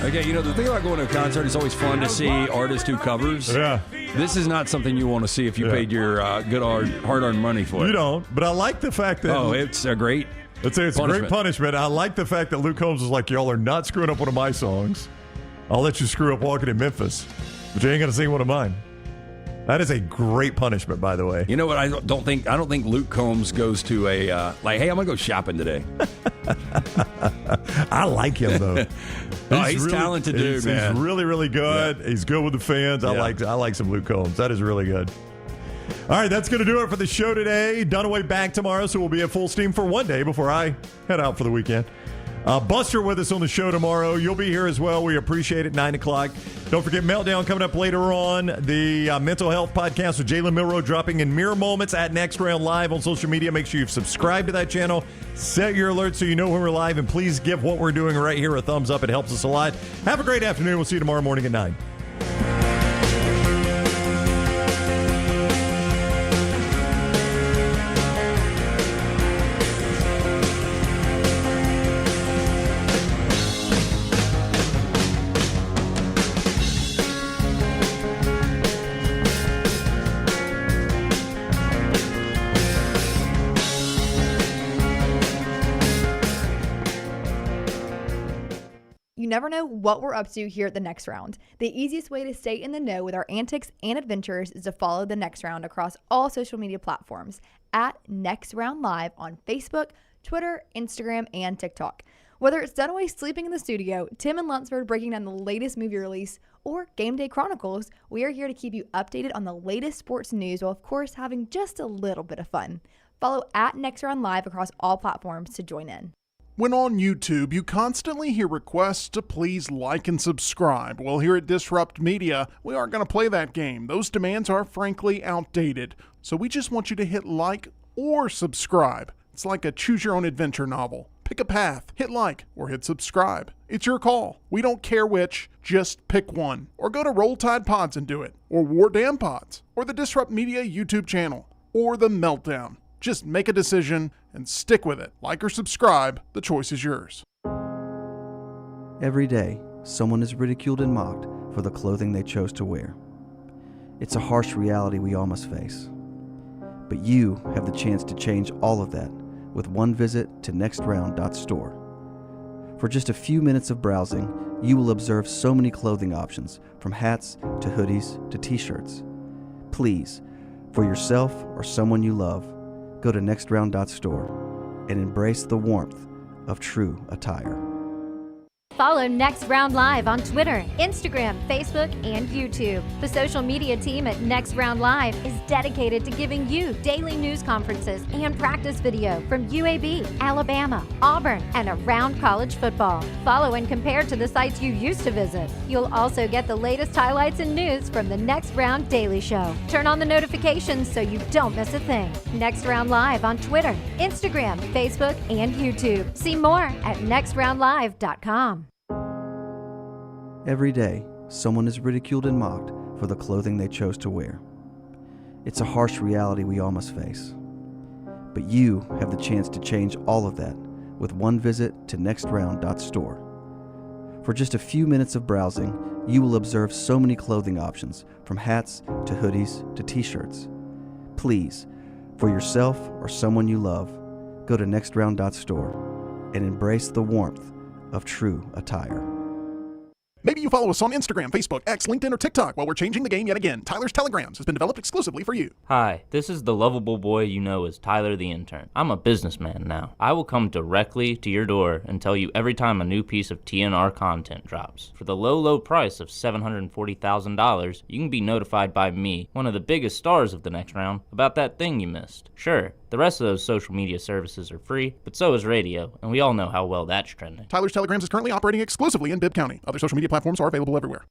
Okay, the thing about going to a concert, it's always fun to see artists do covers. Yeah. This is not something you want to see if you paid your good hard-earned money for it. You don't, but I like the fact that... Oh, it's a great It's a great punishment. I like the fact that Luke Combs was like, y'all are not screwing up one of my songs. I'll let you screw up Walking in Memphis, but you ain't going to sing one of mine. That is a great punishment, by the way. You know what? I don't think Luke Combs goes to a hey, I'm gonna go shopping today. I like him though. He's really talented, dude. Man, he's really, really good. Yeah. He's good with the fans. I like some Luke Combs. That is really good. All right, that's going to do it for the show today. Dunaway back tomorrow, so we'll be at full steam for one day before I head out for the weekend. Buster with us on the show tomorrow. You'll be here as well. We appreciate it. 9 o'clock. Don't forget Meltdown coming up later on. The mental health podcast with Jalen Milroe dropping in mere moments at Next Round Live on social media. Make sure you've subscribed to that channel. Set your alerts so you know when we're live. And please give what we're doing right here a thumbs up. It helps us a lot. Have a great afternoon. We'll see you tomorrow morning at 9. You never know what we're up to here at the Next Round. The easiest way to stay in the know with our antics and adventures is to follow the Next Round across all social media platforms at Next Round Live on Facebook, Twitter, Instagram, and TikTok. Whether it's Dunaway sleeping in the studio, Tim and Lunceford breaking down the latest movie release, or Game Day Chronicles, we are here to keep you updated on the latest sports news while, of course, having just a little bit of fun. Follow at Next Round Live across all platforms to join in. When on YouTube, you constantly hear requests to please like and subscribe. Well, here at Disrupt Media, we aren't going to play that game. Those demands are frankly outdated. So we just want you to hit like or subscribe. It's like a choose-your-own-adventure novel. Pick a path, hit like, or hit subscribe. It's your call. We don't care which, just pick one. Or go to Roll Tide Pods and do it. Or War Damn Pods. Or the Disrupt Media YouTube channel. Or the Meltdown. Just make a decision and stick with it. Like or subscribe, the choice is yours. Every day, someone is ridiculed and mocked for the clothing they chose to wear. It's a harsh reality we all must face. But you have the chance to change all of that with one visit to nextround.store. For just a few minutes of browsing, you will observe so many clothing options, from hats to hoodies to t-shirts. Please, for yourself or someone you love, go to nextround.store and embrace the warmth of true attire. Follow Next Round Live on Twitter, Instagram, Facebook, and YouTube. The social media team at Next Round Live is dedicated to giving you daily news conferences and practice video from UAB, Alabama, Auburn, and around college football. Follow and compare to the sites you used to visit. You'll also get the latest highlights and news from the Next Round Daily Show. Turn on the notifications so you don't miss a thing. Next Round Live on Twitter, Instagram, Facebook, and YouTube. See more at nextroundlive.com. Every day, someone is ridiculed and mocked for the clothing they chose to wear. It's a harsh reality we all must face. But you have the chance to change all of that with one visit to nextround.store. For just a few minutes of browsing, you will observe so many clothing options, from hats to hoodies to t-shirts. Please, for yourself or someone you love, go to nextround.store and embrace the warmth of true attire. Maybe you follow us on Instagram, Facebook, X, LinkedIn, or TikTok while we're changing the game yet again. Tyler's Telegrams has been developed exclusively for you. Hi, this is the lovable boy you know as Tyler the Intern. I'm a businessman now. I will come directly to your door and tell you every time a new piece of TNR content drops. For the low, low price of $740,000, you can be notified by me, one of the biggest stars of the Next Round, about that thing you missed. Sure, the rest of those social media services are free, but so is radio, and we all know how well that's trending. Tyler's Telegrams is currently operating exclusively in Bibb County. Other social media platforms are available everywhere.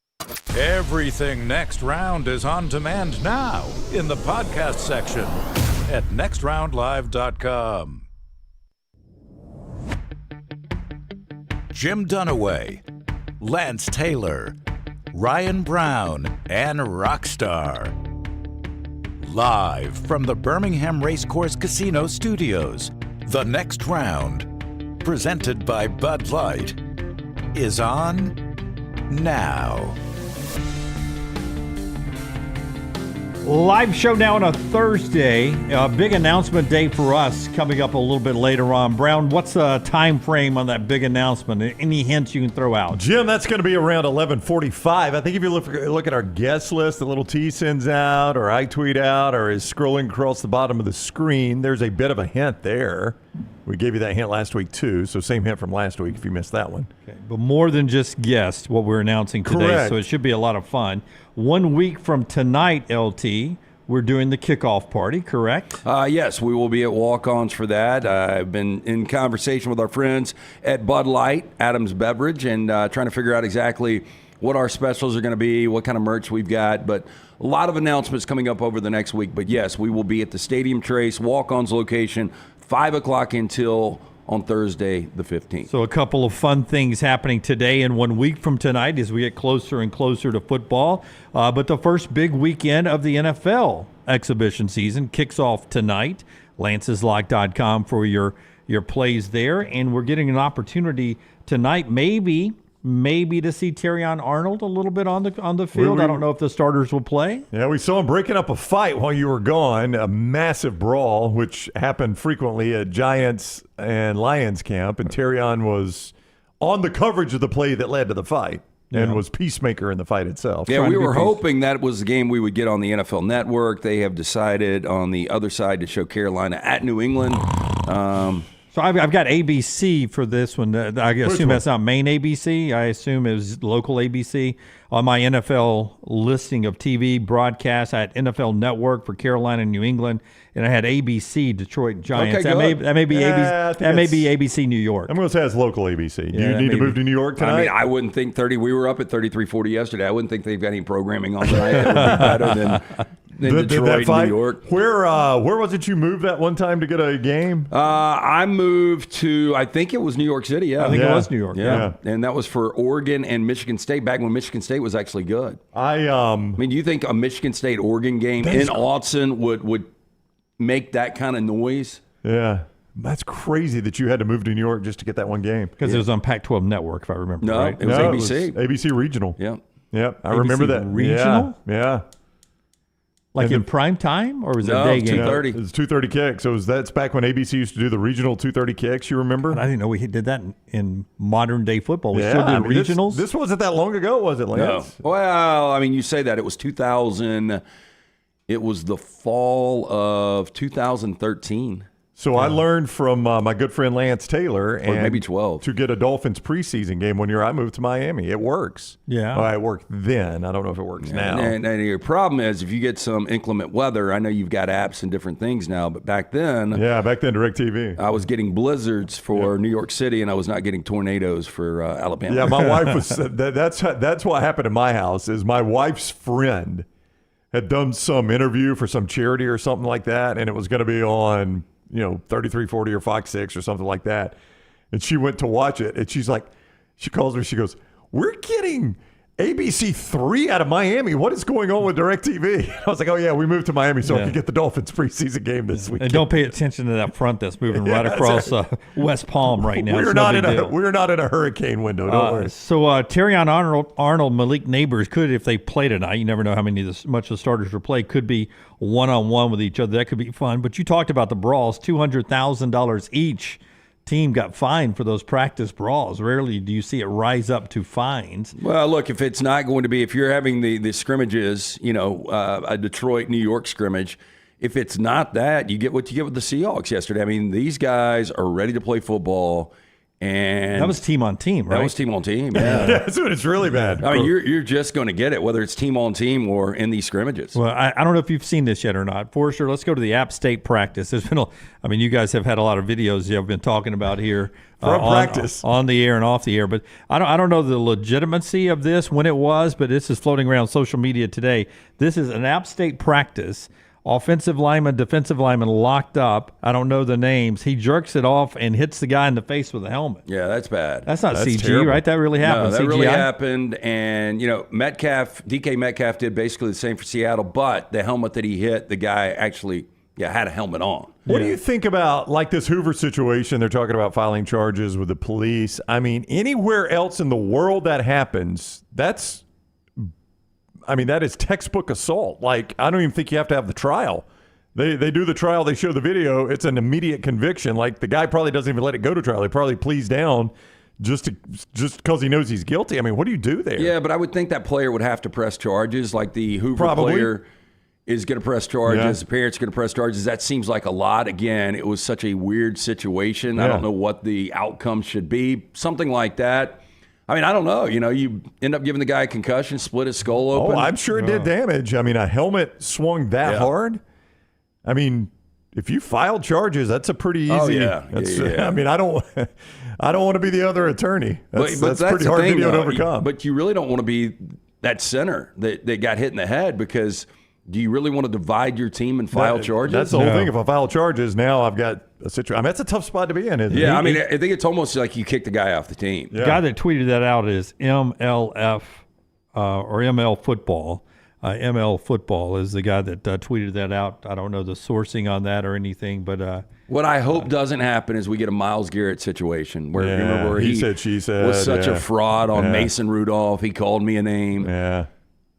Everything Next Round is on demand now in the podcast section at nextroundlive.com. Jim Dunaway, Lance Taylor, Ryan Brown, and Rockstar. Live from the Birmingham Racecourse Casino Studios, the Next Round, presented by Bud Light, is on now. Live show now on a Thursday. A big announcement day for us coming up a little bit later on. Brown, what's the time frame on that big announcement? Any hints you can throw out? Jim, that's going to be around 11:45. I think if you look at our guest list, the little T sends out, or I tweet out, or is scrolling across the bottom of the screen, there's a bit of a hint there. We gave you that hint last week, too, so same hint from last week if you missed that one. Okay, but more than just guessed what we're announcing today, Correct. So it should be a lot of fun. 1 week from tonight, LT, we're doing the kickoff party, correct? Yes, we will be at Walk-Ons for that. I've been in conversation with our friends at Bud Light, Adams Beverage, and trying to figure out exactly what our specials are going to be, what kind of merch we've got, but a lot of announcements coming up over the next week. But yes, we will be at the Stadium Trace Walk-Ons location, 5 o'clock until on Thursday the 15th. So a couple of fun things happening today and 1 week from tonight as we get closer and closer to football. But the first big weekend of the NFL exhibition season kicks off tonight. lanceslock.com for your plays there. And we're getting an opportunity tonight maybe to see Terrion Arnold a little bit on the field. I don't know if the starters will play. Yeah, we saw him breaking up a fight while you were gone, a massive brawl, which happened frequently at Giants and Lions camp, and Terrion was on the coverage of the play that led to the fight and was peacemaker in the fight itself. Yeah, we were hoping that was the game we would get on the NFL Network. They have decided on the other side to show Carolina at New England. So I've got ABC for this one. I assume that's not main ABC. I assume it was local ABC. On my NFL listing of TV broadcasts, I had NFL Network for Carolina and New England, and I had ABC Detroit Giants. Okay, that may be ABC. That may be ABC New York. I'm going to say it's local ABC. Do you need to move to New York tonight? I mean, I wouldn't think 30. We were up at 33-40 yesterday. I wouldn't think they've got any programming on tonight that would be better than Detroit, New York. Where was it you moved that one time to get a game? I moved to, I think it was New York City. Yeah, I think it was New York. Yeah, and that was for Oregon and Michigan State back when Michigan State was actually good. I mean, do you think a Michigan State Oregon game in Autzen would make that kind of noise? Yeah. That's crazy that you had to move to New York just to get that one game. Because it was on Pac-12 Network, if I remember right. It was ABC. It was ABC Regional. Yeah. Yep. I remember that. Regional? Yeah. Like in prime time, or was it a day game? 2:30. It was 2:30 kicks. So that's back when ABC used to do the regional 2:30 kicks. You remember? And I didn't know we did that in modern day football. We still do regionals. This wasn't that long ago, was it, Lance? No. Well, I mean, you say that it was 2000. It was the fall of 2013. So I learned from my good friend Lance Taylor, or maybe 12, to get a Dolphins preseason game one year. I moved to Miami. It works. Yeah, well, it worked then. I don't know if it works now. And your problem is if you get some inclement weather. I know you've got apps and different things now, but back then, DirecTV. I was getting blizzards for New York City, and I was not getting tornadoes for Alabama. Yeah, my wife was. That's what happened in my house. Is my wife's friend had done some interview for some charity or something like that, and it was going to be on 3340 or Fox 6 or something like that. And she went to watch it, and she calls me, she goes, "We're getting ABC 3 out of Miami. What is going on with DirecTV?" I was like, "Oh, yeah, we moved to Miami so we could get the Dolphins preseason game this week." And don't pay attention to that front that's moving right across West Palm right now. We're not in a hurricane window. Don't worry. So Terrion Arnold, Malik Neighbors could, if they play tonight, you never know how much the starters will play, could be one-on-one with each other. That could be fun. But you talked about the brawls, $200,000 each. Team got fined for those practice brawls. Rarely do you see it rise up to fines. Well, look, if it's not going to be, if you're having the scrimmages, a Detroit-New York scrimmage, if it's not that, you get what you get with the Seahawks yesterday. I mean, these guys are ready to play football. And that was team on team, right? That was team on team, yeah. That's when it's really bad. I mean, you're just going to get it, whether it's team on team or in these scrimmages. Well, I don't know if you've seen this yet or not. Forrester, let's go to the App State practice. There's been you guys have had a lot of videos you've been talking about here practice on the air and off the air. But I don't know the legitimacy of this, when it was, but this is floating around social media today. This is an App State practice. Offensive lineman, defensive lineman locked up. I don't know the names. He jerks it off and hits the guy in the face with a helmet. Yeah, that's bad. That's not CG, terrible. right? That really happened. No, that CGI? really happened. And, DK Metcalf did basically the same for Seattle, but the helmet that he hit, the guy actually had a helmet on. What do you think about like this Hoover situation? They're talking about filing charges with the police. I mean, anywhere else in the world that happens, that is textbook assault. Like, I don't even think you have to have the trial. They do the trial, they show the video, it's an immediate conviction. Like, the guy probably doesn't even let it go to trial. He probably pleads down just because he knows he's guilty. I mean, what do you do there? Yeah, but I would think that player would have to press charges. Like the Hoover player is going to press charges. The parents are going to press charges. That seems like a lot. Again, it was such a weird situation. I don't know what the outcome should be. Something like that. I mean, I don't know. You end up giving the guy a concussion, split his skull open. Oh, I'm sure it did damage. I mean, a helmet swung that hard. I mean, if you filed charges, that's a pretty easy. Oh, yeah. I mean, I don't want to be the other attorney. That's pretty hard video to overcome. But you really don't want to be that center that got hit in the head, because do you really want to divide your team and file charges? That's the whole thing. If I file charges, now I've got a situation. I mean, that's a tough spot to be in, isn't it? I mean, I think it's almost like you kick the guy off the team. The guy that tweeted that out is MLF or ML Football. ML Football is the guy that tweeted that out. I don't know the sourcing on that or anything, but what I hope doesn't happen is we get a Myles Garrett situation where remember where he said she said was such a fraud on Mason Rudolph. He called me a name. Yeah.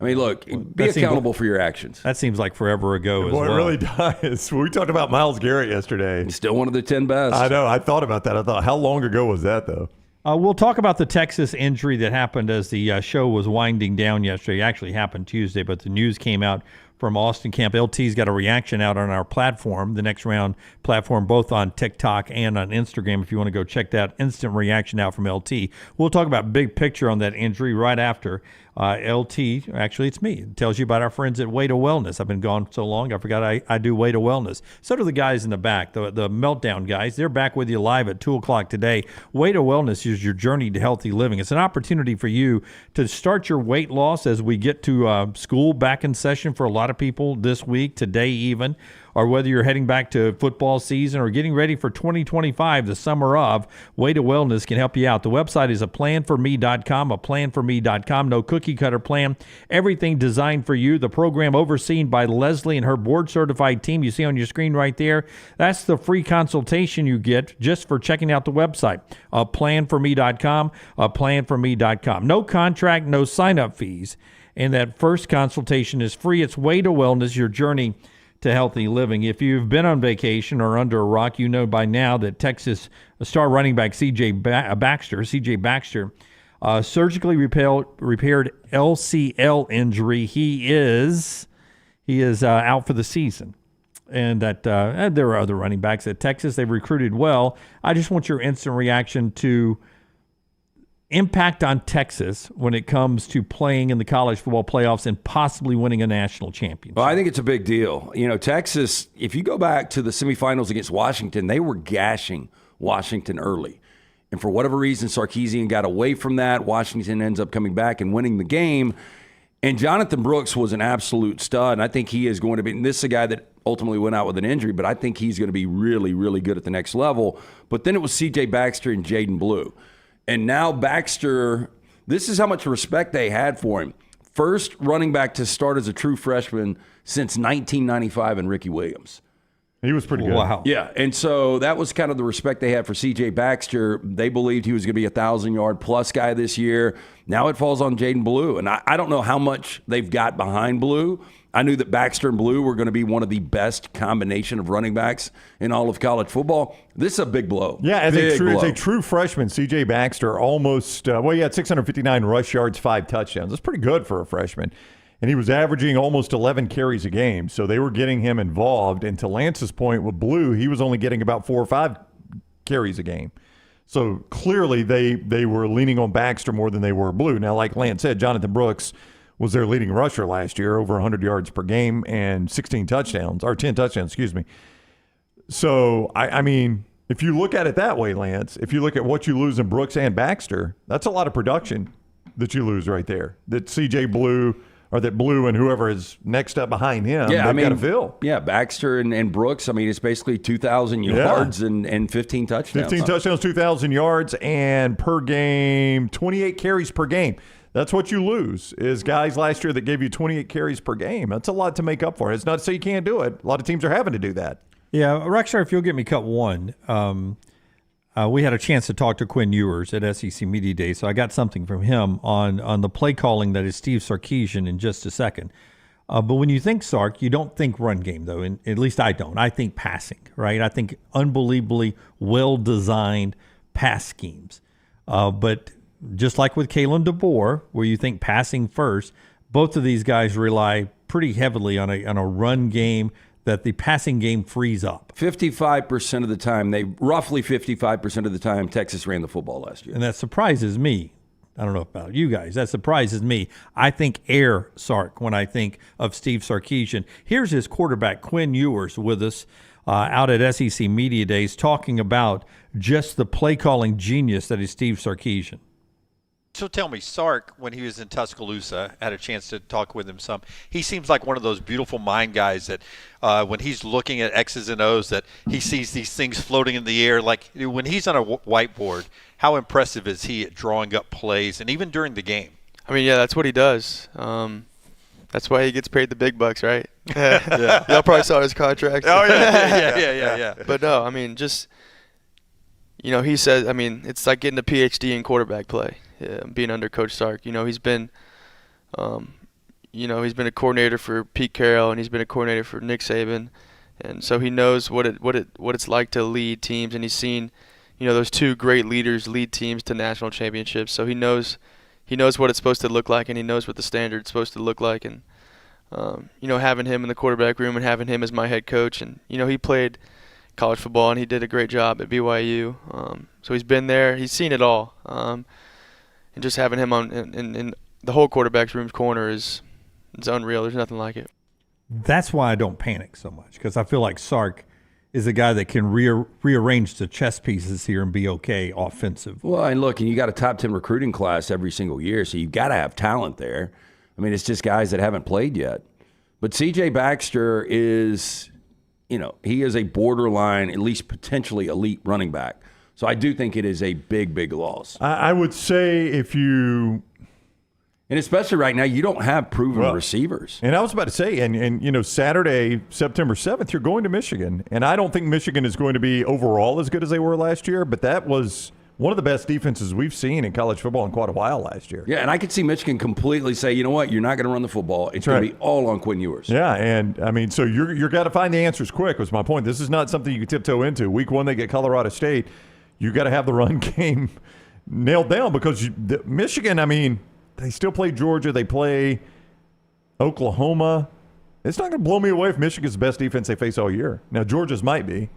I mean, look, be accountable for your actions. That seems like forever ago as well. It really does. We talked about Myles Garrett yesterday. He's still one of the 10 best. I know. I thought about that. I thought, how long ago was that, though? We'll talk about the Texas injury that happened as the show was winding down yesterday. It actually happened Tuesday, but the news came out from Austin Camp. LT's got a reaction out on our platform, the Next Round platform, both on TikTok and on Instagram. If you want to go check that instant reaction out from LT. We'll talk about big picture on that injury right after. LT, actually it's me. It tells you about our friends at Way to Wellness. I've been gone so long, I forgot I do Way to Wellness. So do the guys in the back, the Meltdown guys. They're back with you live at 2 o'clock today. Way to Wellness is your journey to healthy living. It's an opportunity for you to start your weight loss as we get to school back in session for a lot of people this week, today even, or whether you're heading back to football season or getting ready for 2025, the summer of. Way to Wellness can help you out. The website is aplanforme.com, aplanforme.com. No cookie cutter plan. Everything designed for you. The program overseen by Leslie and her board-certified team. You see on your screen right there. That's the free consultation you get just for checking out the website. Aplanforme.com, aplanforme.com. No contract, no sign-up fees. And that first consultation is free. It's Way to Wellness, your journey to healthy living. If you've been on vacation or under a rock, you know by now that Texas star running back CJ Baxter, surgically repaired LCL injury. He is out for the season. And that there are other running backs at Texas. They've recruited well. I just want your instant reaction to impact on Texas when it comes to playing in the college football playoffs and possibly winning a national championship. Well, I think it's a big deal. Texas, if you go back to the semifinals against Washington, they were gashing Washington early. And for whatever reason, Sarkisian got away from that. Washington ends up coming back and winning the game. And Jonathan Brooks was an absolute stud. And I think he is going to be, and this is a guy that ultimately went out with an injury, but I think he's going to be really, really good at the next level. But then it was CJ Baxter and Jaden Blue. And now Baxter, this is how much respect they had for him. First running back to start as a true freshman since 1995 in Ricky Williams. He was pretty good. Wow. Yeah, and so that was kind of the respect they had for C.J. Baxter. They believed he was going to be a 1,000-yard-plus guy this year. Now it falls on Jaden Blue, and I don't know how much they've got behind Blue. I knew that Baxter and Blue were going to be one of the best combination of running backs in all of college football. This is a big blow. Yeah, as a true freshman, C.J. Baxter almost, he had 659 rush yards, 5 touchdowns. That's pretty good for a freshman. And he was averaging almost 11 carries a game, so they were getting him involved. And to Lance's point with Blue, he was only getting about 4 or 5 carries a game. So clearly they were leaning on Baxter more than they were Blue. Now, like Lance said, Jonathan Brooks was their leading rusher last year, over 100 yards per game and 10 touchdowns, excuse me. So, I mean, if you look at it that way, Lance, if you look at what you lose in Brooks and Baxter, that's a lot of production that you lose right there. That C.J. Blue, or that Blue and whoever is next up behind him, they've got to fill. Yeah, Baxter and Brooks, I mean, it's basically 2,000 yards and 15 touchdowns. 15 touchdowns, 2,000 yards, and per game, 28 carries per game. That's what you lose, is guys last year that gave you 28 carries per game. That's a lot to make up for. It's not to say you can't do it. A lot of teams are having to do that. Yeah, Rockstar, if you'll get me cut one, we had a chance to talk to Quinn Ewers at SEC Media Day, so I got something from him on the play calling that is Steve Sarkisian in just a second. But when you think Sark, you don't think run game, though, and at least I don't. I think passing, right? I think unbelievably well-designed pass schemes. But just like with Kalen DeBoer, where you think passing first, both of these guys rely pretty heavily on a run game that the passing game frees up. 55% of the time, roughly 55% of the time, Texas ran the football last year. And that surprises me. I don't know about you guys. That surprises me. I think air Sark when I think of Steve Sarkisian. Here's his quarterback, Quinn Ewers, with us out at SEC Media Days talking about just the play-calling genius that is Steve Sarkisian. So tell me, Sark, when he was in Tuscaloosa, I had a chance to talk with him some. He seems like one of those beautiful mind guys that when he's looking at X's and O's that he sees these things floating in the air. Like when he's on a whiteboard, how impressive is he at drawing up plays and even during the game? I mean, yeah, that's what he does. That's why he gets paid the big bucks, right? Yeah. Y'all probably saw his contract. Oh, yeah. But no, I mean, just, he says, I mean, it's like getting a PhD in quarterback play. Being under Coach Sark, he's been a coordinator for Pete Carroll and he's been a coordinator for Nick Saban, and so he knows what it's like to lead teams, and he's seen, those two great leaders lead teams to national championships. So he knows what it's supposed to look like, and he knows what the standard's supposed to look like, and having him in the quarterback room and having him as my head coach, and he played college football and he did a great job at BYU. So he's been there, he's seen it all. And just having him in the whole quarterback's room's corner is unreal. There's nothing like it. That's why I don't panic so much, because I feel like Sark is a guy that can rearrange the chess pieces here and be okay offensive. Well, and look, and you got a top 10 recruiting class every single year, so you've got to have talent there. I mean, it's just guys that haven't played yet. But C.J. Baxter is, he is a borderline, at least potentially elite running back. So I do think it is a big, big loss. I would say and especially right now, you don't have proven receivers. And I was about to say, and Saturday, September 7th, you're going to Michigan. And I don't think Michigan is going to be overall as good as they were last year, but that was one of the best defenses we've seen in college football in quite a while last year. Yeah, and I could see Michigan completely say, you know what, you're not going to run the football. It's going to be all on Quinn Ewers. Yeah, and I mean, so you're got to find the answers quick was my point. This is not something you can tiptoe into. Week 1, they get Colorado State. You got to have the run game nailed down because Michigan, I mean, they still play Georgia. They play Oklahoma. It's not going to blow me away if Michigan's the best defense they face all year. Now, Georgia's might be.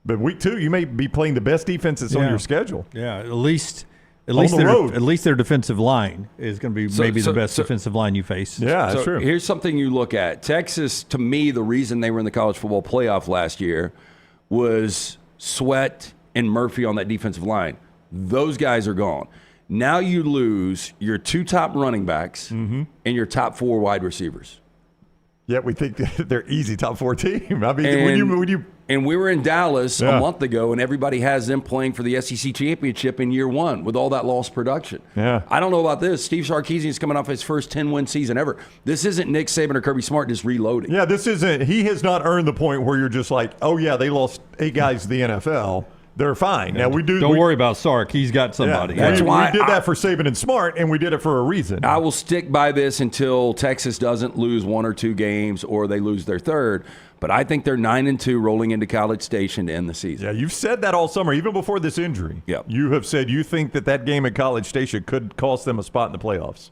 But week 2, you may be playing the best defense that's on your schedule. Yeah, at least their defensive line is going to be the best defensive line you face. Yeah, that's true. Here's something you look at. Texas, to me, the reason they were in the college football playoff last year was Sweat and Murphy on that defensive line. Those guys are gone. Now you lose your 2 top running backs and your top 4 wide receivers. Yeah, we think they're easy top 4 team. I mean, and we were in Dallas a month ago, and everybody has them playing for the SEC championship in year 1 with all that lost production. Yeah. I don't know about this. Steve Sarkisian is coming off his first 10-win season ever. This isn't Nick Saban or Kirby Smart just reloading. Yeah, this isn't. He has not earned the point where you're just like, oh, yeah, they lost 8 guys to the NFL. They're fine. Now Don't worry about Sark. He's got somebody. Yeah, That's why we did that for Saban and Smart, and we did it for a reason. I will stick by this until Texas doesn't lose 1 or 2 games or they lose their third. But I think they're 9-2 rolling into College Station to end the season. Yeah, you've said that all summer, even before this injury. Yep. You have said you think that game at College Station could cost them a spot in the playoffs.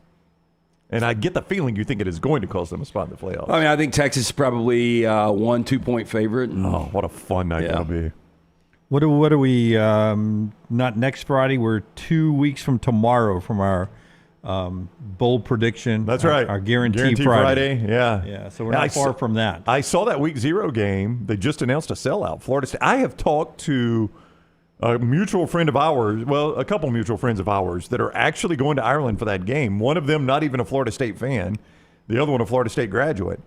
And I get the feeling you think it is going to cost them a spot in the playoffs. I mean, I think Texas is probably 1-2-point favorite. Oh, what a fun night that'll be. What are we, not next Friday, we're 2 weeks from tomorrow from our bold prediction. That's right. Our guarantee Friday. Yeah. Yeah, so we're not far from that. I saw that week 0 game. They just announced a sellout. Florida State. I have talked to a mutual friend of ours, a couple mutual friends of ours that are actually going to Ireland for that game. One of them not even a Florida State fan. The other one a Florida State graduate.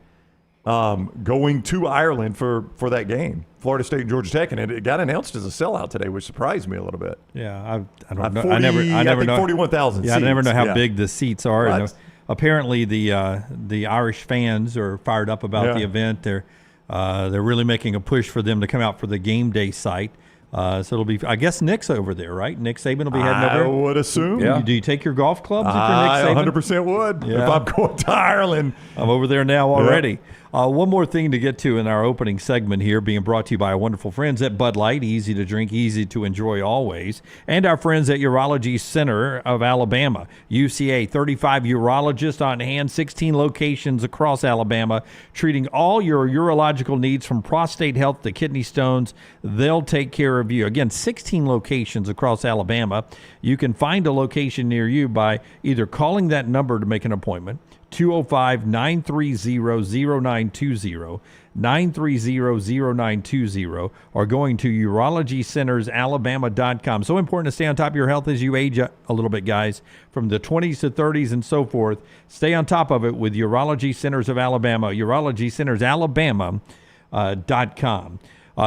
going to Ireland for that game, Florida State and Georgia Tech, and it got announced as a sellout today, which surprised me a little bit. Yeah, I don't know. 40, I never know 41,000 seats. seats. I never know how Yeah. big the seats are. Right. And, apparently, the Irish fans are fired up about the event. They're really making a push for them to come out for the game day site. So it'll be, I guess, Nick's over there, right? Nick Saban will be heading over. I would assume. Yeah. Do you take your golf clubs if you're I Nick Saban? 100% would Yeah. if I'm going to Ireland. I'm over there now already. One more thing to get to in our opening segment here, being brought to you by our wonderful friends at Bud Light, easy to drink, easy to enjoy always, and our friends at Urology Center of Alabama. UCA, 35 urologists on hand, 16 locations across Alabama, treating all your urological needs from prostate health to kidney stones. They'll take care of you. Again, 16 locations across Alabama. You can find a location near you by either calling that number to make an appointment, 205-930-0920, 930-0920, or going to urologycentersalabama.com. So important to stay on top of your health as you age a little bit, guys, from the 20s to 30s and so forth. Stay on top of it with Urology Centers of Alabama, urologycentersalabama.com.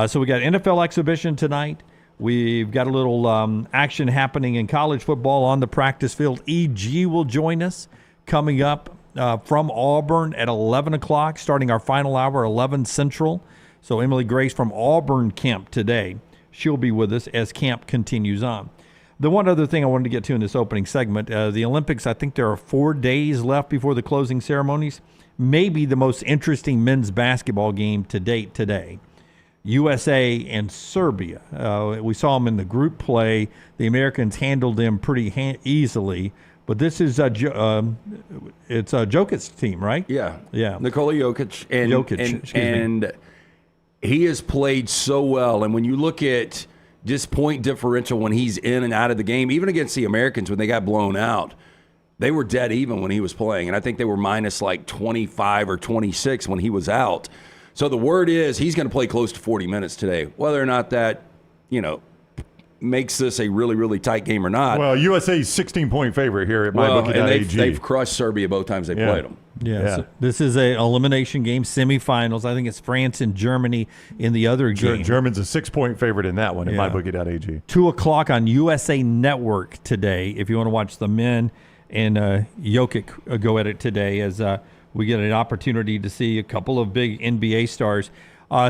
So we got NFL exhibition tonight. We've got a little action happening in college football on the practice field. EG will join us coming up from Auburn at 11 o'clock, starting our final hour, 11 Central. So Emily Grace from Auburn camp today. She'll be with us as camp continues on. The one other thing I wanted to get to in this opening segment, the Olympics, I think there are 4 days left before the closing ceremonies. Maybe the most interesting men's basketball game to date today. USA and Serbia. We saw them in the group play. The Americans handled them pretty easily. But this is it's Jokic's team, right? Yeah. Yeah. Nikola Jokic. And he has played so well. And when you look at just point differential when he's in and out of the game, even against the Americans when they got blown out, they were dead even when he was playing. And I think they were minus like 25 or 26 when he was out. So the word is he's going to play close to 40 minutes today. Whether or not that, makes this a really, really tight game or not. Well, USA's 16-point favorite here at mybookie.ag. They've crushed Serbia both times they played them. Yeah. So this is a elimination game, semifinals. I think it's France and Germany in the other game. German's a 6-point favorite in that one at mybookie.ag. 2 o'clock on USA Network today if you want to watch the men and Jokic go at it today as we get an opportunity to see a couple of big NBA stars.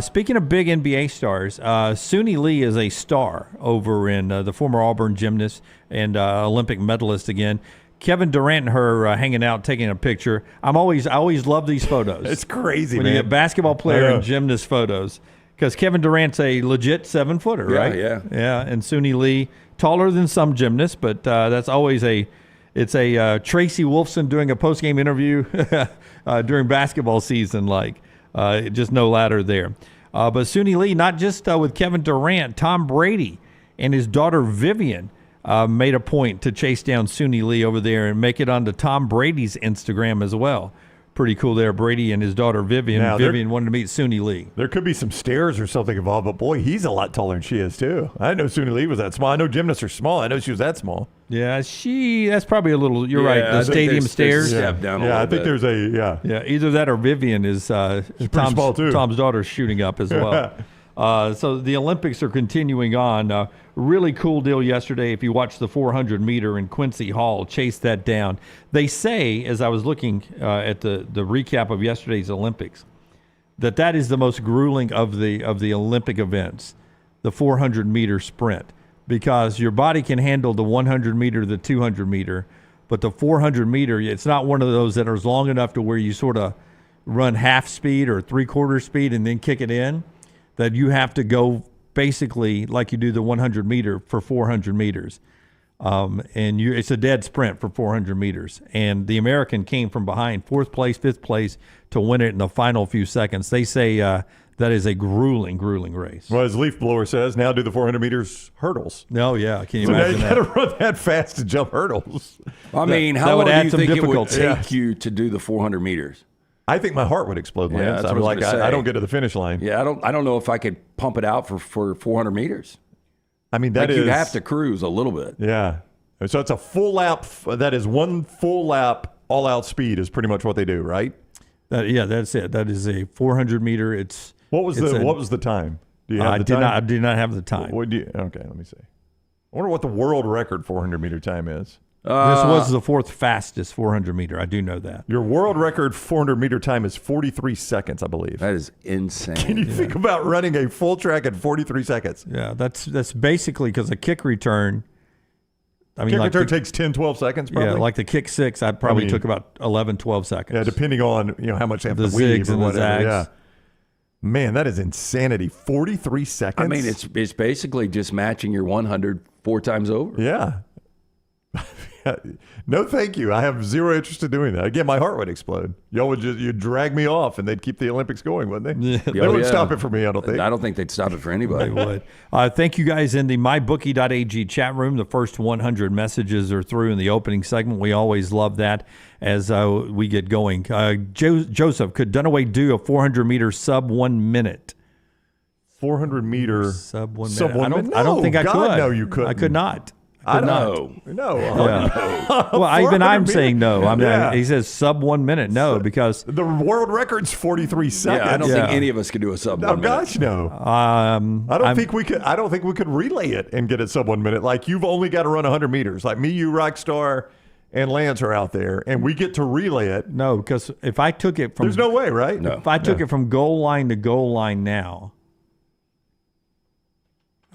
Speaking of big NBA stars, Suni Lee is a star over in the former Auburn gymnast and Olympic medalist again. Kevin Durant and her hanging out, taking a picture. I always love these photos. It's crazy, when man. you get basketball player and gymnast photos, because Kevin Durant's a legit 7-footer, right? Yeah. And Suni Lee, taller than some gymnasts, but that's always it's a Tracy Wolfson doing a post-game interview during basketball season, just no ladder there. But Suni Lee, not just with Kevin Durant, Tom Brady and his daughter Vivian made a point to chase down Suni Lee over there and make it onto Tom Brady's Instagram as well. Pretty cool there, Brady and his daughter Vivian. Now, Vivian wanted to meet Suni Lee. There could be some stairs or something involved, but boy, he's a lot taller than she is too. I didn't know Suni Lee was that small. I know gymnasts are small. I know she was that small. Yeah, that's probably a little, you're right, the stadium stairs. Step down a I little think bit. there's Yeah, either that or Vivian is pretty small too. Tom's daughter's shooting up as well. So the Olympics are continuing on. Really cool deal yesterday. If you watch the 400 meter in Quincy Hall, chase that down. They say, as I was looking at the recap of yesterday's Olympics, that is the most grueling of the Olympic events, the 400 meter sprint, because your body can handle the 100 meter, the 200 meter, but the 400 meter, it's not one of those that is long enough to where you sort of run half speed or 3/4 speed and then kick it in. That you have to go basically like you do the 100 meter for 400 meters. It's a dead sprint for 400 meters. And the American came from behind, 4th place, 5th place, to win it in the final few seconds. They say that is a grueling race. Well, as Leaf Blower says, now do the 400 meters hurdles. Oh, yeah. Can you So now imagine you got to run that fast to jump hurdles. I mean, how long do you think it would take you to do the 400 meters? I think my heart would explode, Lance. that's I'm what I like, was gonna say. I don't get to the finish line. Yeah, I don't know if I could pump it out for 400 meters. I mean, you'd have to cruise a little bit. Yeah. So it's a full lap. That is one full lap, all-out speed is pretty much what they do, right? That's it. That is a 400 meter. What was the time? Do you have the time? I did not have the time. Okay, let me see. I wonder what the world record 400 meter time is. This was the fourth fastest 400 meter. I do know that. Your world record 400 meter time is 43 seconds, I believe. That is insane. Can you think about running a full track in 43 seconds? Yeah, that's basically because a kick return. Kick return takes 10, 12 seconds probably? Yeah, like the kick six, I probably took about 11, 12 seconds. Yeah, depending on how much they have the to weave zigs or and whatever. the zags. Yeah. Man, that is insanity. 43 seconds? I mean, it's basically just matching your 100 4 times over. Yeah. No, thank you. I have zero interest in doing that. Again, my heart would explode. Y'all would you'd drag me off, and they'd keep the Olympics going, wouldn't they? Yeah. They wouldn't stop it for me, I don't think. I don't think they'd stop it for anybody. They would. Thank you guys in the mybookie.ag chat room. The first 100 messages are through in the opening segment. We always love that as we get going. Joseph, could Dunaway do a 400-meter sub 1 minute? 400 meter sub 1 minute. Sub 1 minute? I don't think I could. No, you couldn't. I could not. I Could know. No. Yeah. Well, even I'm saying no. He says sub 1 minute. No, because the world record's 43 seconds. Yeah, I don't think any of us could do a sub 1 minute. Gosh, no. I don't think we could relay it and get it sub 1 minute. Like, you've only got to run 100 meters. Like me, you, Rockstar, and Lance are out there, and we get to relay it. No, because if I took it from there's no way, right? No. If I took it from goal line to goal line now.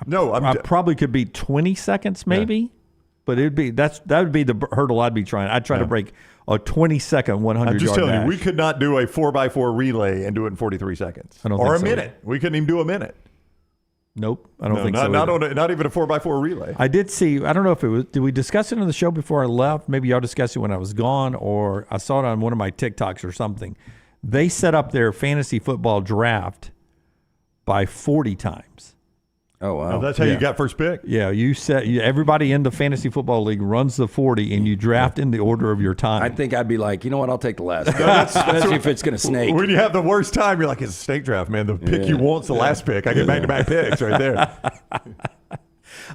No, I probably could beat 20 seconds, maybe, but that would be the hurdle I'd be trying. I'd try to break a 20-second 100-yard dash. I'm just telling you, we could not do a 4x4 relay and do it in 43 seconds, or a minute. We couldn't even do a minute. Nope, I don't think so. Not even a 4x4 relay. I did see. I don't know if it was. Did we discuss it on the show before I left? Maybe y'all discussed it when I was gone, or I saw it on one of my TikToks or something. They set up their fantasy football draft by 40 times. Oh, wow. That's how you got first pick? Yeah, everybody in the fantasy football league runs the 40, and you draft in the order of your time. I think I'd be like, you know what, I'll take the last pick, especially if it's going to snake. When you have the worst time, you're like, it's a snake draft, man. The pick you want's the last pick. I get back-to-back picks right there.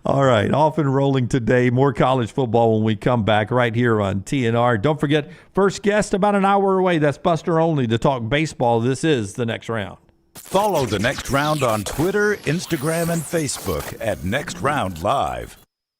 All right, off and rolling today. More college football when we come back right here on TNR. Don't forget, first guest about an hour away. That's Buster Olney to talk baseball. This is The Next Round. Follow The Next Round on Twitter, Instagram, and Facebook at Next Round Live.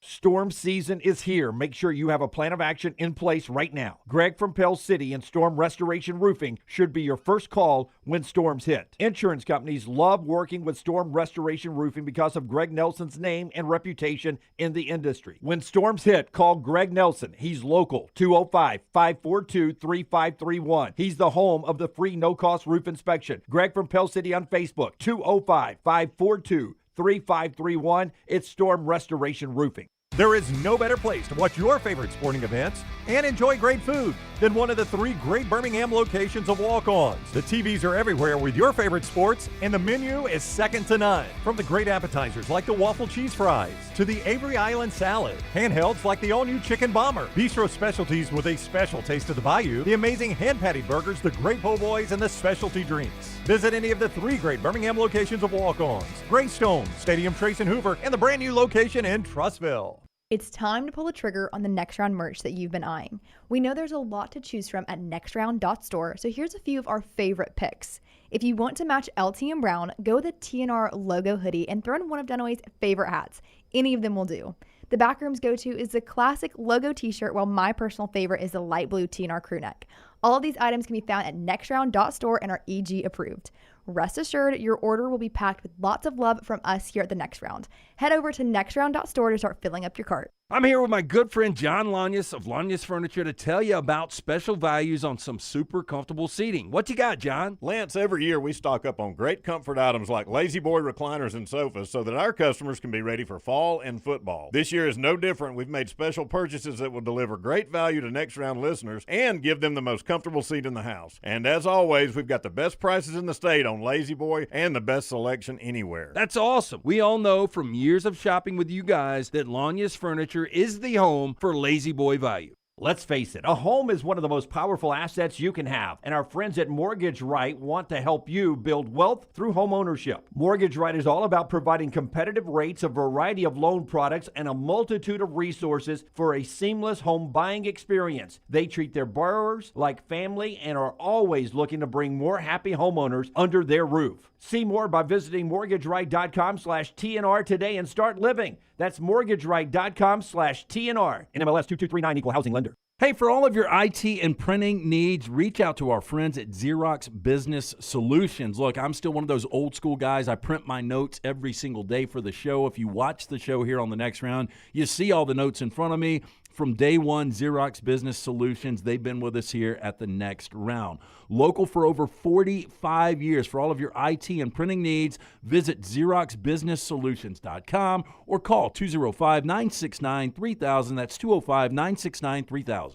Storm season is here. Make sure you have a plan of action in place right now. Greg from Pell City and Storm Restoration Roofing should be your first call when storms hit. Insurance companies love working with Storm Restoration Roofing because of Greg Nelson's name and reputation in the industry. When storms hit, call Greg Nelson. He's local, 205-542-3531. He's the home of the free no-cost roof inspection. Greg from Pell City on Facebook, 205-542-3531. It's Storm Restoration Roofing. There is no better place to watch your favorite sporting events and enjoy great food than one of the 3 great Birmingham locations of Walk-Ons. The TVs are everywhere with your favorite sports, and the menu is second to none. From the great appetizers like the waffle cheese fries to the Avery Island salad, handhelds like the all-new chicken bomber, bistro specialties with a special taste of the Bayou, the amazing hand-patted burgers, the great po' boys, and the specialty drinks. Visit any of the 3 great Birmingham locations of Walk-Ons: Greystone, Stadium Trace and Hoover, and the brand new location in Trussville. It's time to pull the trigger on the Next Round merch that you've been eyeing. We know there's a lot to choose from at nextround.store, so here's a few of our favorite picks. If you want to match LT and Brown, go with the TNR logo hoodie and throw in one of Dunaway's favorite hats. Any of them will do. The Backroom's go-to is the classic logo t-shirt, while my personal favorite is the light blue TNR crew neck. All of these items can be found at nextround.store and are EG approved. Rest assured, your order will be packed with lots of love from us here at the Next Round. Head over to nextround.store to start filling up your cart. I'm here with my good friend Jon Lunceford of Lunceford Furniture to tell you about special values on some super comfortable seating. What you got, John? Lance, every year we stock up on great comfort items like Lazy Boy recliners and sofas so that our customers can be ready for fall and football. This year is no different. We've made special purchases that will deliver great value to Next Round listeners and give them the most comfortable seat in the house. And as always, we've got the best prices in the state on Lazy Boy and the best selection anywhere. That's awesome. We all know from years of shopping with you guys that Lunceford Furniture is the home for Lazy Boy value. Let's face it, a home is one of the most powerful assets you can have, and our friends at Mortgage Right want to help you build wealth through home ownership. Mortgage Right is all about providing competitive rates, a variety of loan products, and a multitude of resources for a seamless home buying experience. They treat their borrowers like family and are always looking to bring more happy homeowners under their roof. See more by visiting mortgageright.com/TNR today and start living. That's mortgageright.com/TNR. NMLS 2239, equal housing lender. Hey, for all of your IT and printing needs, reach out to our friends at Xerox Business Solutions. Look, I'm still one of those old school guys. I print my notes every single day for the show. If you watch the show here on the Next Round, you see all the notes in front of me. From day one, Xerox Business Solutions, they've been with us here at the Next Round. Local for over 45 years. For all of your IT and printing needs, visit XeroxBusinessSolutions.com or call 205-969-3000. That's 205-969-3000.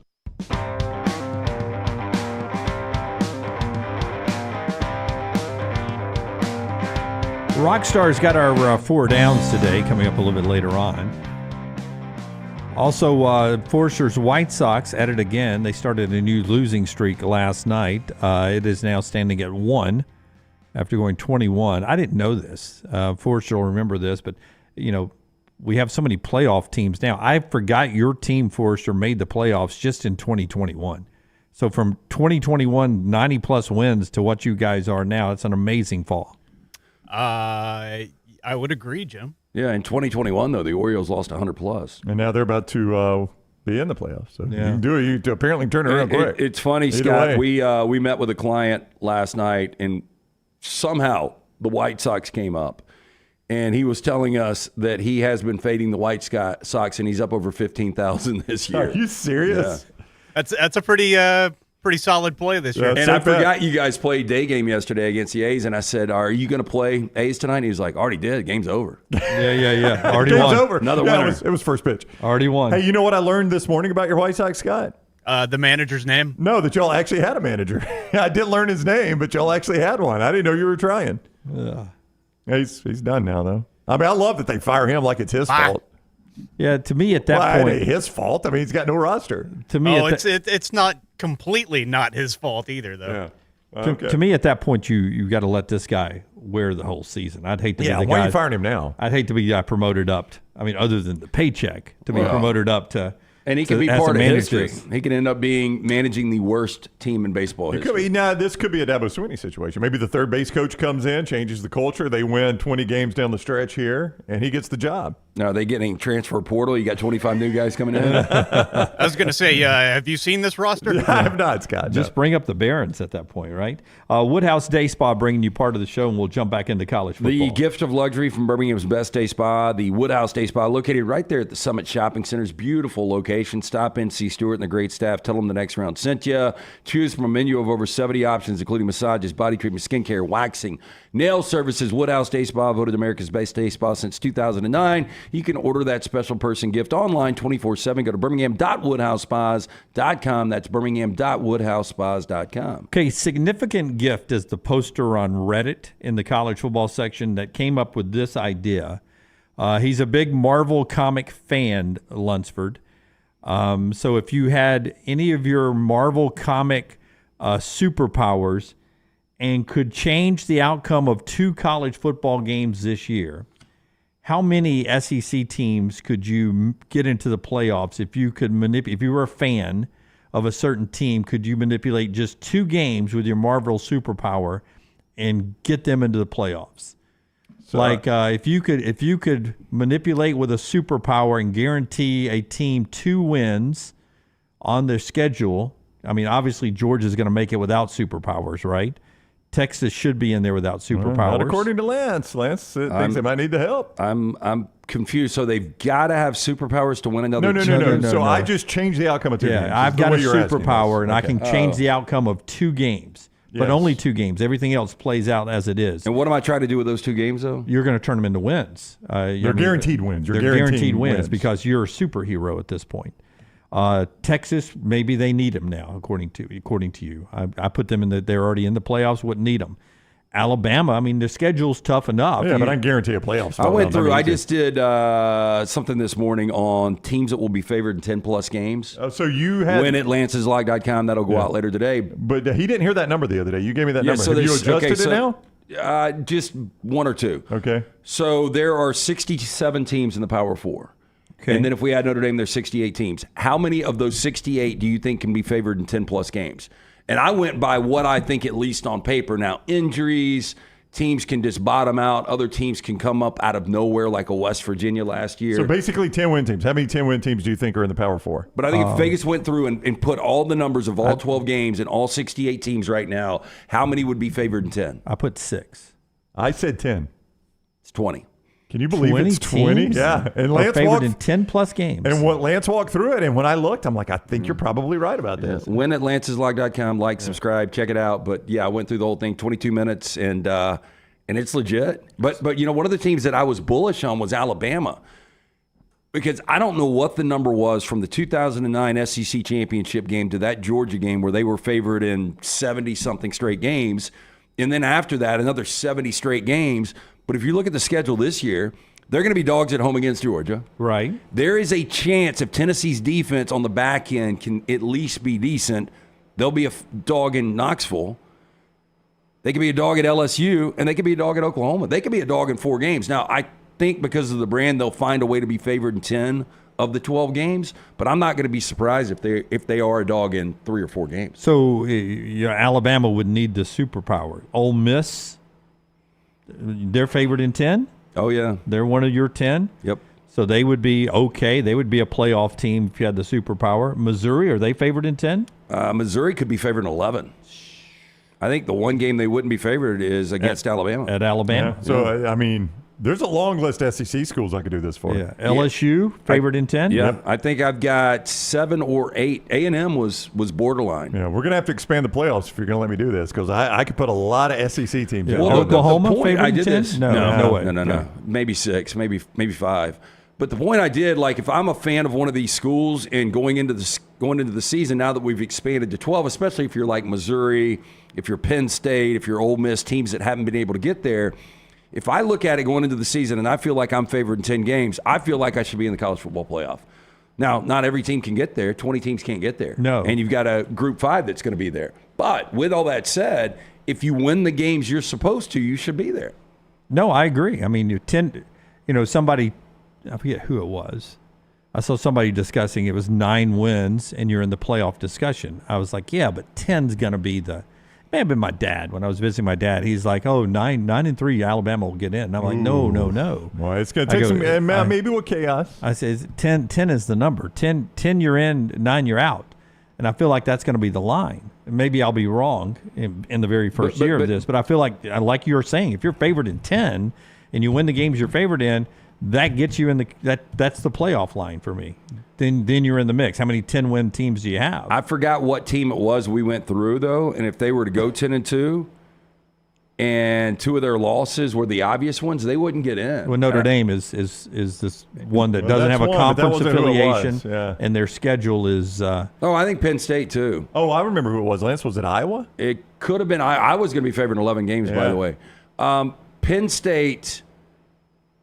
Rockstar's got our 4 downs today, coming up a little bit later on. Also, Forster's White Sox at it again. They started a new losing streak last night. It is now standing at 1 after going 21. I didn't know this. Forster will remember this, but, we have so many playoff teams now. I forgot your team, Forster, made the playoffs just in 2021. So from 2021, 90-plus wins to what you guys are now, it's an amazing fall. I would agree, Jim. Yeah, in 2021, though, the Orioles lost 100-plus. And now they're about to be in the playoffs. So you can do it. You apparently turn it around quick. It's funny, Either Scott. way. We met with a client last night, and somehow the White Sox came up. And he was telling us that he has been fading the White Sox, and he's up over 15,000 this year. Are you serious? Yeah. That's a pretty solid play this year. And I forgot you guys played day game yesterday against the A's, and I said, "Are you going to play A's tonight?" And he was like, "Already did. Game's over." Yeah. Already Game's won. over. Another winner. winner. It was first pitch. Already won. Hey, you know what I learned this morning about your White Sox, Scott? The manager's name? No, that y'all actually had a manager. I did learn his name, but y'all actually had one. I didn't know you were trying. He's done now, though. I mean, I love that they fire him like it's his fault. Yeah, to me at that point, it ain't his fault. I mean, he's got no roster. To me, it's not completely not his fault either, though. Yeah. Okay. To me, at that point, you got to let this guy wear the whole season. I'd hate to be the guy. Why are you firing him now? I'd hate to be promoted up. Other than the paycheck, to be promoted up to. And he can be part of history. He can end up managing the worst team in baseball history. This could be a Dabo Swinney situation. Maybe the third base coach comes in, changes the culture. They win 20 games down the stretch here, and he gets the job. Now, are they getting transfer portal? You got 25 new guys coming in? I was going to say, have you seen this roster? I have not, Scott. Just bring up the Barons at that point, right? Woodhouse Day Spa bringing you part of the show, and we'll jump back into college football. The gift of luxury from Birmingham's best day spa, the Woodhouse Day Spa, located right there at the Summit Shopping Center's beautiful location. Stop in, see Stuart and the great staff. Tell them the Next Round sent you. Choose from a menu of over 70 options, including massages, body treatment, skincare, waxing, nail services. Woodhouse Day Spa, voted America's best day spa since 2009. You can order that special person gift online 24/7. Go to birmingham.woodhousespas.com. That's birmingham.woodhousespas.com. Okay, significant gift is the poster on Reddit in the college football section that came up with this idea. He's a big Marvel comic fan, Lunceford. So if you had any of your Marvel comic superpowers and could change the outcome of 2 college football games this year, how many SEC teams could you get into the playoffs if you could if you were a fan of a certain team, could you manipulate just 2 games with your Marvel superpower and get them into the playoffs? So, if you could manipulate with a superpower and guarantee a team 2 wins on their schedule. I mean, obviously Georgia's going to make it without superpowers, right? Texas should be in there without superpowers. Not according to Lance. Lance thinks they might need the help. I'm confused. So they've got to have superpowers to win another. No. So I just changed the outcome of 2 games. I've got a superpower, and I can change the outcome of 2 games. But only 2 games. Everything else plays out as it is. And what am I trying to do with those 2 games, though? You're going to turn them into wins. They're guaranteed wins. They're guaranteed wins because you're a superhero at this point. Texas, maybe they need them now, according to you. I put them in they're already in the playoffs, wouldn't need them. Alabama. I mean, the schedule's tough enough. Yeah, but I can guarantee a playoff spot. I went through. I just did something this morning on teams that will be favored in 10-plus games. Oh, so you had win at lanceslog.com. That'll go out later today. But he didn't hear that number the other day. You gave me that number. So Have you adjusted it now? Just one or two. Okay. So there are 67 teams in the Power Four. Okay. And then if we add Notre Dame, there's 68 teams. How many of those 68 do you think can be favored in 10-plus games? And I went by what I think, at least on paper. Now, injuries, teams can just bottom out. Other teams can come up out of nowhere, like a West Virginia last year. So basically 10-win teams. How many 10-win teams do you think are in the Power Four? But I think if Vegas went through and put all the numbers of all 12 games and all 68 teams right now, how many would be favored in 10? I put 6. I said 10. It's 20. Can you believe it's 20? Teams Yeah. And Lance favored in 10-plus games. And what Lance walked through it, and when I looked, I'm like, I think you're probably right about this. Win at lanceslog.com. Like, subscribe, check it out. But, yeah, I went through the whole thing, 22 minutes, and it's legit. But one of the teams that I was bullish on was Alabama, because I don't know what the number was from the 2009 SEC championship game to that Georgia game where they were favored in 70-something straight games. And then after that, another 70 straight games. But if you look at the schedule this year, they're going to be dogs at home against Georgia. Right. There is a chance if Tennessee's defense on the back end can at least be decent, they'll be a dog in Knoxville. They could be a dog at LSU, and they could be a dog at Oklahoma. They could be a dog in 4 games. Now, I think because of the brand, they'll find a way to be favored in 10 of the 12 games, but I'm not going to be surprised if they are a dog in 3 or 4 games. So Alabama would need the superpower. Ole Miss, they're favored in 10? Oh, yeah. They're one of your 10? Yep. So they would be okay. They would be a playoff team if you had the superpower. Missouri, are they favored in 10? Missouri could be favored in 11. I think the one game they wouldn't be favored is against Alabama. At Alabama. Yeah. So, I mean, there's a long list of SEC schools I could do this for. Yeah. LSU, favored in 10? Yeah. Yep. I think I've got 7 or 8. A&M was borderline. Yeah, we're going to have to expand the playoffs if you're going to let me do this, because I could put a lot of SEC teams in. Well, Oklahoma, favored I in did 10? this. No way. No. Maybe 6, maybe 5. But the point I did, like, if I'm a fan of one of these schools and going into the season, now that we've expanded to 12, especially if you're like Missouri, if you're Penn State, if you're Ole Miss, teams that haven't been able to get there, if I look at it going into the season and I feel like I'm favored in 10 games, I feel like I should be in the college football playoff. Now, not every team can get there. 20 teams can't get there. No. And you've got a Group 5 that's going to be there. But with all that said, if you win the games you're supposed to, you should be there. No, I agree. I mean, somebody, I forget who it was. I saw somebody discussing it was 9 wins and you're in the playoff discussion. I was like, yeah, but 10's going to be it may have been my dad. When I was visiting my dad, he's like, 9-3, Alabama will get in. And I'm like, no. Well, it's going to take maybe with chaos. I said, 10 is the number. 10 you're in, 9 you're out. And I feel like that's going to be the line. Maybe I'll be wrong in the very first year of this, but I feel like you were saying, if you're favored in 10 and you win the games you're favored in, that gets you in that's the playoff line for me. Then you're in the mix. How many 10-win teams do you have? I forgot what team it was we went through, though, and if they were to go 10-2 and 2 of their losses were the obvious ones, they wouldn't get in. Well, Notre Dame is this one that doesn't have a conference affiliation, and their schedule is I think Penn State, too. Oh, I remember who it was. Lance, was it Iowa? It could have been. I was going to be favored in 11 games, by the way. Penn State,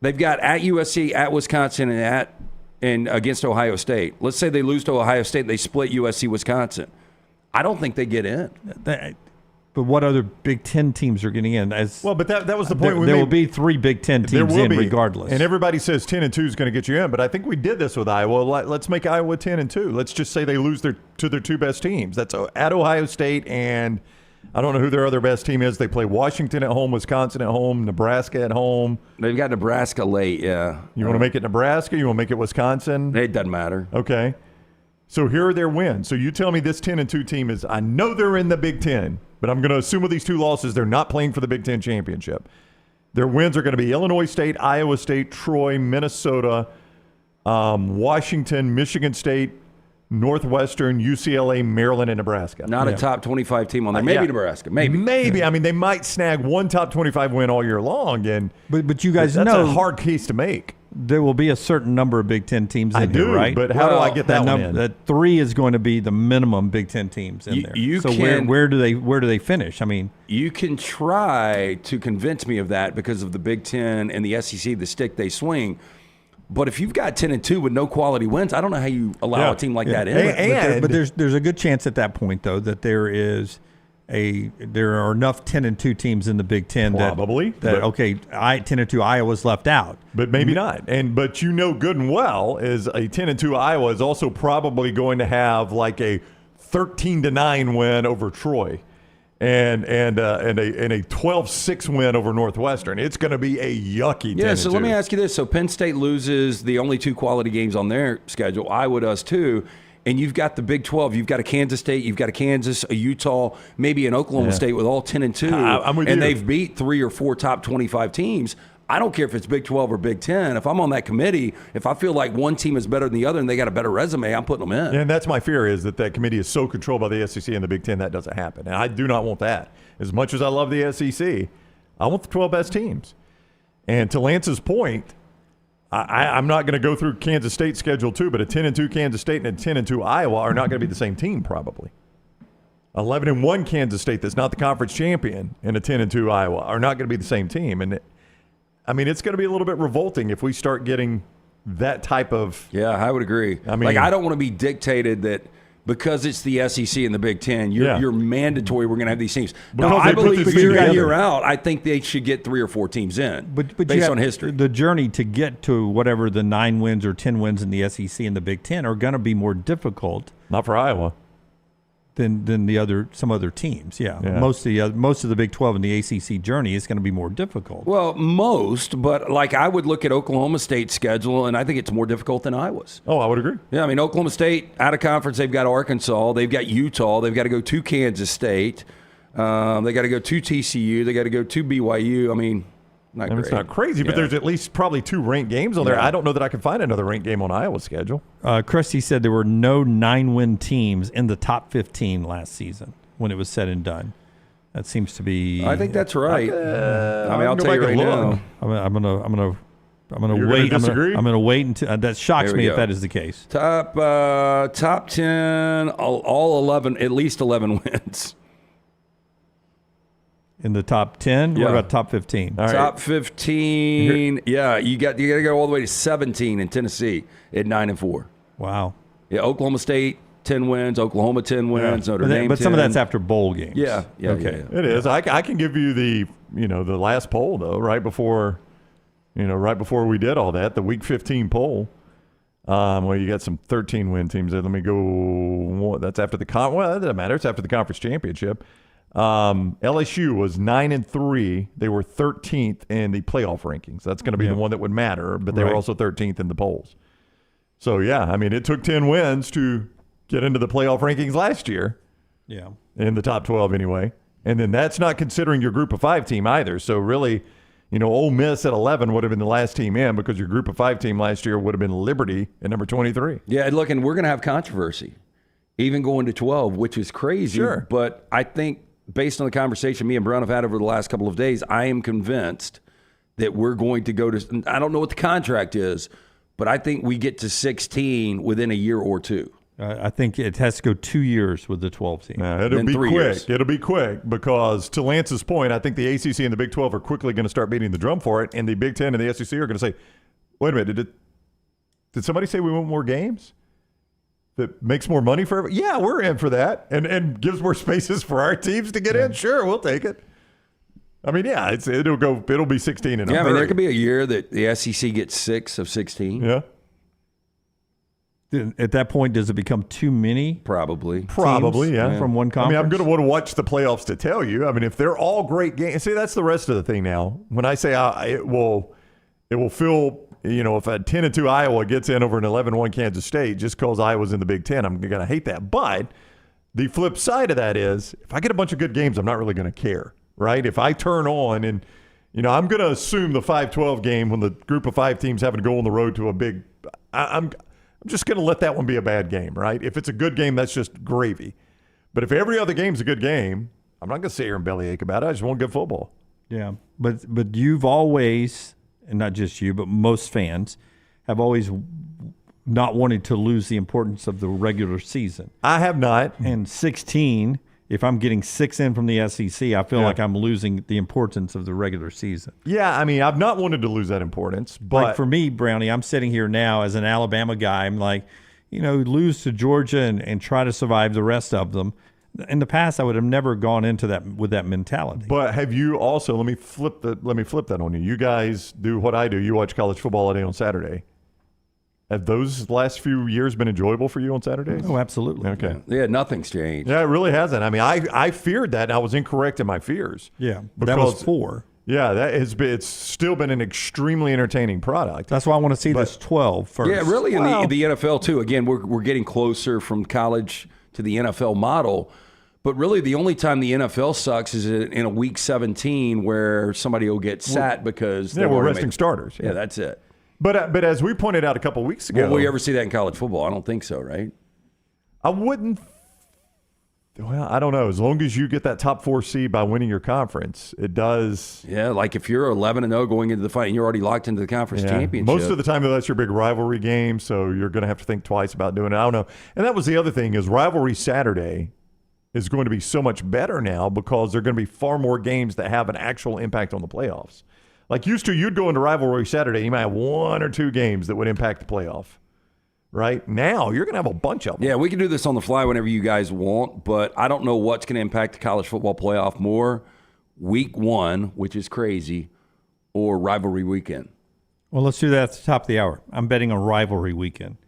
they've got at USC, at Wisconsin, and against Ohio State. Let's say they lose to Ohio State, they split USC, Wisconsin. I don't think they get in. But what other Big Ten teams are getting in? But that was the point. There will be 3 Big Ten teams in regardless. And everybody says 10-2 is going to get you in. But I think we did this with Iowa. Let's make Iowa 10-2. Let's just say they lose to their 2 best teams. That's at Ohio State, and I don't know who their other best team is. They play Washington at home, Wisconsin at home, Nebraska at home. They've got Nebraska late, yeah. You want to make it Nebraska? You want to make it Wisconsin? It doesn't matter. Okay. So here are their wins. So you tell me this 10-2 team is, I know they're in the Big Ten, but I'm going to assume with these 2 losses, they're not playing for the Big Ten championship. Their wins are going to be Illinois State, Iowa State, Troy, Minnesota, Washington, Michigan State, Northwestern, UCLA, Maryland, and Nebraska. Not a top 25 team on there. Maybe Nebraska. Maybe. I mean, they might snag one top 25 win all year long. But you guys that's know a hard case to make. there will be a certain number of Big Ten teams in here, right? But how do I get that one in? That 3 is going to be the minimum Big Ten teams in there. So where do they finish? I mean, you can try to convince me of that because of the Big Ten and the SEC, the stick they swing. But if you've got 10-2 with no quality wins, I don't know how you allow a team like that in. But there's a good chance at that point though that there are enough 10-2 teams in the Big Ten that 10-2 Iowa's left out, but maybe not. But you know good and well is a 10-2 Iowa is also probably going to have like a 13-9 win over Troy. And a 12-6 win over Northwestern. It's going to be a yucky 10-2. Yeah, so let me ask you this. So Penn State loses the only 2 quality games on their schedule. Iowa does too. And you've got the Big 12. You've got a Kansas State. You've got a Kansas, a Utah, maybe an Oklahoma State with all 10-2. I'm with you. And they've beat 3 or 4 top 25 teams. I don't care if it's Big 12 or Big 10. If I'm on that committee, if I feel like one team is better than the other and they got a better resume, I'm putting them in. And that's my fear is that committee is so controlled by the SEC and the Big 10 that doesn't happen. And I do not want that. As much as I love the SEC, I want the 12 best teams. And to Lance's point, I'm not going to go through Kansas State's schedule too, but a 10-2 Kansas State and a 10-2 Iowa are not going to be the same team probably. 11-1 Kansas State that's not the conference champion and a 10-2 Iowa are not going to be the same team. And I mean, it's going to be a little bit revolting if we start getting that type of. Yeah, I would agree. I mean, I don't want to be dictated that because it's the SEC and the Big Ten, you're mandatory. We're going to have these teams. Now, I believe year out, I think they should get 3 or 4 teams in, but based on history. The journey to get to whatever the 9 wins or 10 wins in the SEC and the Big Ten are going to be more difficult. Not for Iowa. Than some other teams. Yeah. Most of the Big 12 and the ACC journey is going to be more difficult. Well, but like I would look at Oklahoma State's schedule, and I think it's more difficult than Iowa's. Oh, I would agree. Yeah, I mean, Oklahoma State, out of conference, they've got Arkansas, they've got Utah, they've got to go to Kansas State, they got to go to TCU, they got to go to BYU. I mean, it's not crazy, but there's at least probably 2 ranked games on there. I don't know that I can find another ranked game on Iowa's schedule. Christy said there were no 9-win teams in the top 15 last season when it was said and done. That seems to be. I think that's right. I'll tell you right now. I'm gonna wait. I'm gonna wait until that shocks me if that is the case. Top 10, all 11, at least 11 wins. In the top 10? Yeah. What about top 15? Top 15, you got to go all the way to 17 in Tennessee at 9-4. Wow. Yeah, Oklahoma State 10 wins, Oklahoma 10 wins, Notre Dame. But 10. some of that's after bowl games. Yeah. Okay. It is. I can give you the last poll though, right before we did all that, the Week 15 poll. Well, you got some 13-win teams there. Let me go. That's after the well, that doesn't matter. It's after the conference championship. LSU was 9-3. They were 13th in the playoff rankings. That's going to be the one that would matter, but they were also 13th in the polls. So, I mean, it took 10 wins to get into the playoff rankings last year. Yeah. In the top 12 anyway. And then that's not considering your group of 5 team either. So, really, Ole Miss at 11 would have been the last team in because your group of 5 team last year would have been Liberty at number 23. Yeah, and look, and we're going to have controversy, even going to 12, which is crazy. Sure. But I think based on the conversation me and Brown have had over the last couple of days, I am convinced that we're going to go to, I don't know what the contract is, but I think we get to 16 within a year or 2. I think it has to go 2 years with the 12 team. It'll be quick. Years. It'll be quick because, to Lance's point, I think the ACC and the Big 12 are quickly going to start beating the drum for it, and the Big 10 and the SEC are going to say, wait a minute, did somebody say we want more games? That makes more money for everybody? Yeah, we're in for that. And gives more spaces for our teams to get in? Sure, we'll take it. I mean, it'll be 16 and I mean, there could be a year that the SEC gets 6 of 16. Yeah. At that point, does it become too many? Probably, yeah. From one conference? I mean, I'm going to want to watch the playoffs to tell you. I mean, if they're all great games. See, that's the rest of the thing now. When I say it will feel, if a 10-2 Iowa gets in over an 11-1 Kansas State just because Iowa's in the Big Ten, I'm going to hate that. But the flip side of that is if I get a bunch of good games, I'm not really going to care, right? If I turn on and, I'm going to assume the 5-12 game when the group of 5 teams having to go on the road to a big – I'm just going to let that one be a bad game, right? If it's a good game, that's just gravy. But if every other game's a good game, I'm not going to sit here and bellyache about it. I just want good football. Yeah, but you've always, and not just you, but most fans, have always not wanted to lose the importance of the regular season. I have not. And 16, if I'm getting 6 in from the SEC, I feel like I'm losing the importance of the regular season. Yeah, I mean, I've not wanted to lose that importance. But like for me, Brownie, I'm sitting here now as an Alabama guy. I'm like, lose to Georgia and try to survive the rest of them. In the past, I would have never gone into that with that mentality. But have you also, let me flip that on you. You guys do what I do. You watch college football all day on Saturday. Have those last few years been enjoyable for you on Saturdays? Oh, absolutely. Okay. Yeah, nothing's changed. Yeah, it really hasn't. I mean, I feared that, and I was incorrect in my fears. Yeah, but that was 4. Yeah, it's still been an extremely entertaining product. That's why I want to see this 12 first. Yeah, really, in the NFL, too. Again, we're getting closer from college to the NFL model. But really, the only time the NFL sucks is in a week 17 where somebody will get sat because we're resting starters. Yeah, that's it. But as we pointed out a couple weeks ago, will we ever see that in college football? I don't think so, right? I wouldn't. Well, I don't know. As long as you get that top 4 seed by winning your conference, it does. Yeah, like if you're 11-0 going into the fight and you're already locked into the conference championship. Most of the time, though, that's your big rivalry game, so you're going to have to think twice about doing it. I don't know. And that was the other thing is rivalry Saturday is going to be so much better now because there are going to be far more games that have an actual impact on the playoffs. Like used to, you'd go into rivalry Saturday, you might have 1 or 2 games that would impact the playoff. Right? Now, you're going to have a bunch of them. Yeah, we can do this on the fly whenever you guys want, but I don't know what's going to impact the college football playoff more, week 1, which is crazy, or rivalry weekend. Well, let's do that at the top of the hour. I'm betting on rivalry weekend.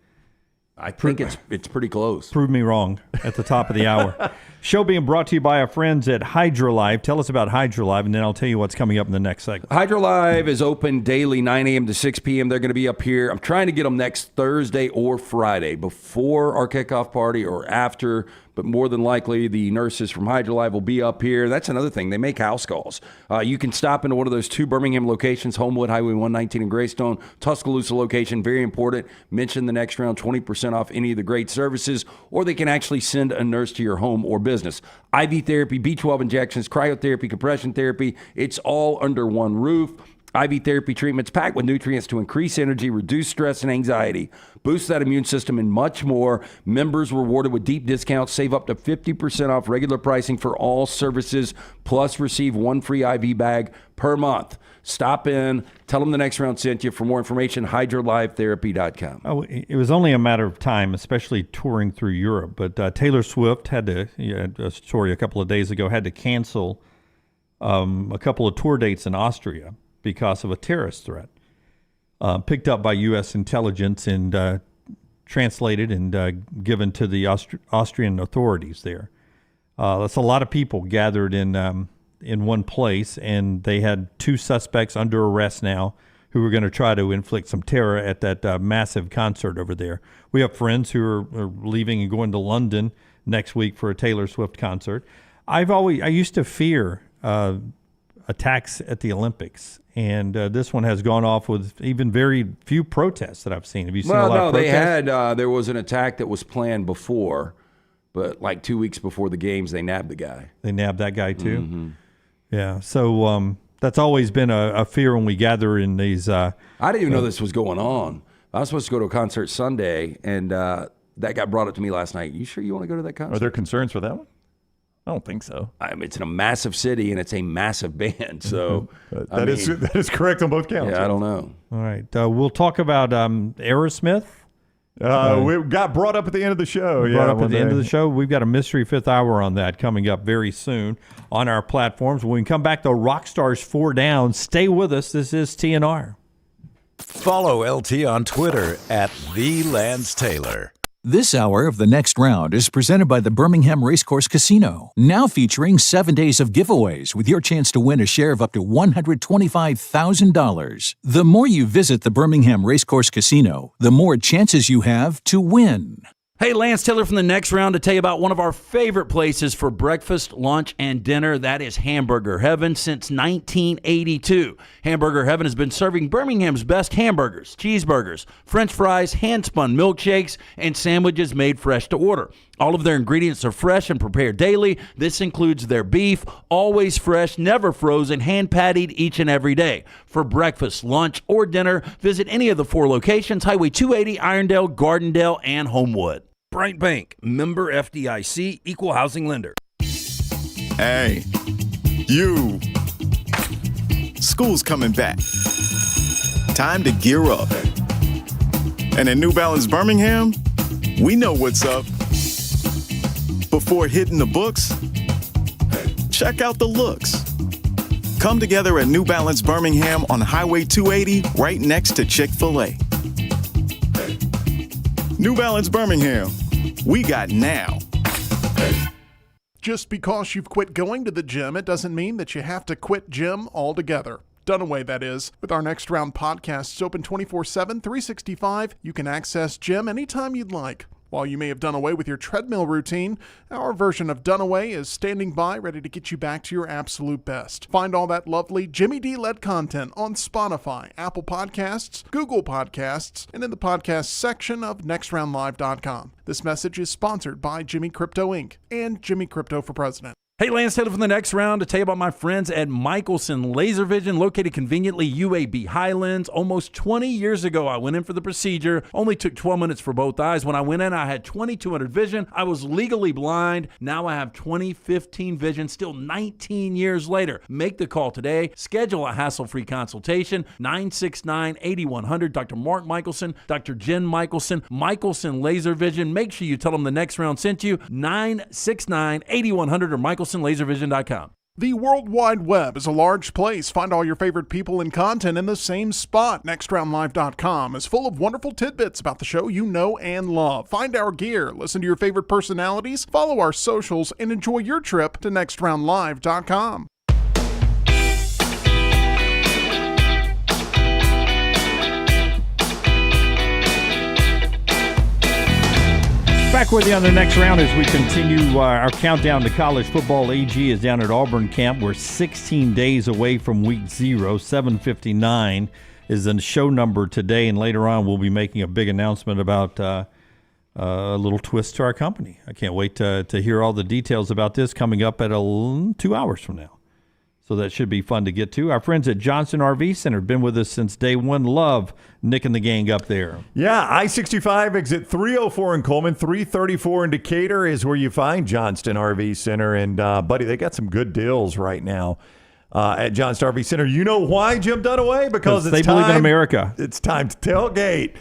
I think it's pretty close. Prove me wrong at the top of the hour. Show being brought to you by our friends at HydroLive. Tell us about HydroLive, and then I'll tell you what's coming up in the next segment. HydroLive is open daily, 9 a.m. to 6 p.m. They're going to be up here. I'm trying to get them next Thursday or Friday, before our kickoff party or after, but more than likely the nurses from HydroLive will be up here. That's another thing. They make house calls. You can stop into one of those 2 Birmingham locations, Homewood, Highway 119 and Greystone, Tuscaloosa location, very important. Mention the next round, 20% off any of the great services, or they can actually send a nurse to your home or business. IV therapy, B12 injections, cryotherapy, compression therapy, it's all under one roof. IV therapy treatments packed with nutrients to increase energy, reduce stress and anxiety, boost that immune system, and much more. Members rewarded with deep discounts. Save up to 50% off regular pricing for all services, plus receive 1 free IV bag per month. Stop in. Tell them the next round sent you. For more information, hydrolivetherapy.com. Oh, it was only a matter of time, especially touring through Europe. But Taylor Swift had to, a story a couple of days ago, had to cancel a couple of tour dates in Austria because of a terrorist threat. Picked up by U.S. intelligence and translated and given to the Austrian authorities there. That's a lot of people gathered in one place, and they had 2 suspects under arrest now who were going to try to inflict some terror at that massive concert over there. We have friends who are leaving and going to London next week for a Taylor Swift concert. I used to fear attacks at the Olympics, and this one has gone off with even very few protests that I've seen. Have you seen a lot of protests? They had there was an attack that was planned before, but like 2 weeks before the games, they nabbed the guy. They nabbed that guy too? Mm-hmm. Yeah, so that's always been a fear when we gather in these. I didn't even know this was going on. I was supposed to go to a concert Sunday, and that got brought up to me last night. You sure you want to go to that concert? Are there concerns for that one? I don't think so. It's in a massive city, and it's a massive band. So that is correct on both counts. Yeah, I don't know. All right, we'll talk about Aerosmith. We got brought up at the end of the show. End of the show. We've got a mystery 5th hour on that coming up very soon on our platforms. When we come back to Rockstar's 4 Down, stay with us. This is TNR. Follow LT on Twitter at @thelancetaylor. This hour of The Next Round is presented by the Birmingham Racecourse Casino, now featuring 7 days of giveaways with your chance to win a share of up to $125,000. The more you visit the Birmingham Racecourse Casino, the more chances you have to win. Hey, Lance Taylor from the Next Round to tell you about one of our favorite places for breakfast, lunch, and dinner. That is Hamburger Heaven since 1982. Hamburger Heaven has been serving Birmingham's best hamburgers, cheeseburgers, French fries, hand-spun milkshakes, and sandwiches made fresh to order. All of their ingredients are fresh and prepared daily. This includes their beef, always fresh, never frozen, hand-pattied each and every day. For breakfast, lunch, or dinner, visit any of the 4 locations, Highway 280, Irondale, Gardendale, and Homewood. Bryant Bank, member FDIC, equal housing lender. Hey, you. School's coming back. Time to gear up. And at New Balance Birmingham, we know what's up. Before hitting the books, check out the looks. Come together at New Balance Birmingham on Highway 280, right next to Chick-fil-A. New Balance Birmingham, we got now. Just because you've quit going to the gym, it doesn't mean that you have to quit gym altogether. Dunaway, that is. With our Next Round podcasts open 24/7, 365, you can access gym anytime you'd like. While you may have done away with your treadmill routine, our version of Dunaway is standing by ready to get you back to your absolute best. Find all that lovely Jimmy D-led content on Spotify, Apple Podcasts, Google Podcasts, and in the podcast section of nextroundlive.com. This message is sponsored by Jimmy Crypto Inc. and Jimmy Crypto for President. Hey, Lance Taylor from the Next Round to tell you about my friends at Michelson Laser Vision, located conveniently UAB Highlands. Almost 20 years ago, I went in for the procedure. Only took 12 minutes for both eyes. When I went in, I had 2200 vision. I was legally blind. Now I have 20/15 vision, still 19 years later. Make the call today. Schedule a hassle-free consultation. 969-8100. Dr. Mark Michelson, Dr. Jen Michelson, Michelson Laser Vision. Make sure you tell them the Next Round sent you. 969-8100 or MichelsonLaserVision.com. The World Wide Web is a large place. Find all your favorite people and content in the same spot. NextRoundLive.com is full of wonderful tidbits about the show you know and love. Find our gear, listen to your favorite personalities, follow our socials, and enjoy your trip to NextRoundLive.com. Back with you on the Next Round as we continue our countdown to college football. AG is down at Auburn camp. We're 16 days away from week 0. 7:59 is the show number today, and later on we'll be making a big announcement about a little twist to our company. I can't wait to hear all the details about this coming up at 2 hours from now. So that should be fun to get to. Our friends at Johnston RV Center have been with us since day one. Love Nick and the gang up there. Yeah, I-65 exit 304 in Coleman, 334 in Decatur is where you find Johnston RV Center. And, buddy, they got some good deals right now at Johnston RV Center. You know why, Jim Dunaway? Because they believe in America. It's time to tailgate.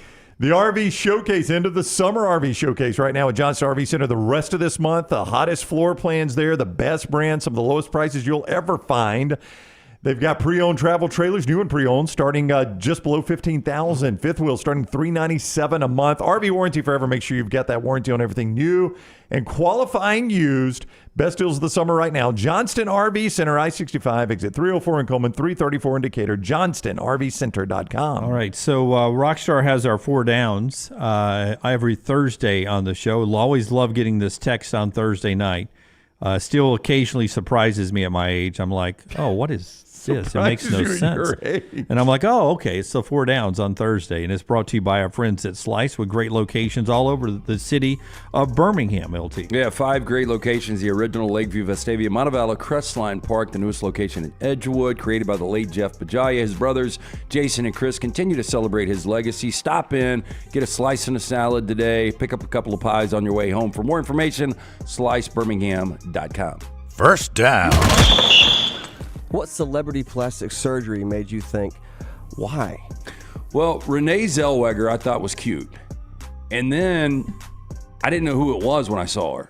The RV Showcase, end of the summer RV Showcase right now at Johnston RV Center. The rest of this month, the hottest floor plans there, the best brands, some of the lowest prices you'll ever find. They've got pre-owned travel trailers, new and pre-owned, starting just below $15,000. Fifth wheel starting $397 a month. RV warranty forever. Make sure you've got that warranty on everything new and qualifying used. Best deals of the summer right now. Johnston RV Center, I-65, exit 304 in Coleman, 334 in Decatur. JohnstonRVCenter.com. All right, so Rockstar has our 4 downs every Thursday on the show. I'll always love getting this text on Thursday night. Still occasionally surprises me at my age. I'm like, oh, what is this? It makes no sense. And I'm like, oh, okay, it's the 4 downs on Thursday. And it's brought to you by our friends at Slice with great locations all over the city of Birmingham, LT. Yeah, 5 great locations. The original Lakeview, Vestavia, Montevallo, Crestline Park, the newest location in Edgewood, created by the late Jeff Bajaya. His brothers, Jason and Chris, continue to celebrate his legacy. Stop in, get a slice and a salad today. Pick up a couple of pies on your way home. For more information, slicebirmingham.com. First down. What celebrity plastic surgery made you think, why? Well, Renee Zellweger I thought was cute. And then I didn't know who it was when I saw her.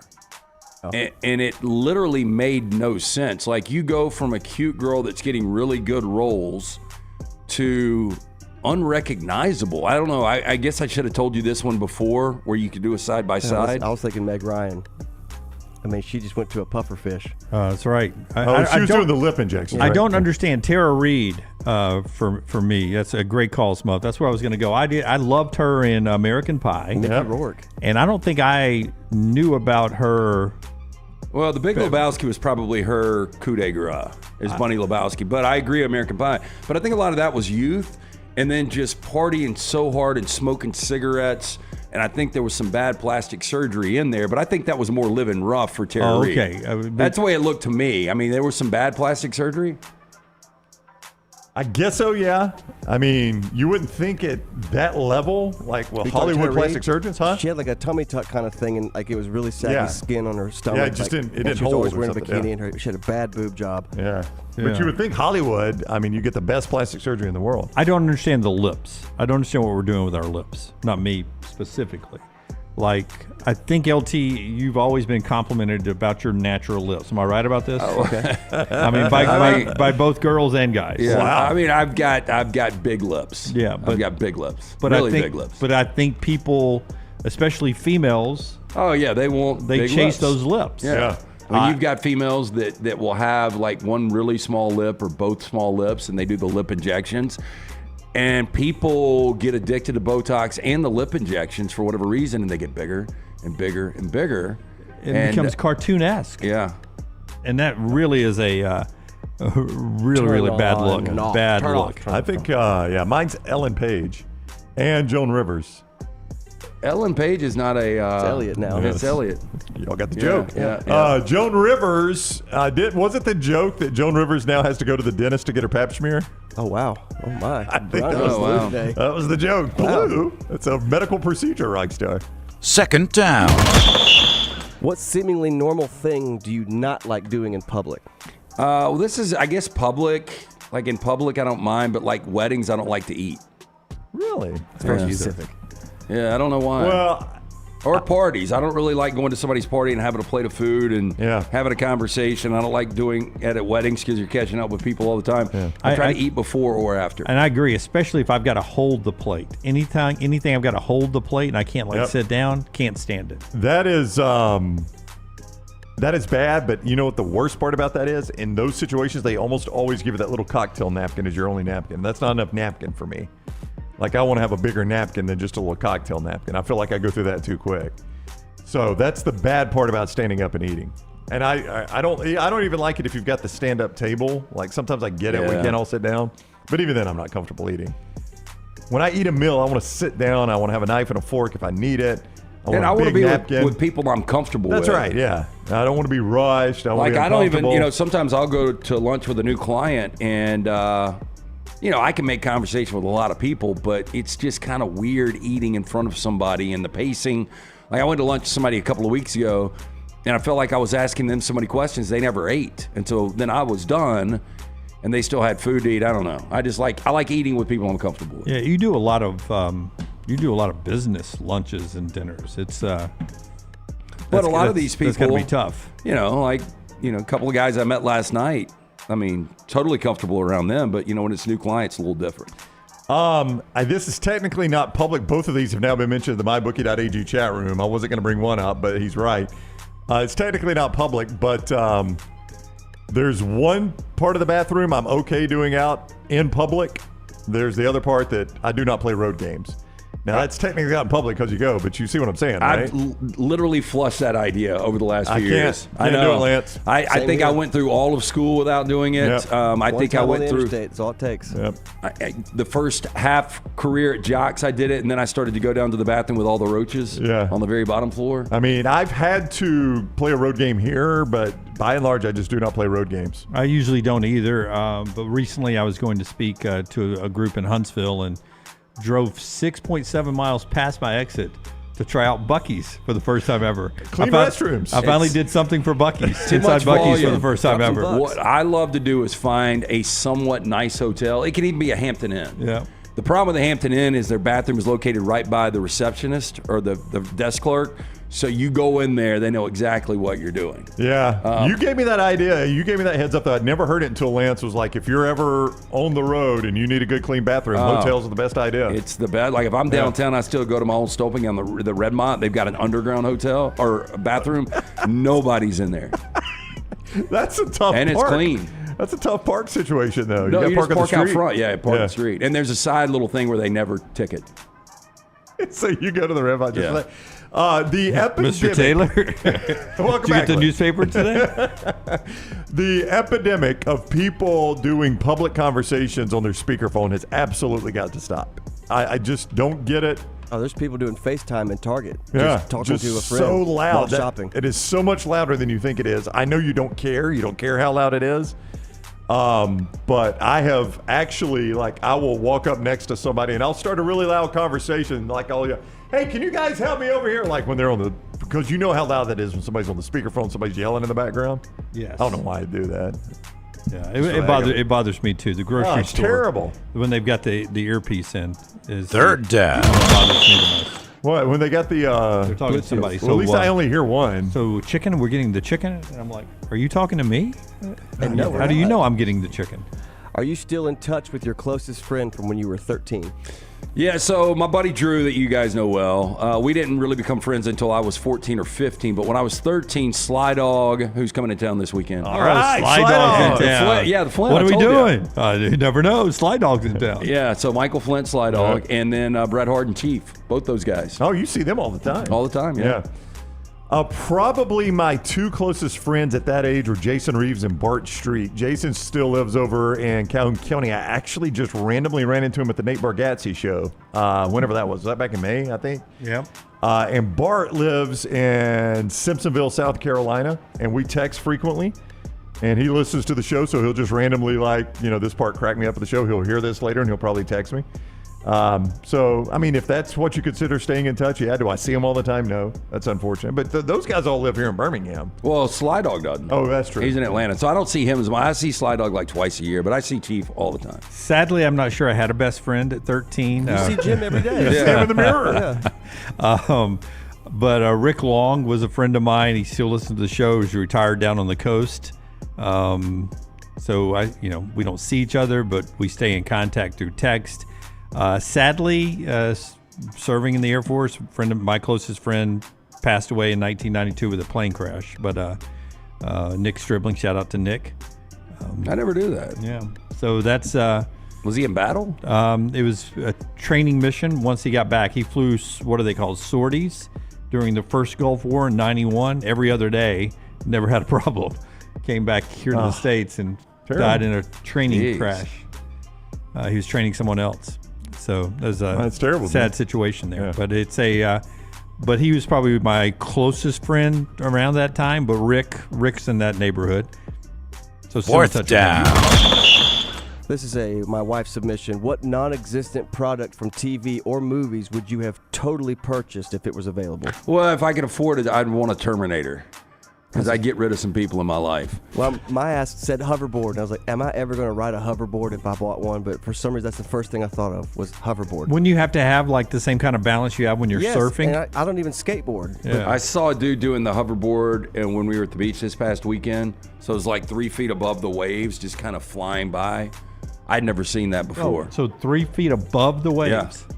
Oh. And it literally made no sense. Like, you go from a cute girl that's getting really good roles to unrecognizable. I don't know. I guess I should have told you this one before where you could do a side-by-side. I was thinking Meg Ryan. I mean, she just went to a puffer fish. That's right. She was doing the lip injections. I right? don't understand Tara Reid. For me, that's a great call, Smoke. That's where I was going to go. I loved her in American Pie. Mickey Rourke. And I don't think I knew about her. Well, The Big Lebowski was probably her coup de grace, is Bunny Lebowski. But I agree, American Pie. But I think a lot of that was youth and then just partying so hard and smoking cigarettes. And I think there was some bad plastic surgery in there, but I think that was more living rough for Tara Reid. Okay. That's the way it looked to me. I mean, there was some bad plastic surgery. I guess so, yeah. I mean, you wouldn't think at that level, like, well, You talking Hollywood Tara plastic Reid? surgeons, huh? She had like a tummy tuck kind of thing, and like it was really saggy Yeah. skin on her stomach. Yeah, it just like, didn't- it and didn't she was always hold or wearing a something, bikini, yeah. and she had a bad boob job. Yeah. Yeah. But you would think Hollywood, I mean, you get the best plastic surgery in the world. I don't understand the lips. I don't understand what we're doing with our lips. Not me specifically. Like, I think, LT, you've always been complimented about your natural lips. Am I right about this? Oh, okay. I mean, by both girls and guys. Yeah. Wow. I mean, I've got big lips. Yeah, but I've got big lips. But really I think, big lips. But I think people, especially females, oh yeah, they want they big chase lips. those lips. Yeah. When you've got females that will have like one really small lip or both small lips, and they do the lip injections. And people get addicted to Botox and the lip injections for whatever reason, and they get bigger and bigger and bigger. It becomes cartoon-esque. Yeah. And that really is a really bad look. Bad look. I think, mine's Ellen Page and Joan Rivers. Ellen Page is not a... It's Elliot now. It's Elliot. Y'all got the Yeah, joke. yeah. Joan Rivers, was it the joke that Joan Rivers now has to go to the dentist to get her pap smear? Oh, wow. Oh, my. I think that was the joke. Wow. Blue. It's a medical procedure, Rockstar. Second down. What seemingly normal thing do you not like doing in public? Well, this is, I guess, public. Like in public, I don't mind, but like weddings, I don't like to eat. Really? It's very specific. Yeah, I don't know why. Well, or parties. I don't really like going to somebody's party and having a plate of food and having a conversation. I don't like doing it at weddings because you're catching up with people all the time. Yeah. I try to eat before or after. And I agree, especially if I've got to hold the plate. Anything I've got to hold the plate and I can't sit down, can't stand it. That is bad, but you know what the worst part about that is? In those situations, they almost always give you that little cocktail napkin as your only napkin. That's not enough napkin for me. Like, I want to have a bigger napkin than just a little cocktail napkin. I feel like I go through that too quick. So that's the bad part about standing up and eating. And I don't even like it if you've got the stand-up table. Like, sometimes I get it. We can't all sit down. But even then, I'm not comfortable eating. When I eat a meal, I want to sit down. I want to have a knife and a fork if I need it. I want to be with people I'm comfortable with. That's right, yeah. I don't want to be rushed. I don't even, sometimes I'll go to lunch with a new client and, I can make conversation with a lot of people, but it's just kind of weird eating in front of somebody and the pacing. Like, I went to lunch with somebody a couple of weeks ago, and I felt like I was asking them so many questions they never ate until then I was done, and they still had food to eat. I don't know. I like eating with people I'm comfortable with. Yeah, you do a lot of business lunches and dinners. It's but a lot of these people, that's gonna be tough. A couple of guys I met last night. I mean, totally comfortable around them, but when it's new clients, a little different. This is technically not public. Both of these have now been mentioned in the mybookie.ag chat room. I wasn't going to bring one up, but he's right. It's technically not public, but there's one part of the bathroom I'm okay doing out in public. There's the other part that I do not play road games. Now, that's technically not in public because you go, but you see what I'm saying, right? I've literally flushed that idea over the last few years. I know. Do it, Lance. I think I went through all of school without doing it. Yep. I think I went through. That's all it takes. Yep. The first half career at Jocks, I did it, and then I started to go down to the bathroom with all the roaches on the very bottom floor. I mean, I've had to play a road game here, but by and large, I just do not play road games. I usually don't either, but recently I was going to speak to a group in Huntsville and drove 6.7 miles past my exit to try out Buc-ee's for the first time ever. Clean restrooms. I finally did something for Buc-ee's. Inside Buc-ee's for the first time ever. What I love to do is find a somewhat nice hotel. It can even be a Hampton Inn. Yeah. The problem with the Hampton Inn is their bathroom is located right by the receptionist or the desk clerk. So you go in there, they know exactly what you're doing. Yeah. You gave me that idea. You gave me that heads up, though. I'd never heard it until Lance was like, if you're ever on the road and you need a good, clean bathroom, hotels are the best idea. It's the best. Like, if I'm downtown, I still go to my old Stoping on the Redmont. They've got an underground hotel or a bathroom. Nobody's in there. That's a tough And it's park. clean. That's a tough park situation, though. No, you just park out street. front. Yeah, park on the street. And there's a side little thing where they never ticket. So you go to the Redmont. The epidemic. Mr. Taylor, welcome did you back, get the Lance. newspaper today? The epidemic of people doing public conversations on their speakerphone has absolutely got to stop. I just don't get it. Oh, there's people doing FaceTime in Target. Yeah, just talking to a friend. So loud. while shopping. It is so much louder than you think it is. I know you don't care. You don't care how loud it is. But I have actually, like, I will walk up next to somebody and I'll start a really loud conversation. Like, I'll yell, hey, can you guys help me over here? Like when they're on the, because you know how loud that is when somebody's on the speakerphone, somebody's yelling in the background. Yes. I don't know why I do that. Yeah, it bothers me too. The grocery it's store, terrible. When they've got the earpiece in, is Third down. It bothers me the most. What, when they got the they're talking to somebody. Well, at least I only hear one. So chicken, we're getting the chicken, and I'm like, are you talking to me? And no, how do you know I'm getting the chicken? Are you still in touch with your closest friend from when you were 13? Yeah, so my buddy Drew, that you guys know well, we didn't really become friends until I was 14 or 15. But when I was 13, Sly Dog, who's coming to town this weekend. All right, Sly Dog's in town. The Flint. What I are we told doing? You never know. Sly Dog's in town. Yeah, so Michael Flint, Sly Dog, and then Bret Hart and Chief, both those guys. Oh, you see them all the time. All the time, yeah. Probably my two closest friends at that age were Jason Reeves and Bart Street. Jason still lives over in Calhoun County. I actually just randomly ran into him at the Nate Bargatze show. Whenever that was that back in May, I think? Yeah. And Bart lives in Simpsonville, South Carolina, and we text frequently. And he listens to the show, so he'll just randomly, this part cracked me up at the show. He'll hear this later, and he'll probably text me. So, I mean, if that's what you consider staying in touch, yeah. Do I see them all the time? No. That's unfortunate. But those guys all live here in Birmingham. Well, Sly Dog doesn't. Oh, that's true. He's in Atlanta. So I don't see him as much. I see Sly Dog like twice a year, but I see Chief all the time. Sadly, I'm not sure I had a best friend at 13. You see Jim every day. You see him in the mirror. But Rick Long was a friend of mine. He still listens to the show. He's retired down on the coast. So we don't see each other, but we stay in contact through text. Sadly, serving in the Air Force, my closest friend passed away in 1992 with a plane crash. But Nick Stribling, shout out to Nick. I never knew that. Yeah. So that's. Was he in battle? It was a training mission. Once he got back, he flew what are they called, sorties, during the first Gulf War in '91. Every other day, never had a problem. Came back here to the States and died in a training crash. He was training someone else. So there's a that's terrible, sad situation there. Yeah. But it's but he was probably my closest friend around that time. But Rick's in that neighborhood. So fourth down. This is my wife's submission. What non-existent product from TV or movies would you have totally purchased if it was available? Well, if I could afford it, I'd want a Terminator. Because I get rid of some people in my life. Well, my ass said hoverboard, and I was like, am I ever going to ride a hoverboard if I bought one? But for some reason, that's the first thing I thought of was hoverboard. Wouldn't you have to have like the same kind of balance you have when you're surfing? And I don't even skateboard. Yeah. I saw a dude doing the hoverboard and when we were at the beach this past weekend. So it was like 3 feet above the waves, just kind of flying by. I'd never seen that before. So 3 feet above the waves? Yeah.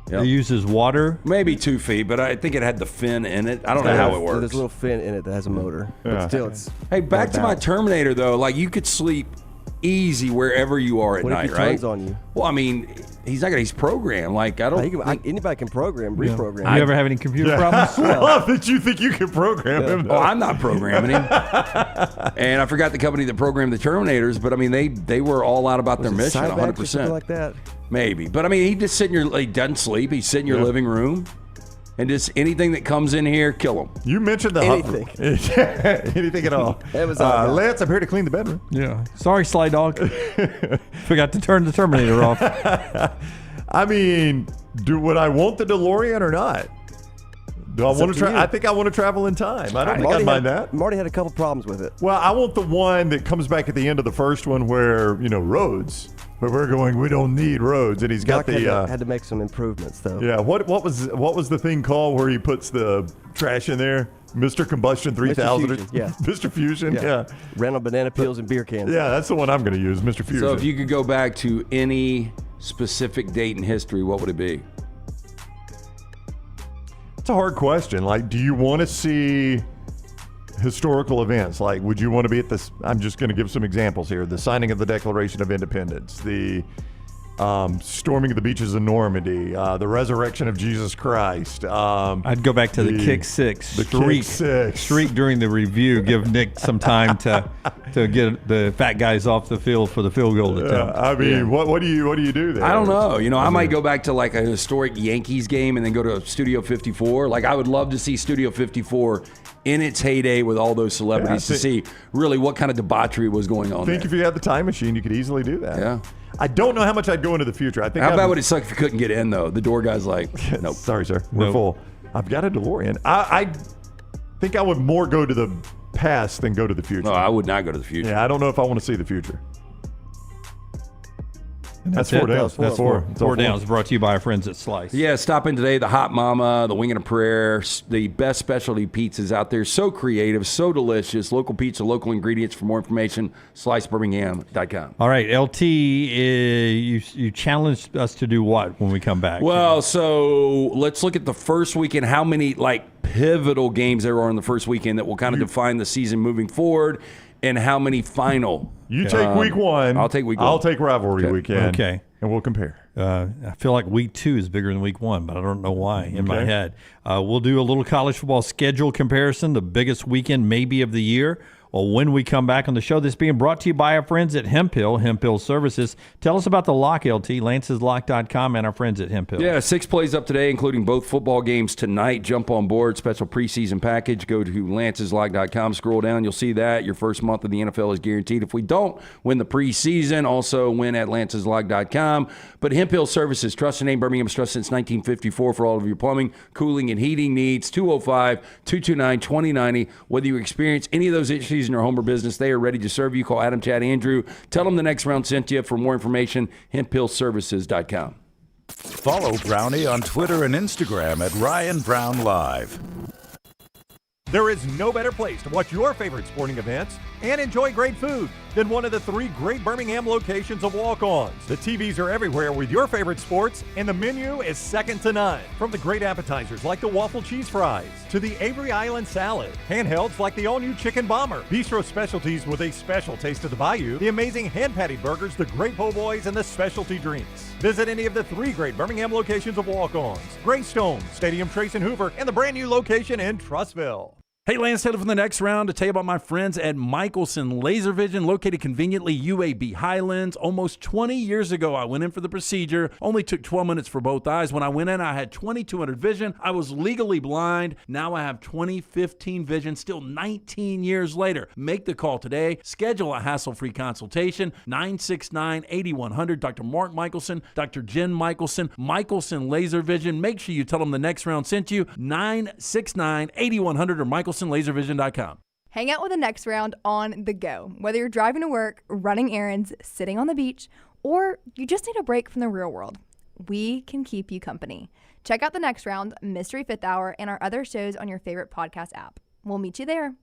Yep. It uses water? Maybe 2 feet, but I think it had the fin in it. I don't know how it works. There's a little fin in it that has a motor. But still, it's... Hey, back to my Terminator, though. Like, you could sleep easy wherever you are at what night, if he right? turns on you? Well, I mean, he's programmed. Like, I don't... anybody can program, reprogram. You ever have any computer problems? I love that you think you can program him. Oh, I'm not programming him. And I forgot the company that programmed the Terminators, but I mean, they were all out about their mission, 100%. Or something like that? Maybe. But I mean, he just sit in your, he doesn't sleep. He's sitting in your living room. And just anything that comes in here, kill him. You mentioned the anything. Anything at all. It was Lance, I'm here to clean the bedroom. Yeah. Sorry, Sly Dog. Forgot to turn the Terminator off. I mean, would I want the DeLorean or not? Do I want to I think I want to travel in time. I don't think I'd mind that. Marty had a couple problems with it. Well, I want the one that comes back at the end of the first one where, Rhodes but we're going, we don't need roads. And he's got Doc the had to make some improvements though. Yeah, what was the thing called where he puts the trash in there? Mr. Combustion 3000. Mr. Fusion, yeah. Mr. Fusion, yeah. Rental banana peels and beer cans. Yeah, that's the one I'm going to use, Mr. Fusion. So if you could go back to any specific date in history, what would it be? It's a hard question. Like, do you want to see historical events? Like, would you want to be at this? I'm just going to give some examples here. The signing of the Declaration of Independence, the storming of the beaches of Normandy, the resurrection of Jesus Christ. I'd go back to the kick six streak during the review. Give Nick some time to get the fat guys off the field for the field goal attempt. I mean, what do you do there? I don't know. I might go back to like a historic Yankees game and then go to Studio 54. Like I would love to see Studio 54 in its heyday with all those celebrities to see really what kind of debauchery was going on. If you had the time machine, you could easily do that. Yeah. I don't know how much I'd go into the future. I think. How bad would it suck if you couldn't get in though? The door guy's like, nope. Sorry, sir. We're full. I've got a DeLorean. I think I would more go to the past than go to the future. No, I would not go to the future. Yeah, I don't know if I want to see the future. And that's it. four downs. That's four. Four downs brought to you by our friends at Slice. Yeah, stop in today. The Hot Mama, the Wing and a Prayer, the best specialty pizzas out there. So creative, so delicious. Local pizza, local ingredients. For more information, slicebirmingham.com. All right, LT, you challenged us to do what when we come back? Well, so let's look at the first weekend. How many pivotal games there are in the first weekend that will kind of define the season moving forward, and how many final. You take week one. I'll take week one. I'll take rivalry weekend. Okay. And we'll compare. I feel like week 2 is bigger than week 1, but I don't know why in my head. We'll do a little college football schedule comparison, the biggest weekend maybe of the year. Well, when we come back on the show, this being brought to you by our friends at Hemp Hill Services. Tell us about the lock, LT, lanceslock.com, and our friends at Hemp Hill. Yeah, 6 plays up today, including both football games tonight. Jump on board, special preseason package. Go to lanceslock.com, scroll down, you'll see that. Your first month of the NFL is guaranteed. If we don't win the preseason, also win at lanceslock.com. But Hemp Hill Services, trusted name, Birmingham's trust since 1954 for all of your plumbing, cooling, and heating needs. 205-229-2090. Whether you experience any of those issues in your home or business, they are ready to serve you. Call Adam, Chad, Andrew. Tell them the next round sent you. For more information, hemphillservices.com. Follow Brownie on Twitter and Instagram at ryanbrownlive. There is no better place to watch your favorite sporting events and enjoy great food than one of the 3 great Birmingham locations of Walk-Ons. The TVs are everywhere with your favorite sports, and the menu is second to none. From the great appetizers like the waffle cheese fries to the Avery Island salad, handhelds like the all-new chicken bomber, bistro specialties with a special taste of the bayou, the amazing hand-patty burgers, the great po' boys, and the specialty drinks. Visit any of the 3 great Birmingham locations of Walk-Ons: Greystone, Stadium Trace and Hoover, and the brand new location in Trussville. Hey, Lance Taylor from the next round to tell you about my friends at Michelson Laser Vision, located conveniently UAB Highlands. Almost 20 years ago, I went in for the procedure. Only took 12 minutes for both eyes. When I went in, I had 2200 vision. I was legally blind. Now I have 20/15 vision, still 19 years later. Make the call today. Schedule a hassle-free consultation. 969-8100. Dr. Mark Michelson, Dr. Jen Michelson, Michelson Laser Vision. Make sure you tell them the next round sent you. 969-8100 or MichelsonLaserVision.com. Hang out with the next round on the go. Whether you're driving to work, running errands, sitting on the beach, or you just need a break from the real world, we can keep you company. Check out the next round, Mystery Fifth Hour, and our other shows on your favorite podcast app. We'll meet you there.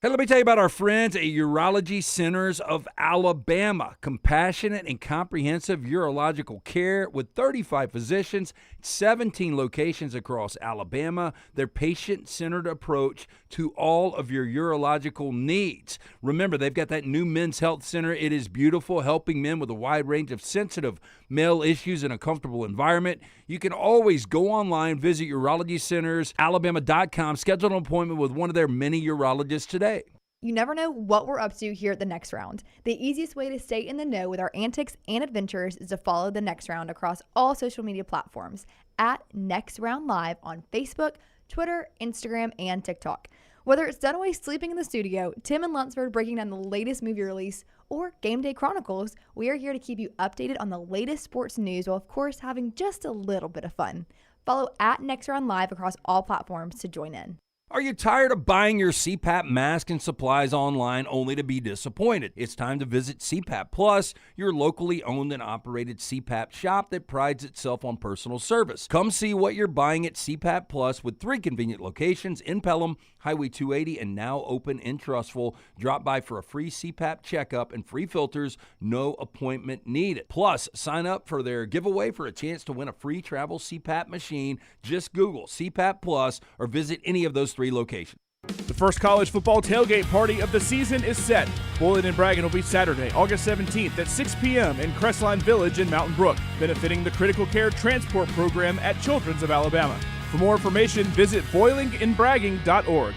Hey, let me tell you about our friends at Urology Centers of Alabama. Compassionate and comprehensive urological care with 35 physicians, 17 locations across Alabama. Their patient-centered approach to all of your urological needs. Remember, they've got that new men's health center. It is beautiful, helping men with a wide range of sensitive male issues in a comfortable environment. You can always go online, visit urologycentersalabama.com, schedule an appointment with one of their many urologists today. You never know what we're up to here at the Next Round. The easiest way to stay in the know with our antics and adventures is to follow the Next Round across all social media platforms at Next Round Live on Facebook, Twitter, Instagram, and TikTok. Whether it's Dunaway sleeping in the studio, Tim and Lunceford breaking down the latest movie release, or Game Day Chronicles, we are here to keep you updated on the latest sports news while, of course, having just a little bit of fun. Follow at Next Round Live across all platforms to join in. Are you tired of buying your CPAP mask and supplies online only to be disappointed? It's time to visit CPAP Plus, your locally owned and operated CPAP shop that prides itself on personal service. Come see what you're buying at CPAP Plus with 3 convenient locations in Pelham, Highway 280, and now open in Trustful. Drop by for a free CPAP checkup and free filters, no appointment needed. Plus, sign up for their giveaway for a chance to win a free travel CPAP machine. Just Google CPAP Plus or visit any of those 3 locations. The first college football tailgate party of the season is set. Bowling and Bragging will be Saturday, August 17th at 6 p.m. in Crestline Village in Mountain Brook, benefiting the Critical Care Transport Program at Children's of Alabama. For more information, visit boilingandbragging.org.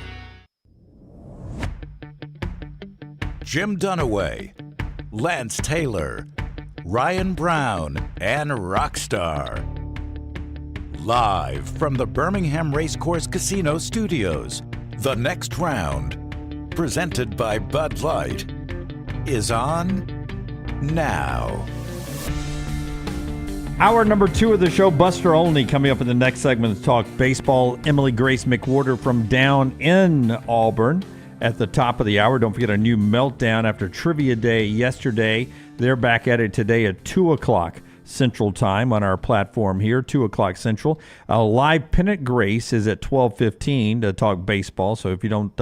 Jim Dunaway, Lance Taylor, Ryan Brown, and Rockstar. Live from the Birmingham Racecourse Casino Studios, the next round, presented by Bud Light, is on now. Hour number 2 of the show, Buster Olney, coming up in the next segment to talk baseball. Emily Grace McWhorter from down in Auburn at the top of the hour. Don't forget a new meltdown after Trivia Day yesterday. They're back at it today at 2 o'clock Central Time on our platform here, 2 o'clock Central. Live Pennant Grace is at 12:15 to talk baseball. So if you don't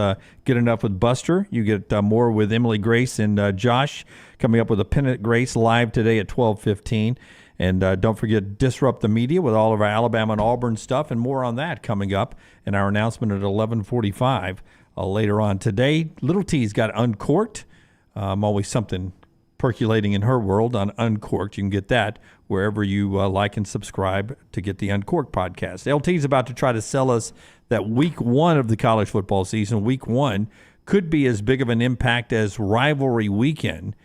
get enough with Buster, you get more with Emily Grace and Josh coming up with a Pennant Grace live today at 12:15. And don't forget Disrupt the Media with all of our Alabama and Auburn stuff and more on that coming up in our announcement at 11:45 later on today. Little T's got Uncorked. Always something percolating in her world on Uncorked. You can get that wherever you like and subscribe to get the Uncorked podcast. LT's about to try to sell us that week 1 of the college football season. Week 1 could be as big of an impact as rivalry weekend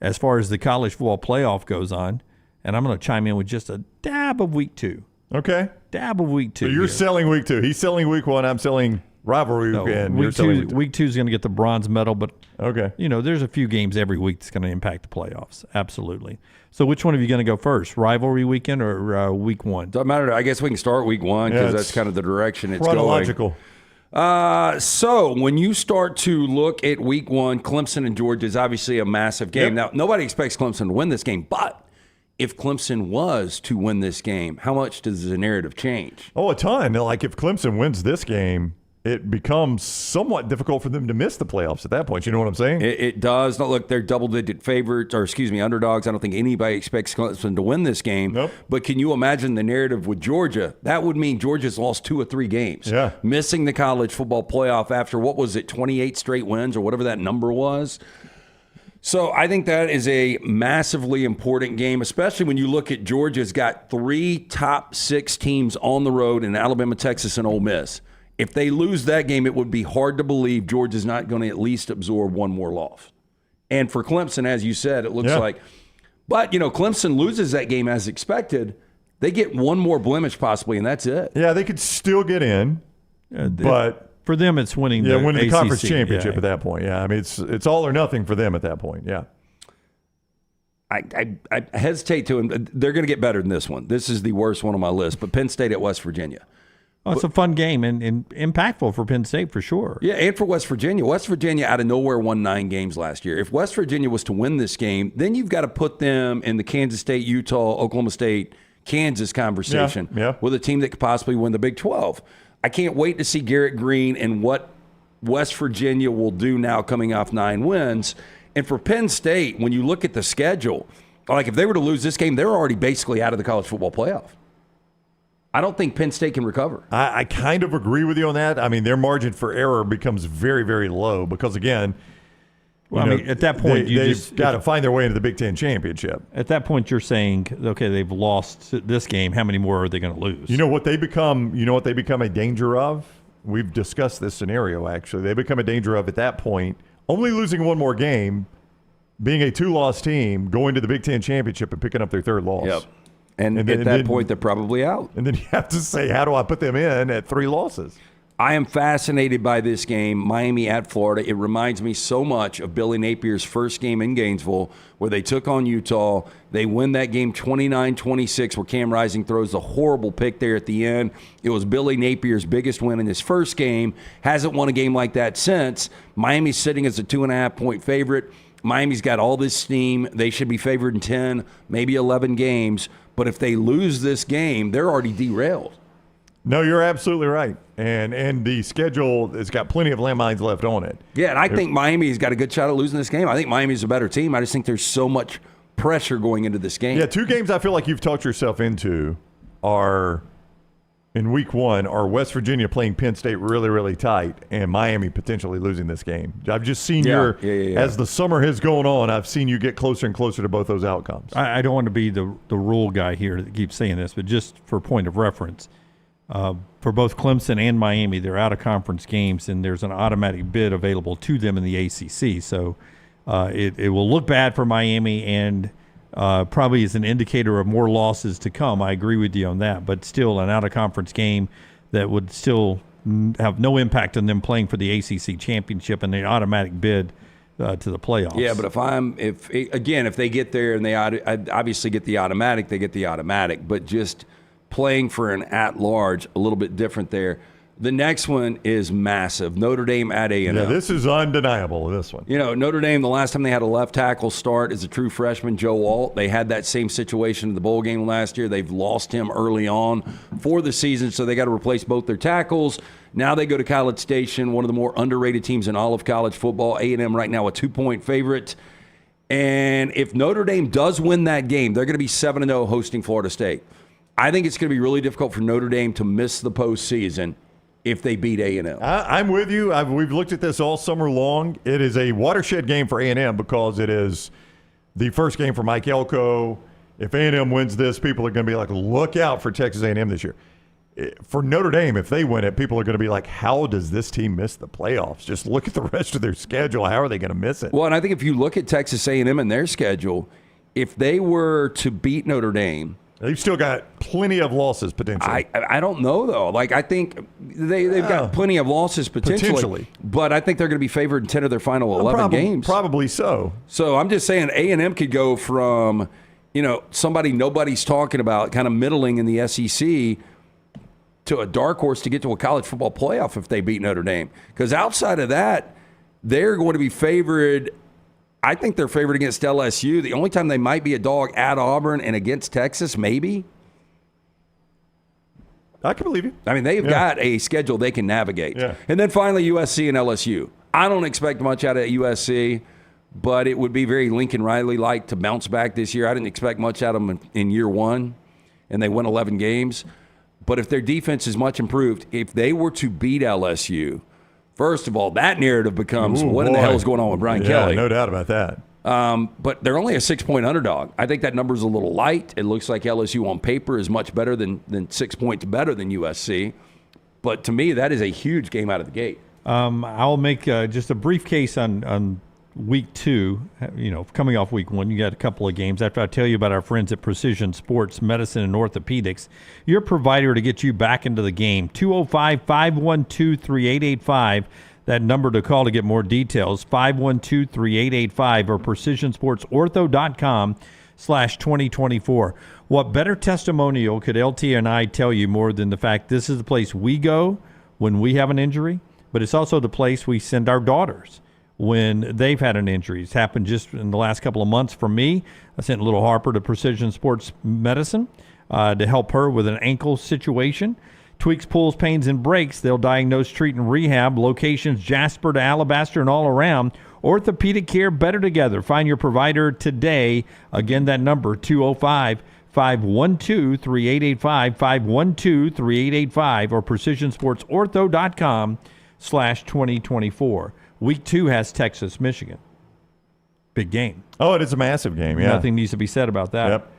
as far as the college football playoff goes on. And I'm going to chime in with just a dab of week 2. Okay. Dab of week 2. So you're selling week 2. He's selling week 1. I'm selling rivalry weekend. Week 2 is going to get the bronze medal, but okay, there's a few games every week that's going to impact the playoffs. Absolutely. So which one of you going to go first, rivalry weekend or week 1? Doesn't matter. I guess we can start week 1 because that's kind of the direction it's chronological. Going. So when you start to look at week 1, Clemson and Georgia is obviously a massive game. Now, nobody expects Clemson to win this game, but if Clemson was to win this game, how much does the narrative change? Oh, a ton. Like if Clemson wins this game, it becomes somewhat difficult for them to miss the playoffs at that point. You know what I'm saying? It does. No, look, they're double-digit favorites, underdogs. I don't think anybody expects Clemson to win this game. Nope. But can you imagine the narrative with Georgia? That would mean Georgia's lost 2 or 3 games. Yeah. Missing the college football playoff after, 28 straight wins or whatever that number was. So I think that is a massively important game, especially when you look at Georgia's got 3 top 6 teams on the road in Alabama, Texas, and Ole Miss. If they lose that game, it would be hard to believe Georgia's not going to at least absorb 1 more loss. And for Clemson, as you said, it looks like. But, Clemson loses that game as expected. They get 1 more blemish possibly, and that's it. Yeah, they could still get in, but for them, it's winning the ACC. conference championship at that point. Yeah, I mean, it's all or nothing for them at that point. Yeah. I hesitate to. They're going to get better than this one. This is the worst one on my list, but Penn State at West Virginia. Oh, it's a fun game and impactful for Penn State for sure. Yeah, and for West Virginia. West Virginia out of nowhere won 9 games last year. If West Virginia was to win this game, then you've got to put them in the Kansas State, Utah, Oklahoma State, Kansas conversation with a team that could possibly win the Big 12. I can't wait to see Garrett Green and what West Virginia will do now coming off 9 wins. And for Penn State, when you look at the schedule, like if they were to lose this game, they're already basically out of the college football playoff. I don't think Penn State can recover. I kind of agree with you on that. I mean, their margin for error becomes very, very low because, again, at that point, they've got to find their way into the Big Ten championship. At that point, you're saying, okay, they've lost this game. How many more are they going to lose? You know what they become a danger of? We've discussed this scenario, actually. They become a danger of, at that point, only losing 1 more game, being a 2-loss team, going to the Big Ten championship and picking up their 3rd loss. Yep. And at that point, they're probably out. And then you have to say, how do I put them in at 3 losses? I am fascinated by this game, Miami at Florida. It reminds me so much of Billy Napier's first game in Gainesville where they took on Utah. They win that game 29-26 where Cam Rising throws a horrible pick there at the end. It was Billy Napier's biggest win in his first game. Hasn't won a game like that since. Miami's sitting as a 2.5-point favorite. Miami's got all this steam. They should be favored in 10, maybe 11 games. But if they lose this game, they're already derailed. No, you're absolutely right. And the schedule has got plenty of landmines left on it. Yeah, and I think Miami's got a good shot at losing this game. I think Miami's a better team. I just think there's so much pressure going into this game. Yeah, 2 games I feel like you've talked yourself into are in week 1 are West Virginia playing Penn State really, really tight and Miami potentially losing this game. I've just seen as the summer has gone on, I've seen you get closer and closer to both those outcomes. I don't want to be the rule guy here that keeps saying this, but just for point of reference, for both Clemson and Miami, they're out-of-conference games, and there's an automatic bid available to them in the ACC. So it will look bad for Miami and probably is an indicator of more losses to come. I agree with you on that, but still an out-of-conference game that would still have no impact on them playing for the ACC championship and the automatic bid to the playoffs. Yeah, but if they get there and they obviously get the automatic, they get the automatic, but just playing for an at-large, a little bit different there. The next one is massive. Notre Dame at A&M. Yeah, this is undeniable, this one. You know, Notre Dame, the last time they had a left tackle start as a true freshman, Joe Alt, they had that same situation in the bowl game last year. They've lost him early on for the season, so they got to replace both their tackles. Now they go to College Station, one of the more underrated teams in all of college football. A&M right now a 2-point favorite. And if Notre Dame does win that game, they're going to be 7-0 hosting Florida State. I think it's going to be really difficult for Notre Dame to miss the postseason if they beat A&M. I'm with you. We've looked at this all summer long. It is a watershed game for A&M because it is the first game for Mike Elko. If A&M wins this, people are going to be like, look out for Texas A&M this year. For Notre Dame, if they win it, people are going to be like, how does this team miss the playoffs? Just look at the rest of their schedule. How are they going to miss it? Well, and I think if you look at Texas A&M and their schedule, if they were to beat Notre Dame, they've still got plenty of losses potentially. I don't know, though. Like, I think they've got plenty of losses potentially. But I think they're going to be favored in 10 of their final 11 games. Probably so. So I'm just saying A&M could go from, somebody nobody's talking about, kind of middling in the SEC, to a dark horse to get to a college football playoff if they beat Notre Dame. Because outside of that, they're going to be favored. I think they're favored against LSU. The only time they might be a dog at Auburn and against Texas, maybe. I can believe you. I mean, they've got a schedule they can navigate. Yeah. And then finally, USC and LSU. I don't expect much out of USC, but it would be very Lincoln Riley-like to bounce back this year. I didn't expect much out of them in year one, and they won 11 games. But if their defense is much improved, if they were to beat LSU, first of all, that narrative becomes, what in the hell is going on with Brian Kelly? No doubt about that. But they're only a 6-point underdog. I think that number's a little light. It looks like LSU on paper is much better than 6 points better than USC. But to me, that is a huge game out of the gate. I'll make just a brief case on week 2. Coming off week 1, you got a couple of games. After I tell you about our friends at Precision Sports Medicine and Orthopedics, your provider to get you back into the game. 205-512-3885. That number to call to get more details, 512-3885 or precisionsportsortho.com/2024. What better testimonial could LT and I tell you more than the fact this is the place we go when we have an injury, but it's also the place we send our daughters when they've had an injury. It's happened just in the last couple of months for me. I sent little Harper to Precision Sports Medicine to help her with an ankle situation. Tweaks, pulls, pains, and breaks. They'll diagnose, treat, and rehab. Locations Jasper to Alabaster and all around. Orthopedic care better together. Find your provider today. Again, that number, 205-512-3885, 512-3885, or precisionsportsortho.com/2024. Week 2 has Texas, Michigan. Big game. Oh, it is a massive game, yeah. Nothing needs to be said about that. Yep.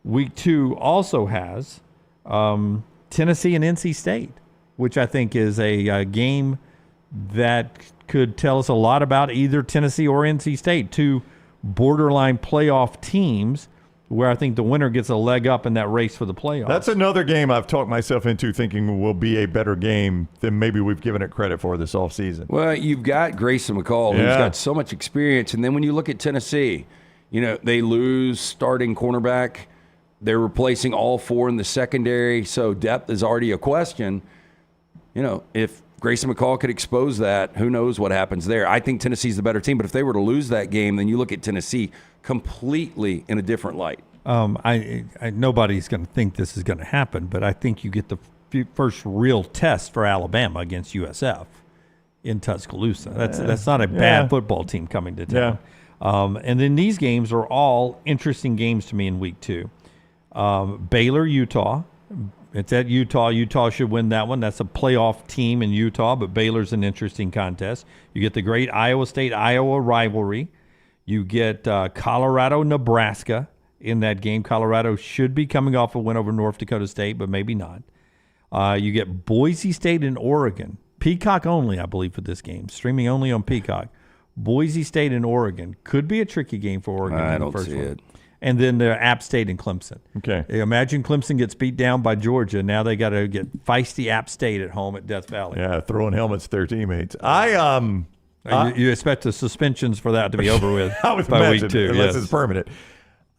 Week 2 also has Tennessee and NC State, which I think is a game that could tell us a lot about either Tennessee or NC State, two borderline playoff teams where I think the winner gets a leg up in that race for the playoffs. That's another game I've talked myself into thinking will be a better game than maybe we've given it credit for this offseason. Well, you've got Grayson McCall, who's got so much experience. And then when you look at Tennessee, they lose starting cornerback. They're replacing all 4 in the secondary, so depth is already a question. If Grayson McCall could expose that, who knows what happens there. I think Tennessee's the better team, but if they were to lose that game, then you look at Tennessee completely in a different light. Nobody's going to think this is going to happen, but I think you get the first real test for Alabama against USF in Tuscaloosa. That's not a bad football team coming to town. And then these games are all interesting games to me in week 2. Baylor, Utah. It's at Utah. Utah should win that one. That's a playoff team in Utah, but Baylor's an interesting contest. You get the great Iowa State-Iowa rivalry. You get Colorado-Nebraska in that game. Colorado should be coming off a win over North Dakota State, but maybe not. You get Boise State and Oregon. Peacock only, I believe, for this game. Streaming only on Peacock. Boise State and Oregon. Could be a tricky game for Oregon. I don't see it. And then the App State and Clemson. Okay. Imagine Clemson gets beat down by Georgia. Now they got to get feisty App State at home at Death Valley. Yeah, throwing helmets at their teammates. You expect the suspensions for that to be over with I would by imagine, week 2. unless it's permanent.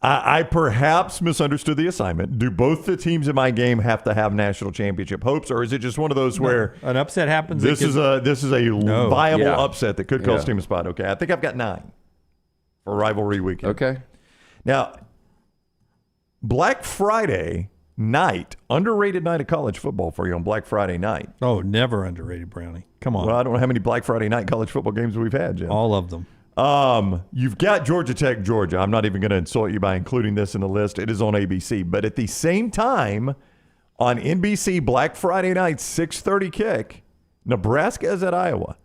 I perhaps misunderstood the assignment. Do both the teams in my game have to have national championship hopes, or is it just one of those where an upset happens? This is a viable upset that could cost team a spot. Okay, I think I've got 9 for rivalry weekend. Okay. Now, Black Friday night, underrated night of college football for you on Black Friday night. Oh, never underrated, Brownie. Come on. Well, I don't know how many Black Friday night college football games we've had, Jim. All of them. You've got Georgia Tech, Georgia. I'm not even going to insult you by including this in the list. It is on ABC. But at the same time, on NBC Black Friday night, 6:30 kick, Nebraska is at Iowa.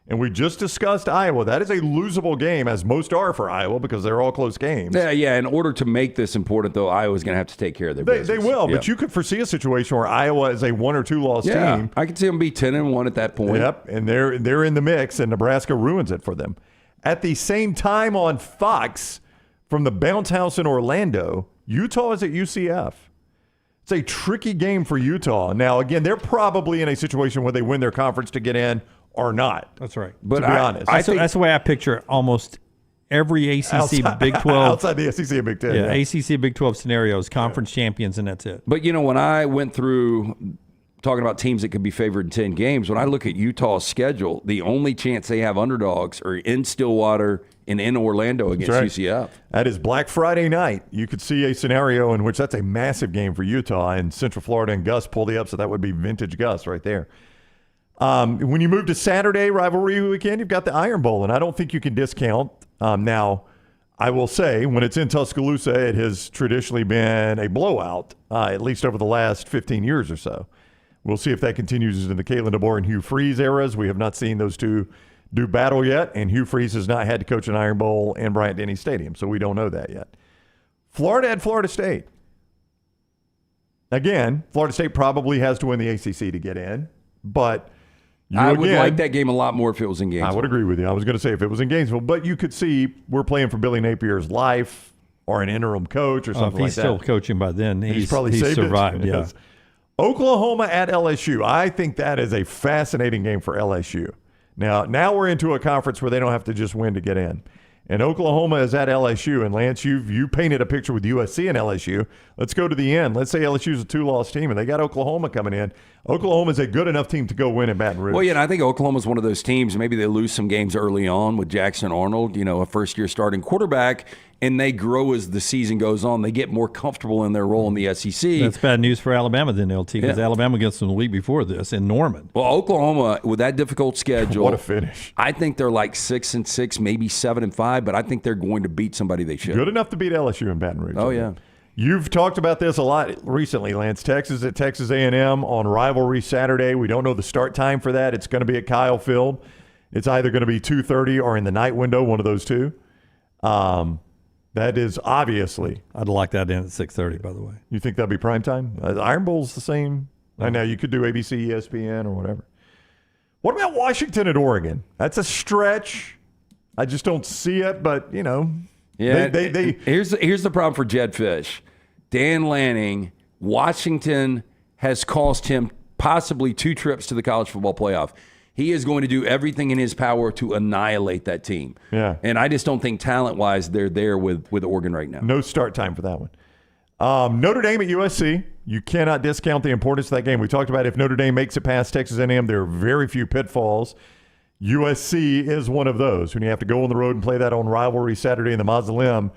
And we just discussed Iowa. That is a losable game, as most are for Iowa, because they're all close games. Yeah. In order to make this important, though, Iowa's going to have to take care of their business. They will, but you could foresee a situation where Iowa is a 1 or 2 loss team. I could see them be 10-1 at that point. Yep, and they're in the mix, and Nebraska ruins it for them. At the same time on Fox, from the Bounce House in Orlando, Utah is at UCF. It's a tricky game for Utah. Now, again, they're probably in a situation where they win their conference to get in or not. That's right. But to be honest. That's the way I picture almost every ACC Big 12. Outside the SEC and Big 10. Yeah, ACC Big 12 scenarios, conference champions, and that's it. But, when I went through talking about teams that could be favored in 10 games, when I look at Utah's schedule, the only chance they have underdogs are in Stillwater and in Orlando against UCF. That is Black Friday night. You could see a scenario in which that's a massive game for Utah, and Central Florida and Gus pull the upset. That would be vintage Gus right there. When you move to Saturday rivalry weekend, you've got the Iron Bowl, and I don't think you can discount. Now, I will say, when it's in Tuscaloosa, it has traditionally been a blowout, at least over the last 15 years or so. We'll see if that continues in the Kalen DeBoer and Hugh Freeze eras. We have not seen those two do battle yet, and Hugh Freeze has not had to coach an Iron Bowl in Bryant-Denny Stadium, so we don't know that yet. Florida at Florida State. Again, Florida State probably has to win the ACC to get in, but I would like that game a lot more if it was in Gainesville. I would agree with you. I was going to say if it was in Gainesville, but you could see we're playing for Billy Napier's life or an interim coach or something like that. If he's still coaching by then, he's probably saved survived. It. Yeah. Yes. Oklahoma at LSU. I think that is a fascinating game for LSU. Now we're into a conference where they don't have to just win to get in. And Oklahoma is at LSU. And, Lance, you painted a picture with USC and LSU. Let's go to the end. Let's say LSU's a 2-loss team, and they got Oklahoma coming in. Oklahoma's a good enough team to go win in Baton Rouge. Well, and I think Oklahoma's one of those teams, maybe they lose some games early on with Jackson Arnold, a first-year starting quarterback, and they grow as the season goes on. They get more comfortable in their role in the SEC. That's bad news for Alabama then, LT, because Alabama gets them the week before this in Norman. Well, Oklahoma, with that difficult schedule. What a finish. I think they're like 6-6, maybe 7-5, but I think they're going to beat somebody they should. Good enough to beat LSU in Baton Rouge. Oh, yeah. You've talked about this a lot recently, Lance. Texas at Texas A&M on Rivalry Saturday. We don't know the start time for that. It's going to be at Kyle Field. It's either going to be 2:30 or in the night window, one of those two. That is obviously. I'd like that in at 6:30, by the way. You think that'd be prime time? Iron Bowl's the same. I know you could do ABC, ESPN, or whatever. What about Washington at Oregon? That's a stretch. I just don't see it, but, Yeah, here's the problem for Jed Fish. Dan Lanning, Washington has cost him possibly 2 trips to the college football playoff. He is going to do everything in his power to annihilate that team. Yeah. And I just don't think talent-wise they're there with Oregon right now. No start time for that one. Notre Dame at USC. You cannot discount the importance of that game. We talked about if Notre Dame makes it past Texas A&M, there are very few pitfalls. USC is one of those. When you have to go on the road and play that on rivalry Saturday in the Mausoleum,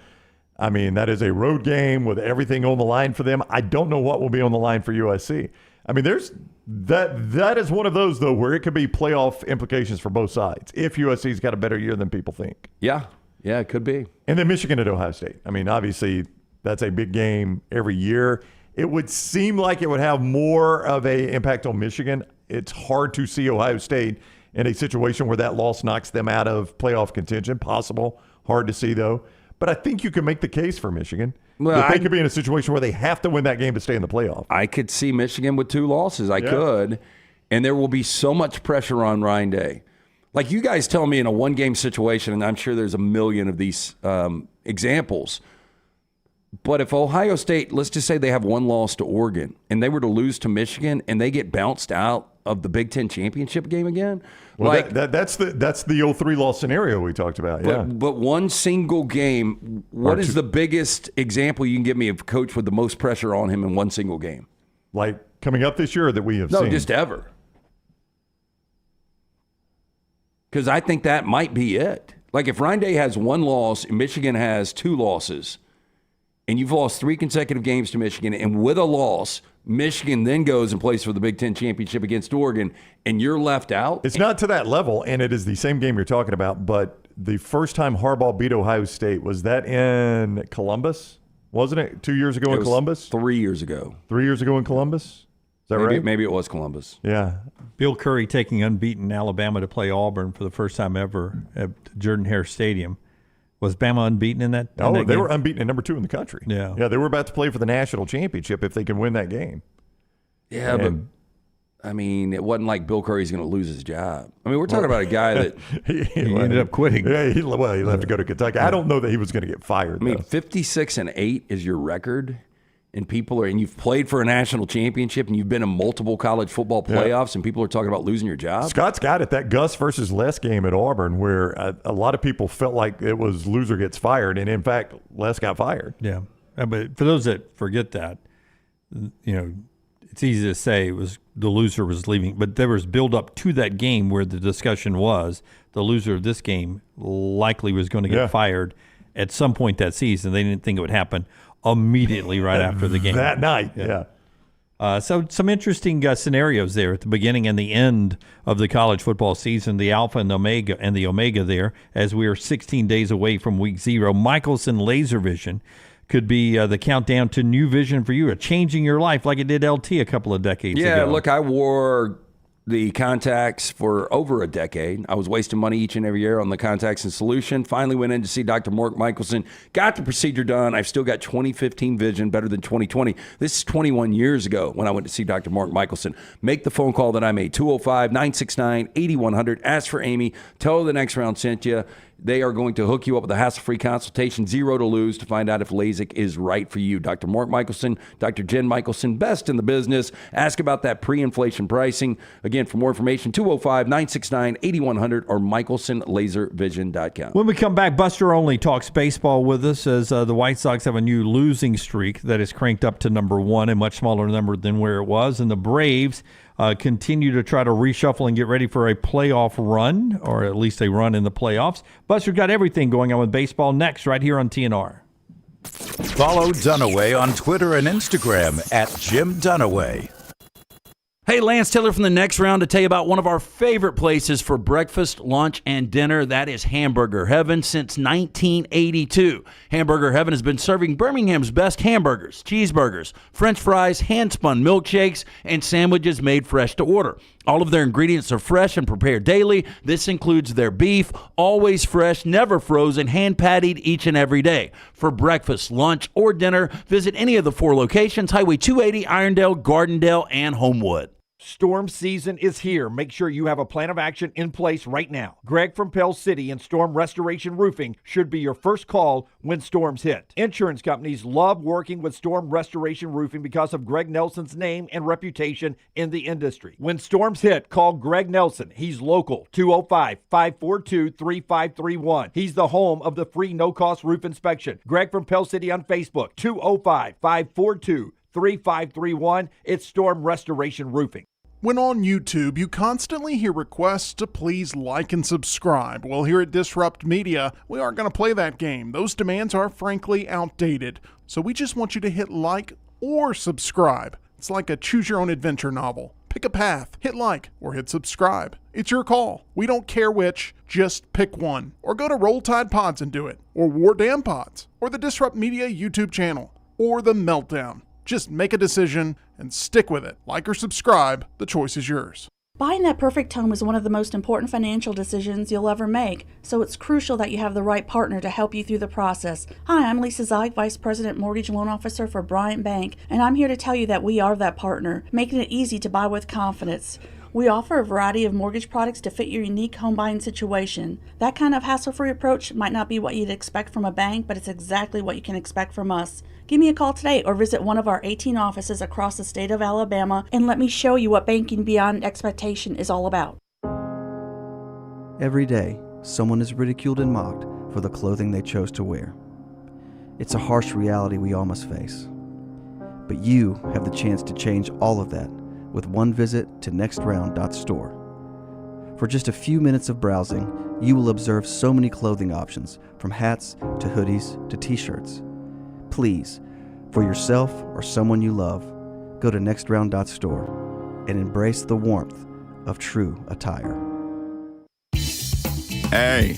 I mean, that is a road game with everything on the line for them. I don't know what will be on the line for USC. I mean, there's that is one of those, though, where it could be playoff implications for both sides if USC's got a better year than people think. Yeah, it could be. And then Michigan at Ohio State. I mean, obviously, that's a big game every year. It would seem like it would have more of an impact on Michigan. It's hard to see Ohio State in a situation where that loss knocks them out of playoff contention. Possible. Hard to see, though. But I think you can make the case for Michigan. Well, they could be in a situation where they have to win that game to stay in the playoff. I could see Michigan with 2 losses. I could. And there will be so much pressure on Ryan Day. Like you guys tell me in a one-game situation, and I'm sure there's a million of these examples. But if Ohio State, let's just say they have 1 loss to Oregon, and they were to lose to Michigan, and they get bounced out of the Big Ten championship game again, well, that's the old 3-loss scenario we talked about. But one single game. What is the biggest example you can give me of a coach with the most pressure on him in one single game? Like coming up this year, or that we have seen? No, just ever. Because I think that might be it. Like if Ryan Day has 1 loss and Michigan has 2 losses, and you've lost 3 consecutive games to Michigan, and with a loss, Michigan then goes and plays for the Big Ten championship against Oregon, and you're left out. It's not to that level, and it is the same game you're talking about, but the first time Harbaugh beat Ohio State, was that in Columbus? Wasn't it 2 years ago in Columbus? 3 years ago. 3 years ago in Columbus? Is that right? Maybe it was Columbus. Yeah. Bill Curry taking unbeaten Alabama to play Auburn for the first time ever at Jordan-Hare Stadium. Was Bama unbeaten in that? They were unbeaten at number 2 in the country. Yeah. Yeah, they were about to play for the national championship if they could win that game. Yeah, but I mean, it wasn't like Bill Curry's going to lose his job. I mean, we're talking about a guy that he ended up quitting. Yeah, he left to go to Kentucky. I don't know that he was going to get fired. I mean, 56-8 is your record, and you've played for a national championship, and you've been in multiple college football playoffs, and people are talking about losing your job. Scott's got it. That Gus versus Les game at Auburn, where a lot of people felt like it was loser gets fired, and in fact, Les got fired. Yeah, but for those that forget that, it's easy to say it was the loser was leaving, but there was build up to that game where the discussion was the loser of this game likely was going to get fired at some point that season. They didn't think it would happen immediately right after the game. That night, So some interesting scenarios there at the beginning and the end of the college football season, the alpha and the omega there, as we are 16 days away from week 0. Michelson Laser Vision could be the countdown to new vision for you, changing your life like it did LT a couple of decades ago. Yeah, look, I wore the contacts for over a decade. I was wasting money each and every year on the contacts and solution. Finally went in to see Dr. Mark Michelson, got the procedure done. I've still got 2015 vision, better than 2020. This is 21 years ago when I went to see Dr. Mark Michelson. Make the phone call that I made, 205-969-8100. Ask for Amy. Tell her the next round sent you. They are going to hook you up with a hassle-free consultation, 0 to lose, to find out if LASIK is right for you. Dr. Mark Michelson, Dr. Jen Michelson, best in the business. Ask about that pre-inflation pricing. Again, for more information, 205-969-8100 or michelsonlaservision.com. When we come back, Buster Olney talks baseball with us as the White Sox have a new losing streak that is cranked up to number 1, a much smaller number than where it was. And the Braves continue to try to reshuffle and get ready for a playoff run, or at least a run in the playoffs. Buster got everything going on with baseball next right here on TNR. Follow Dunaway on Twitter and Instagram at jimdunaway. Hey, Lance Taylor from the Next Round to tell you about one of our favorite places for breakfast, lunch, and dinner. That is Hamburger Heaven since 1982. Hamburger Heaven has been serving Birmingham's best hamburgers, cheeseburgers, French fries, hand-spun milkshakes, and sandwiches made fresh to order. All of their ingredients are fresh and prepared daily. This includes their beef, always fresh, never frozen, hand-pattied each and every day. For breakfast, lunch, or dinner, visit any of the 4 locations, Highway 280, Irondale, Gardendale, and Homewood. Storm season is here. Make sure you have a plan of action in place right now. Greg from Pell City and Storm Restoration Roofing should be your first call when storms hit. Insurance companies love working with Storm Restoration Roofing because of Greg Nelson's name and reputation in the industry. When storms hit, call Greg Nelson. He's local, 205-542-3531. He's the home of the free no-cost roof inspection. Greg from Pell City on Facebook, 205-542-3531. It's Storm Restoration Roofing. When on YouTube, you constantly hear requests to please like and subscribe. Well, here at Disrupt Media, we aren't going to play that game. Those demands are frankly outdated. So we just want you to hit like or subscribe. It's like a choose-your-own-adventure novel. Pick a path, hit like, or hit subscribe. It's your call. We don't care which, just pick one. Or go to Roll Tide Pods and do it. Or War Damn Pods. Or the Disrupt Media YouTube channel. Or the Meltdown. Just make a decision and stick with it. Like or subscribe, the choice is yours. Buying that perfect home is one of the most important financial decisions you'll ever make, so it's crucial that you have the right partner to help you through the process. Hi, I'm Lisa Zeig, Vice President Mortgage Loan Officer for Bryant Bank, and I'm here to tell you that we are that partner, making it easy to buy with confidence. We offer a variety of mortgage products to fit your unique home buying situation. That kind of hassle-free approach might not be what you'd expect from a bank, but it's exactly what you can expect from us. Give me a call today or visit one of our 18 offices across the state of Alabama and let me show you what banking beyond expectation is all about. Every day, someone is ridiculed and mocked for the clothing they chose to wear. It's a harsh reality we all must face. But you have the chance to change all of that with one visit to nextround.store. For just a few minutes of browsing, you will observe so many clothing options, from hats to hoodies to t-shirts. Please, for yourself or someone you love, go to nextround.store and embrace the warmth of true attire. Hey,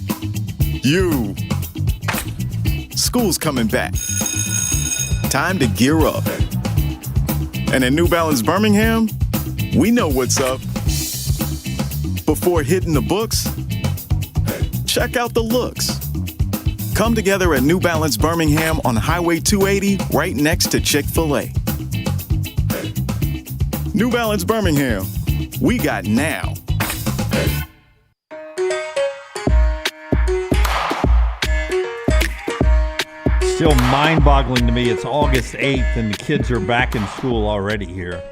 you. School's coming back. Time to gear up. And at New Balance Birmingham, we know what's up. Before hitting the books, check out the looks. Come together at New Balance Birmingham on Highway 280, right next to Chick-fil-A. New Balance Birmingham, we got now. Still mind-boggling to me. It's August 8th and the kids are back in school already here.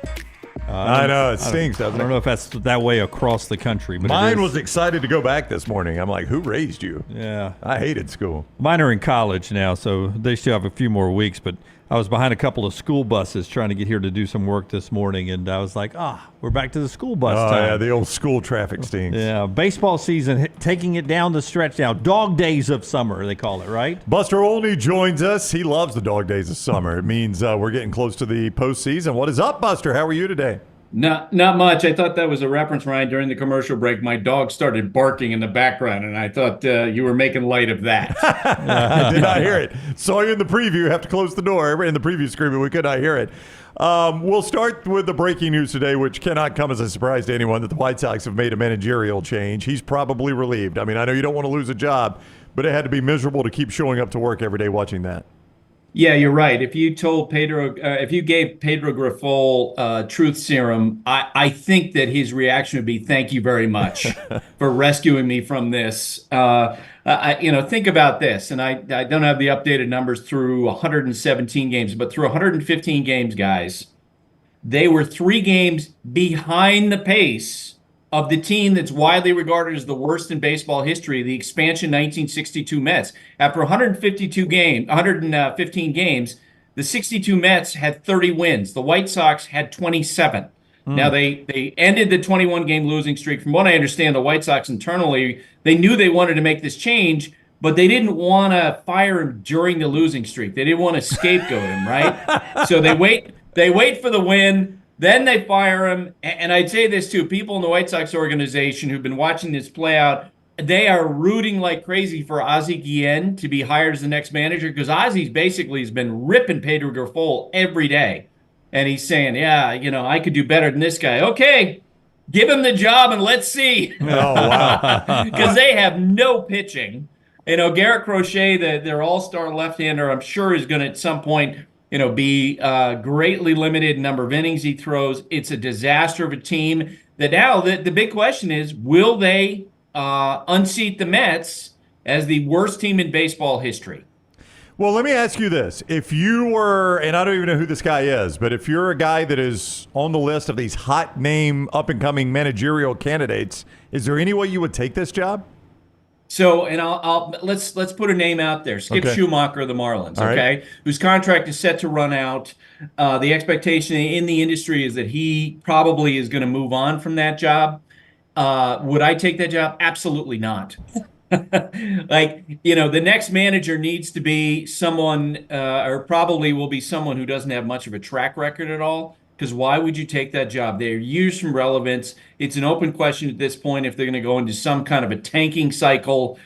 I know, it stinks, doesn't it? I don't know if that's that way across the country. But Mine was excited to go back this morning. I'm like, who raised you? Yeah. I hated school. Mine are in college now, so they still have a few more weeks. But I was behind a couple of school buses trying to get here to do some work this morning, and I was like, we're back to the school bus time. Yeah, the old school traffic stinks. Yeah, baseball season taking it down the stretch now. Dog days of summer, they call it, right? Buster Olney joins us. He loves the dog days of summer. It means we're getting close to the postseason. What is up, Buster? How are you today? Not much. I thought that was a reference, Ryan. During the commercial break, my dog started barking in the background, and I thought you were making light of that. I did not hear it. Saw you in the preview. Have to close the door in the preview screen, but we could not hear it. We'll start with the breaking news today, which cannot come as a surprise to anyone, that the White Sox have made a managerial change. He's probably relieved. I mean, I know you don't want to lose a job, but it had to be miserable to keep showing up to work every day watching that. Yeah, you're right. If you told if you gave Pedro Grifol truth serum, I think that his reaction would be, "Thank you very much for rescuing me from this." Think about this, and I don't have the updated numbers through 117 games, but through 115 games, guys, they were 3 games behind the pace of the team that's widely regarded as the worst in baseball history, the expansion 1962 Mets. After 115 games, the 62 Mets had 30 wins. The White Sox had 27. Now, they ended the 21-game losing streak. From what I understand, the White Sox internally, they knew they wanted to make this change, but they didn't want to fire him during the losing streak. They didn't want to scapegoat him, right? So they wait for the win. Then they fire him, and I'd say this too, people in the White Sox organization who've been watching this play out, they are rooting like crazy for Ozzie Guillen to be hired as the next manager, because Ozzie basically has been ripping Pedro Grifol every day. And he's saying, I could do better than this guy. Okay, give him the job and let's see. Oh, wow. Because they have no pitching. Garrett Crochet, their all-star left-hander, I'm sure is going to at some point be greatly limited number of innings he throws. It's a disaster of a team that now the big question is, will they unseat the Mets as the worst team in baseball history? Well, let me ask you this. If you were, and I don't even know who this guy is, but if you're a guy that is on the list of these hot name up-and-coming managerial candidates, is there any way you would take this job? So, and let's put a name out there. Skip Schumacher of the Marlins, okay? Whose contract is set to run out. The expectation in the industry is that he probably is going to move on from that job. Would I take that job? Absolutely not. The next manager needs to be someone, or probably will be someone who doesn't have much of a track record at all. Because why would you take that job? They're years from relevance. It's an open question at this point if they're going to go into some kind of a tanking cycle,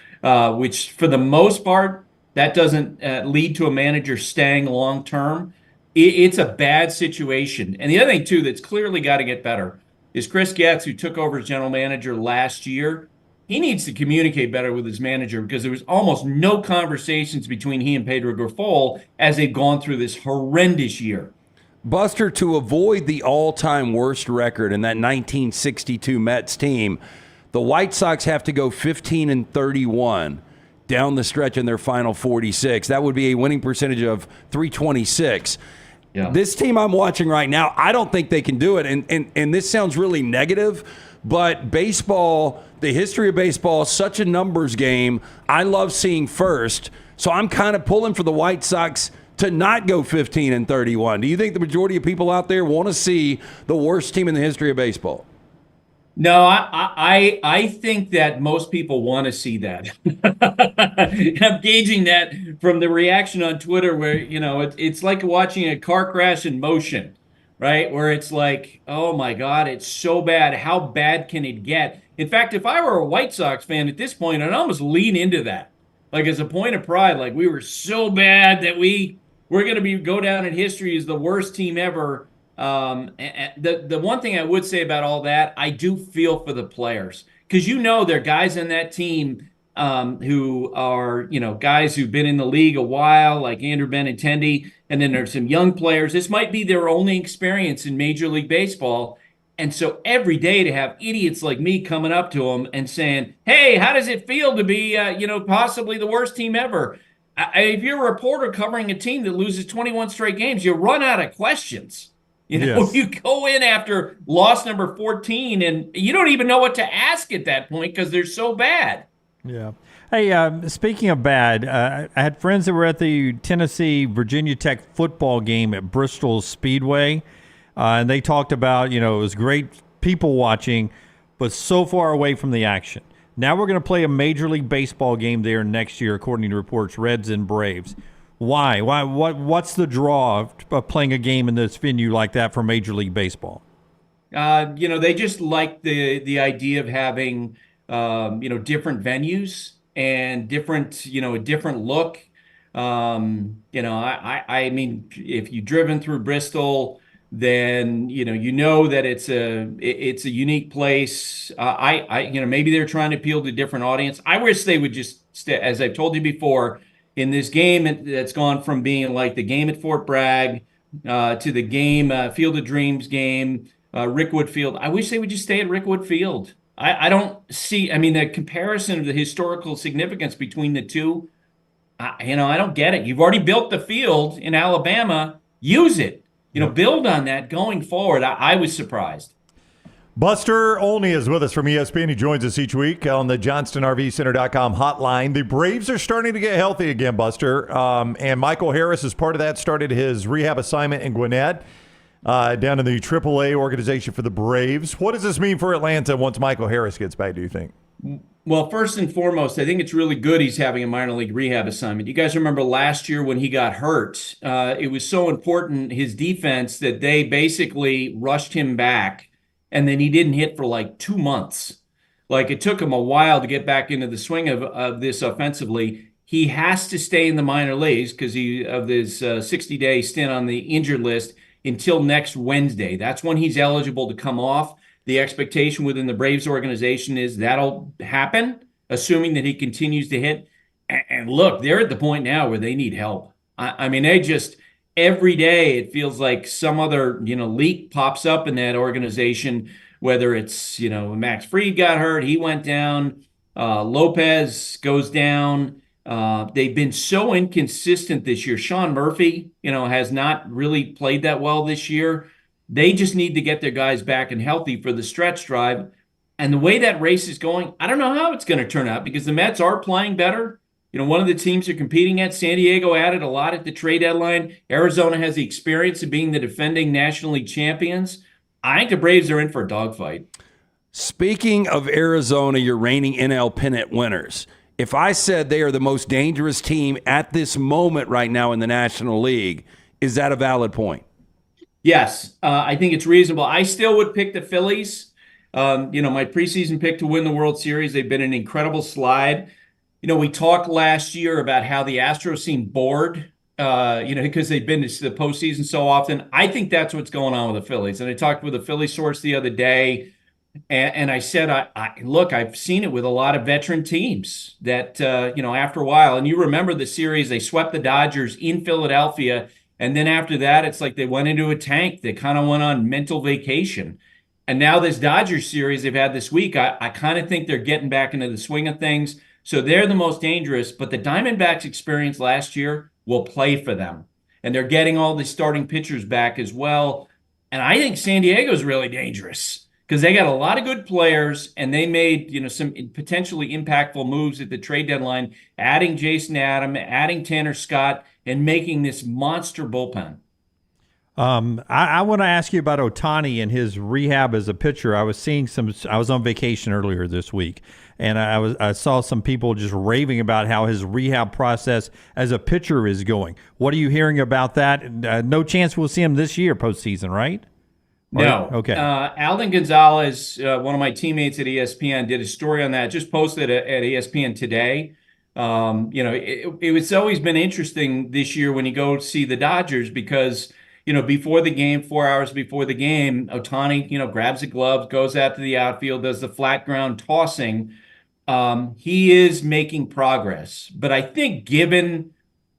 which for the most part, that doesn't lead to a manager staying long term. It's a bad situation. And the other thing, too, that's clearly got to get better is Chris Getz, who took over as general manager last year. He needs to communicate better with his manager because there was almost no conversations between he and Pedro Grifol as they've gone through this horrendous year. Buster, to avoid the all-time worst record in that 1962 Mets team, the White Sox have to go 15-31 down the stretch in their final 46. That would be a winning percentage of .326. Yeah. This team I'm watching right now, I don't think they can do it. And this sounds really negative, but baseball, the history of baseball, is such a numbers game. I love seeing first. So I'm kind of pulling for the White Sox to not go 15-31. Do you think the majority of people out there want to see the worst team in the history of baseball? No, I think that most people want to see that. I'm gauging that from the reaction on Twitter where, it's like watching a car crash in motion, right? Where it's like, oh my God, it's so bad. How bad can it get? In fact, if I were a White Sox fan at this point, I'd almost lean into that. Like as a point of pride, like we were so bad that we're going to go down in history as the worst team ever. The one thing I would say about all that, I do feel for the players because there are guys on that team who are guys who've been in the league a while, like Andrew Benintendi, and then there's some young players. This might be their only experience in Major League Baseball, and so every day to have idiots like me coming up to them and saying, "Hey, how does it feel to be possibly the worst team ever?" If you're a reporter covering a team that loses 21 straight games, you run out of questions. Yes. You go in after loss number 14, and you don't even know what to ask at that point because they're so bad. Yeah. Hey, speaking of bad, I had friends that were at the Tennessee-Virginia Tech football game at Bristol Speedway, and they talked about, it was great people watching, but so far away from the action. Now we're going to play a Major League Baseball game there next year, according to reports, Reds and Braves. Why? What's the draw of playing a game in this venue like that for Major League Baseball? They just like the idea of having, different venues and different, a different look. I mean, if you've driven through Bristol, then that it's a unique place. Maybe they're trying to appeal to a different audience. I wish they would just as I've told you before, in this game that's gone from being like the game at Fort Bragg to the game Field of Dreams game, Rickwood Field. I wish they would just stay at Rickwood Field. I don't see. I mean, the comparison of the historical significance between the two. I don't get it. You've already built the field in Alabama. Use it. Build on that going forward. I was surprised. Buster Olney is with us from ESPN. He joins us each week on the JohnstonRVCenter.com hotline. The Braves are starting to get healthy again, Buster. And Michael Harris, as part of that, started his rehab assignment in Gwinnett down in the AAA organization for the Braves. What does this mean for Atlanta once Michael Harris gets back, do you think? Well, first and foremost, I think it's really good he's having a minor league rehab assignment. You guys remember last year when he got hurt, it was so important, his defense, that they basically rushed him back, and then he didn't hit for like 2 months. Like it took him a while to get back into the swing of this offensively. He has to stay in the minor leagues because of his 60-day stint on the injured list until next Wednesday. That's when he's eligible to come off. The expectation within the Braves organization is that'll happen, assuming that he continues to hit. And look, they're at the point now where they need help. I mean, every day it feels like some other, leak pops up in that organization, whether it's, Max Fried got hurt, he went down, Lopez goes down. They've been so inconsistent this year. Sean Murphy, has not really played that well this year. They just need to get their guys back and healthy for the stretch drive. And the way that race is going, I don't know how it's going to turn out because the Mets are playing better. One of the teams they're competing at, San Diego added a lot at the trade deadline. Arizona has the experience of being the defending National League champions. I think the Braves are in for a dogfight. Speaking of Arizona, your reigning NL pennant winners, if I said they are the most dangerous team at this moment right now in the National League, is that a valid point? Yes, I think it's reasonable. I still would pick the Phillies. My preseason pick to win the World Series. They've been an incredible slide. We talked last year about how the Astros seem bored, because they've been to the postseason so often. I think that's what's going on with the Phillies. And I talked with a Philly source the other day, and I said, look, I've seen it with a lot of veteran teams that, after a while, and you remember the series, they swept the Dodgers in Philadelphia. And then after that, it's like they went into a tank. They kind of went on mental vacation. And now this Dodgers series they've had this week, I kind of think they're getting back into the swing of things. So they're the most dangerous, but the Diamondbacks experience last year will play for them. And they're getting all the starting pitchers back as well. And I think San Diego's really dangerous because they got a lot of good players and they made, some potentially impactful moves at the trade deadline, adding Jason Adam, adding Tanner Scott, and making this monster bullpen. I want to ask you about Ohtani and his rehab as a pitcher. I was on vacation earlier this week, and I saw some people just raving about how his rehab process as a pitcher is going. What are you hearing about that? No chance we'll see him this year postseason, right? No. Okay. Alden Gonzalez, one of my teammates at ESPN, did a story on that, just posted at ESPN today. It's always been interesting this year when you go see the Dodgers because before the game, 4 hours before the game, Ohtani, grabs the glove, goes out to the outfield, does the flat ground tossing. He is making progress. But I think given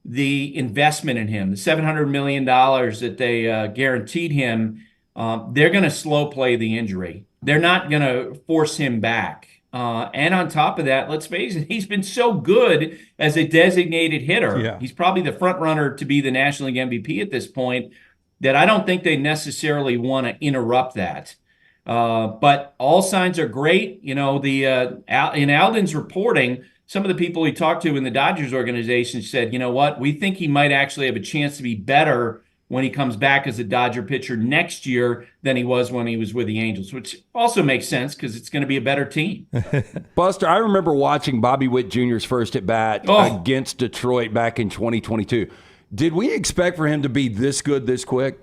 the investment in him, the $700 million that they guaranteed him, they're going to slow play the injury. They're not going to force him back. And on top of that, let's face it, he's been so good as a designated hitter. Yeah. He's probably the front runner to be the National League MVP at this point. That I don't think they necessarily want to interrupt that. But all signs are great. In Alden's reporting, some of the people he talked to in the Dodgers organization said, you know what, we think he might actually have a chance to be better when he comes back as a Dodger pitcher next year than he was when he was with the Angels, which also makes sense because it's going to be a better team. Buster, I remember watching Bobby Witt Jr.'s first at bat against Detroit back in 2022. Did we expect for him to be this good this quick?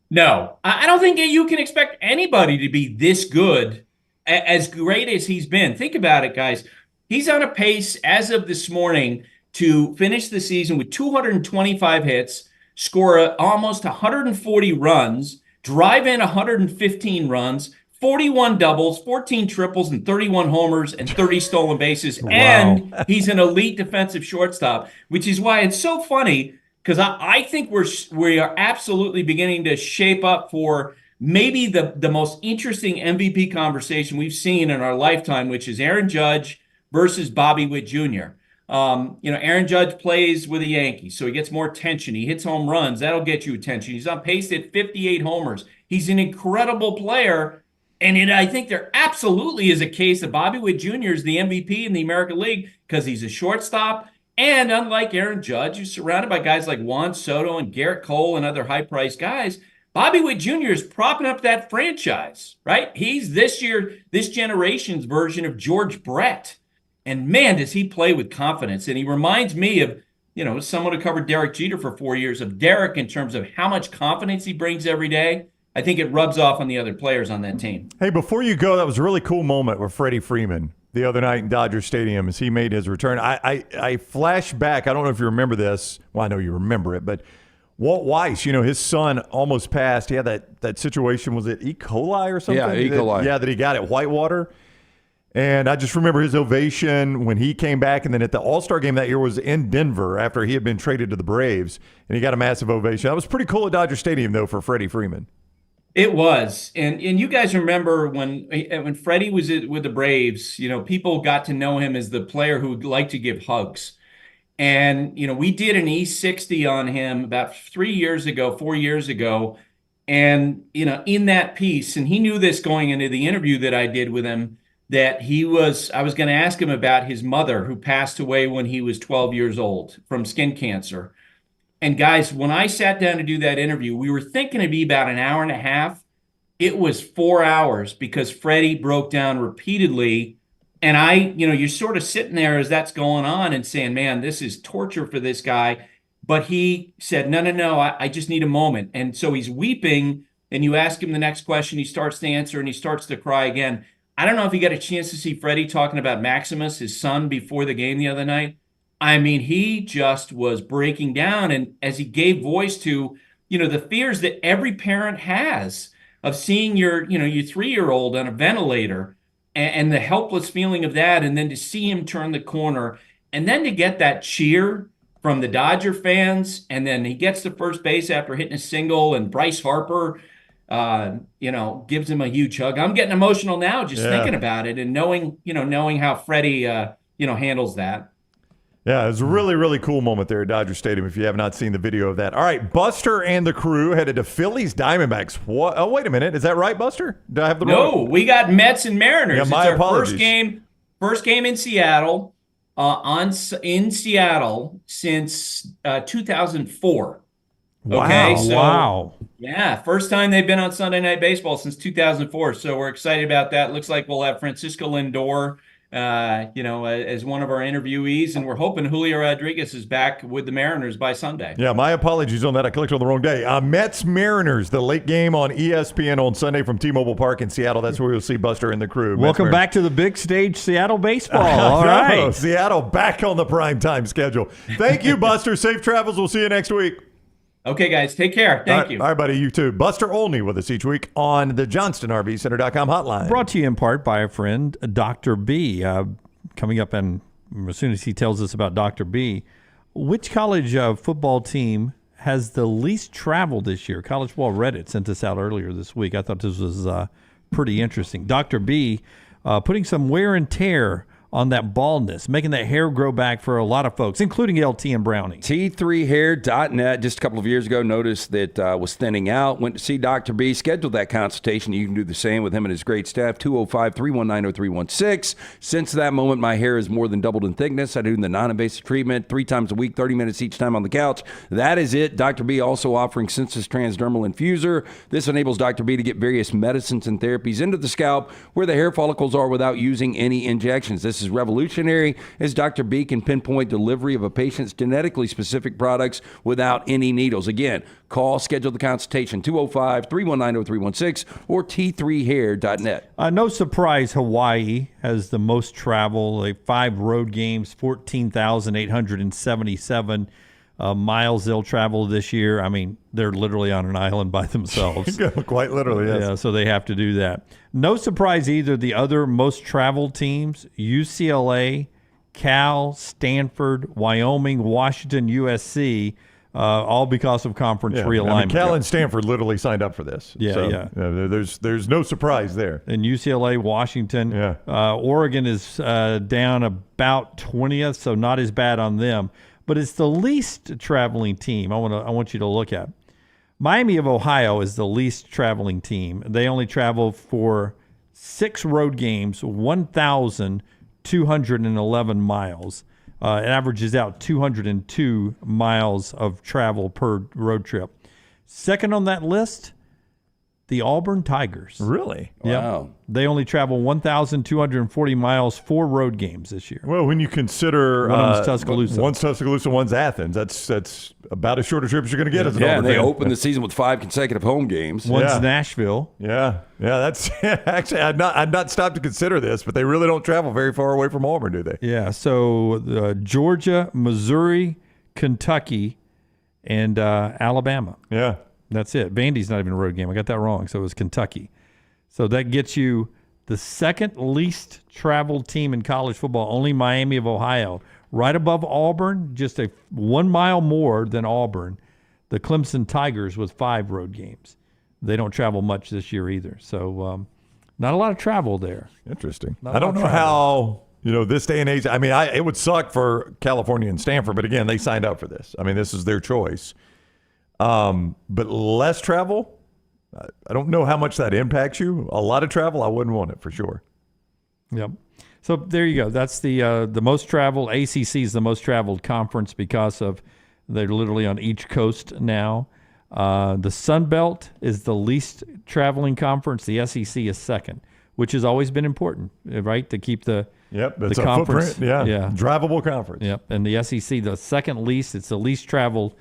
No. I don't think you can expect anybody to be this good, as great as he's been. Think about it, guys. He's on a pace as of this morning to finish the season with 225 hits, score almost 140 runs, drive in 115 runs, 41 doubles, 14 triples, and 31 homers, and 30 stolen bases. Wow. And he's an elite defensive shortstop, which is why it's so funny. Because I think we are absolutely beginning to shape up for maybe the most interesting MVP conversation we've seen in our lifetime, which is Aaron Judge versus Bobby Witt Jr. Aaron Judge plays with the Yankees, so he gets more attention. He hits home runs. That'll get you attention. He's on pace at 58 homers. He's an incredible player. And I think there absolutely is a case that Bobby Witt Jr. is the MVP in the American League because he's a shortstop. And unlike Aaron Judge, who's surrounded by guys like Juan Soto and Garrett Cole and other high-priced guys, Bobby Witt Jr. is propping up that franchise, right? He's this generation's version of George Brett. And man, does he play with confidence. And he reminds me of, someone who covered Derek Jeter for 4 years, of Derek in terms of how much confidence he brings every day. I think it rubs off on the other players on that team. Hey, before you go, that was a really cool moment with Freddie Freeman the other night in Dodger Stadium as he made his return. I flash back. I don't know if you remember this. Well, I know you remember it, but Walt Weiss, his son almost passed. He had that situation. Was it E. coli or something? Yeah, E. coli. That he got at Whitewater. And I just remember his ovation when he came back, and then at the All-Star game that year was in Denver after he had been traded to the Braves, and he got a massive ovation. That was pretty cool at Dodger Stadium, though, for Freddie Freeman. It was, and you guys remember when Freddie was with the Braves, people got to know him as the player who would like to give hugs. And, we did an E60 on him about 4 years ago. And, in that piece, and he knew this going into the interview that I did with him, that I was going to ask him about his mother who passed away when he was 12 years old from skin cancer. And guys, when I sat down to do that interview, we were thinking it'd be about an hour and a half. It was 4 hours because Freddie broke down repeatedly. And you're sort of sitting there as that's going on and saying, man, this is torture for this guy. But he said, no, I just need a moment. And so he's weeping, and you ask him the next question, he starts to answer, and he starts to cry again. I don't know if you got a chance to see Freddie talking about Maximus, his son, before the game the other night. I mean, he just was breaking down. And as he gave voice to, the fears that every parent has of seeing your 3-year-old on a ventilator and the helpless feeling of that. And then to see him turn the corner and then to get that cheer from the Dodger fans. And then he gets to first base after hitting a single, and Bryce Harper, gives him a huge hug. I'm getting emotional now just thinking about it and knowing how Freddie, handles that. Yeah, it was a really, really cool moment there at Dodger Stadium if you have not seen the video of that. All right, Buster and the crew headed to Phillies Diamondbacks. What? Oh, wait a minute. Is that right, Buster? Did I have the wrong? No, we got Mets and Mariners. Yeah, my apologies. First game in Seattle, in Seattle since 2004. Wow. Okay, so Wow. Yeah, first time they've been on Sunday Night Baseball since 2004. So we're excited about that. Looks like we'll have Francisco Lindor, as one of our interviewees, and we're hoping Julio Rodriguez is back with the Mariners by Sunday. Yeah, my apologies on that. I clicked on the wrong day. Mets Mariners, the late game on ESPN on Sunday from T-Mobile Park in Seattle. That's where you'll see Buster and the crew. Welcome back to the big stage, Seattle baseball. All right. Seattle back on the primetime schedule. Thank you, Buster. Safe travels. We'll see you next week. Okay, guys. Take care. Thank you. All right, buddy. You too. Buster Olney with us each week on the JohnstonRVCenter.com hotline. Brought to you in part by a friend, Dr. B. Coming up, and as soon as he tells us about Dr. B, which college football team has the least travel this year? College Ball Reddit sent this out earlier this week. I thought this was pretty interesting. Dr. B putting some wear and tear on that baldness, making that hair grow back for a lot of folks, including LT and Brownie. T3hair.net just a couple of years ago noticed that was thinning out, went to see Dr. B, scheduled that consultation. You can do the same with him and his great staff, 205-319-0316. Since that moment, my hair has more than doubled in thickness. I do the non-invasive treatment 3 times a week, 30 minutes each time on the couch. That is it. Dr. B also offering Sensus Transdermal Infuser. This enables Dr. B to get various medicines and therapies into the scalp where the hair follicles are without using any injections. This is revolutionary, as Dr. B can pinpoint delivery of a patient's genetically specific products without any needles. Again, call, schedule the consultation, 205-319-0316 or t3hair.net. No surprise, Hawaii has the most travel, like 5 road games, 14,877 miles they'll travel this year. I mean, they're literally on an island by themselves. Quite literally, yes. Yeah, so they have to do that. No surprise either, the other most traveled teams, UCLA, Cal, Stanford, Wyoming, Washington, USC, all because of conference realignment. I mean, Cal and Stanford literally signed up for this. Yeah, so, there's no surprise there. And UCLA, Washington, Oregon is down about 20th, so not as bad on them. But it's the least traveling team I want you to look at. Miami of Ohio is the least traveling team. They only travel for 6 road games, 1,211 miles. It averages out 202 miles of travel per road trip. Second on that list, the Auburn Tigers. Really? Yeah. Wow. They only travel 1,240 miles, 4 road games this year. Well, when you consider one's Tuscaloosa, one's Tuscaloosa, one's Athens, that's about as short a trip as you're going to get as an Auburn and they fan. opened the season with 5 consecutive home games. One's Nashville. Yeah. That's actually I'd not stopped to consider this, but they really don't travel very far away from Auburn, do they? Yeah. So Georgia, Missouri, Kentucky, and Alabama. Yeah. That's it. Vandy's not even a road game. I got that wrong. So it was Kentucky. So that gets you the second least traveled team in college football, only Miami of Ohio. Right above Auburn, just 1 mile more than Auburn, the Clemson Tigers with 5 road games. They don't travel much this year either. So not a lot of travel there. Interesting. I don't know how, this day and age, it would suck for California and Stanford, but again, they signed up for this. This is their choice. But less travel, I don't know how much that impacts you. A lot of travel, I wouldn't want it for sure. Yep. So there you go. That's the most traveled. ACC is the most traveled conference because of they're literally on each coast now. The Sun Belt is the least traveling conference. The SEC is second, which has always been important, right? To keep the it's the a conference, footprint, drivable conference. Yep, and the SEC, the second least. It's the least traveled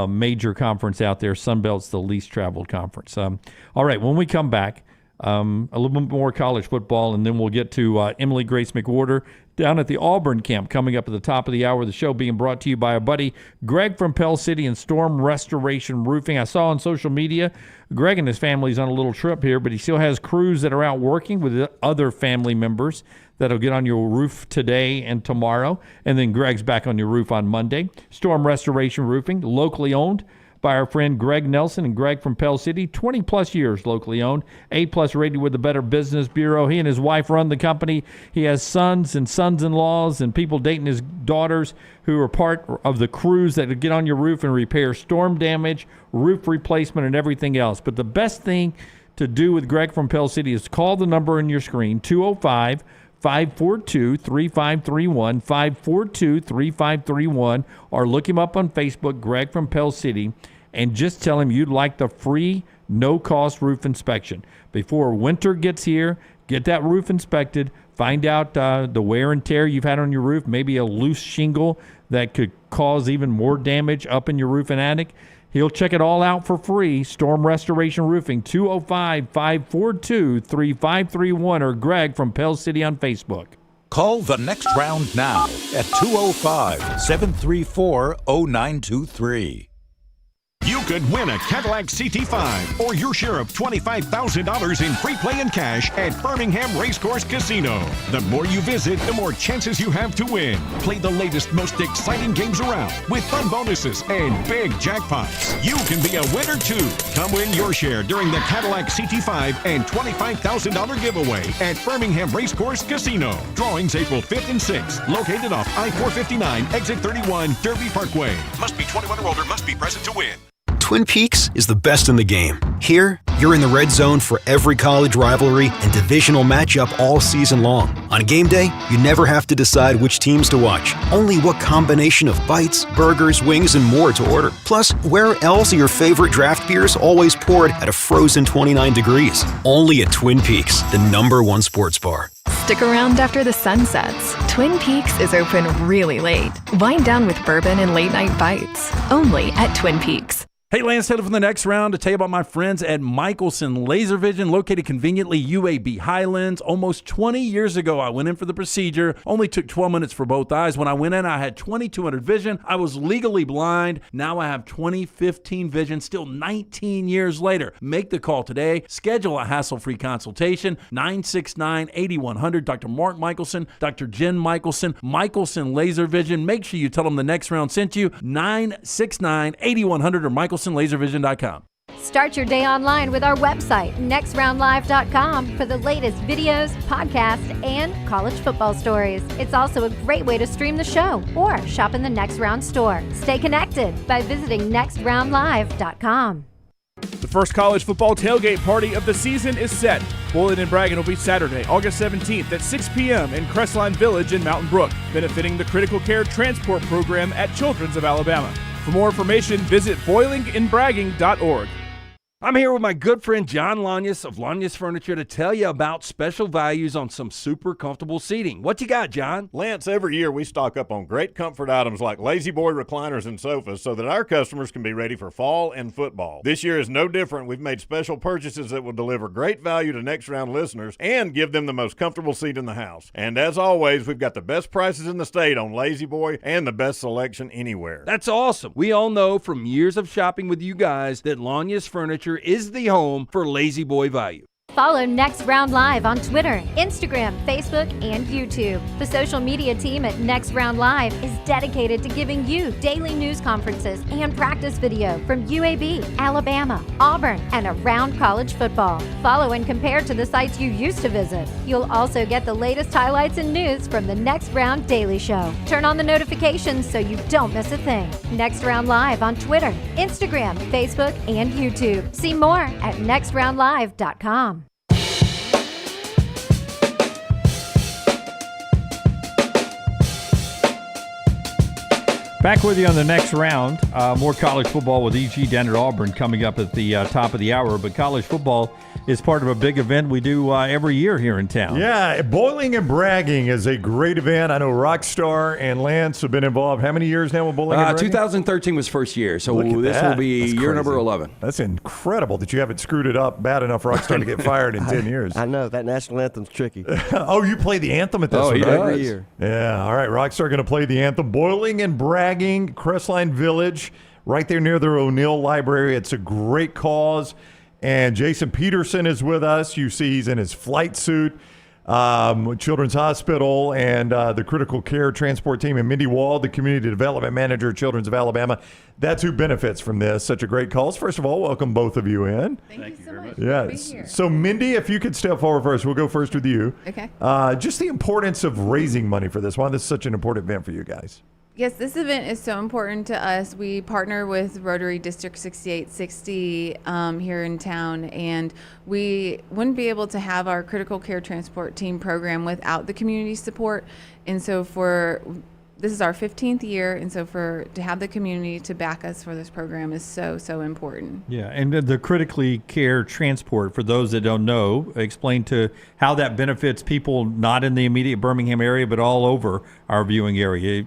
major conference out there. Sun Belt's the least traveled conference. All right, when we come back, a little bit more college football, and then we'll get to Emily Grace McWhorter down at the Auburn camp coming up at the top of the hour. The show being brought to you by our buddy Greg from Pell City and Storm Restoration Roofing. I saw on social media Greg and his family's on a little trip here, but he still has crews that are out working with other family members that'll get on your roof today and tomorrow, and then Greg's back on your roof on Monday. Storm Restoration Roofing, locally owned by our friend Greg Nelson and Greg from Pell City, 20-plus years locally owned, A-plus rated with the Better Business Bureau. He and his wife run the company. He has sons and sons-in-laws and people dating his daughters who are part of the crews that get on your roof and repair storm damage, roof replacement, and everything else. But the best thing to do with Greg from Pell City is call the number on your screen, 205-542-3531, 542-3531, or look him up on Facebook, Greg from Pell City, and just tell him you'd like the free, no-cost roof inspection. Before winter gets here, get that roof inspected, find out the wear and tear you've had on your roof, maybe a loose shingle that could cause even more damage up in your roof and attic. He'll check it all out for free. Storm Restoration Roofing, 205-542-3531, or Greg from Pell City on Facebook. Call the next round now at 205-734-0923. You could win a Cadillac CT5 or your share of $25,000 in free play and cash at Birmingham Racecourse Casino. The more you visit, the more chances you have to win. Play the latest, most exciting games around with fun bonuses and big jackpots. You can be a winner too. Come win your share during the Cadillac CT5 and $25,000 giveaway at Birmingham Racecourse Casino. Drawings April 5th and 6th. Located off I-459, exit 31, Derby Parkway. Must be 21 or older. Must be present to win. Twin Peaks is the best in the game. Here, you're in the red zone for every college rivalry and divisional matchup all season long. On game day, you never have to decide which teams to watch, only what combination of bites, burgers, wings, and more to order. Plus, where else are your favorite draft beers always poured at a frozen 29 degrees? Only at Twin Peaks, the #1 sports bar. Stick around after the sun sets. Twin Peaks is open really late. Wind down with bourbon and late night bites. Only at Twin Peaks. Hey, Lance Taylor from the next round to tell you about my friends at Michelson Laser Vision, located conveniently UAB Highlands. Almost 20 years ago, I went in for the procedure. Only took 12 minutes for both eyes. When I went in, I had 2200 vision. I was legally blind. Now I have 20/15 vision, still 19 years later. Make the call today. Schedule a hassle-free consultation, 969-8100. Dr. Mark Michelson, Dr. Jen Michelson, Michelson Laser Vision. Make sure you tell them the next round sent you, 969-8100 or Michelson. LaserVision.com. Start your day online with our website, nextroundlive.com, for the latest videos, podcasts, and college football stories. It's also a great way to stream the show or shop in the Next Round store. Stay connected by visiting nextroundlive.com. The first college football tailgate party of the season is set. Bowling and Bragging will be Saturday, August 17th at 6 p.m. in Crestline Village in Mountain Brook, benefiting the Critical Care Transport Program at Children's of Alabama. For more information, visit boilingandbragging.org. I'm here with my good friend Jon Lunceford of Lunceford Furniture to tell you about special values on some super comfortable seating. What you got, John? Lance, every year we stock up on great comfort items like Lazy Boy recliners and sofas so that our customers can be ready for fall and football. This year is no different. We've made special purchases that will deliver great value to Next Round listeners and give them the most comfortable seat in the house. And as always, we've got the best prices in the state on Lazy Boy and the best selection anywhere. That's awesome. We all know from years of shopping with you guys that Lunceford Furniture is the home for Lazy Boy value. Follow Next Round Live on Twitter, Instagram, Facebook, and YouTube. The social media team at Next Round Live is dedicated to giving you daily news conferences and practice video from UAB, Alabama, Auburn, and around college football. Follow and compare to the sites you used to visit. You'll also get the latest highlights and news from the Next Round Daily Show. Turn on the notifications so you don't miss a thing. Next Round Live on Twitter, Instagram, Facebook, and YouTube. See more at nextroundlive.com. Back with you on the next round. More college football with EG down at Auburn coming up at the top of the hour. But college football is part of a big event we do every year here in town. Yeah, Bowling and Bragging is a great event. I know Rockstar and Lance have been involved. How many years now with Bowling and Bragging? 2013 was first year, so this will be year number 11. That's incredible that you haven't screwed it up bad enough for Rockstar to get fired in 10 years. I know. That national anthem's tricky. Oh, you play the anthem at this one, right? Every year. Yeah, all right. Rockstar going to play the anthem. Bowling and Bragging, Crestline Village, right there near the O'Neill Library. It's a great cause. And Jason Peterson is with us. You see he's in his flight suit. Children's Hospital and the Critical Care Transport Team, and Mindy Wald, the Community Development Manager at Children's of Alabama. That's who benefits from this. Such a great cause. First of all, welcome both of you in. Thank you very much. Yes. So, Mindy, if you could step forward first, we'll go first with you. Okay. Just the importance of raising money for this. Why this is such an important event for you guys. Yes, this event is so important to us. We partner with Rotary District 6860 here in town, and we wouldn't be able to have our critical care transport team program without the community support. And so this is our 15th year, and so to have the community to back us for this program is so important. Yeah, and the critically care transport, for those that don't know, explain to how that benefits people not in the immediate Birmingham area, but all over our viewing area.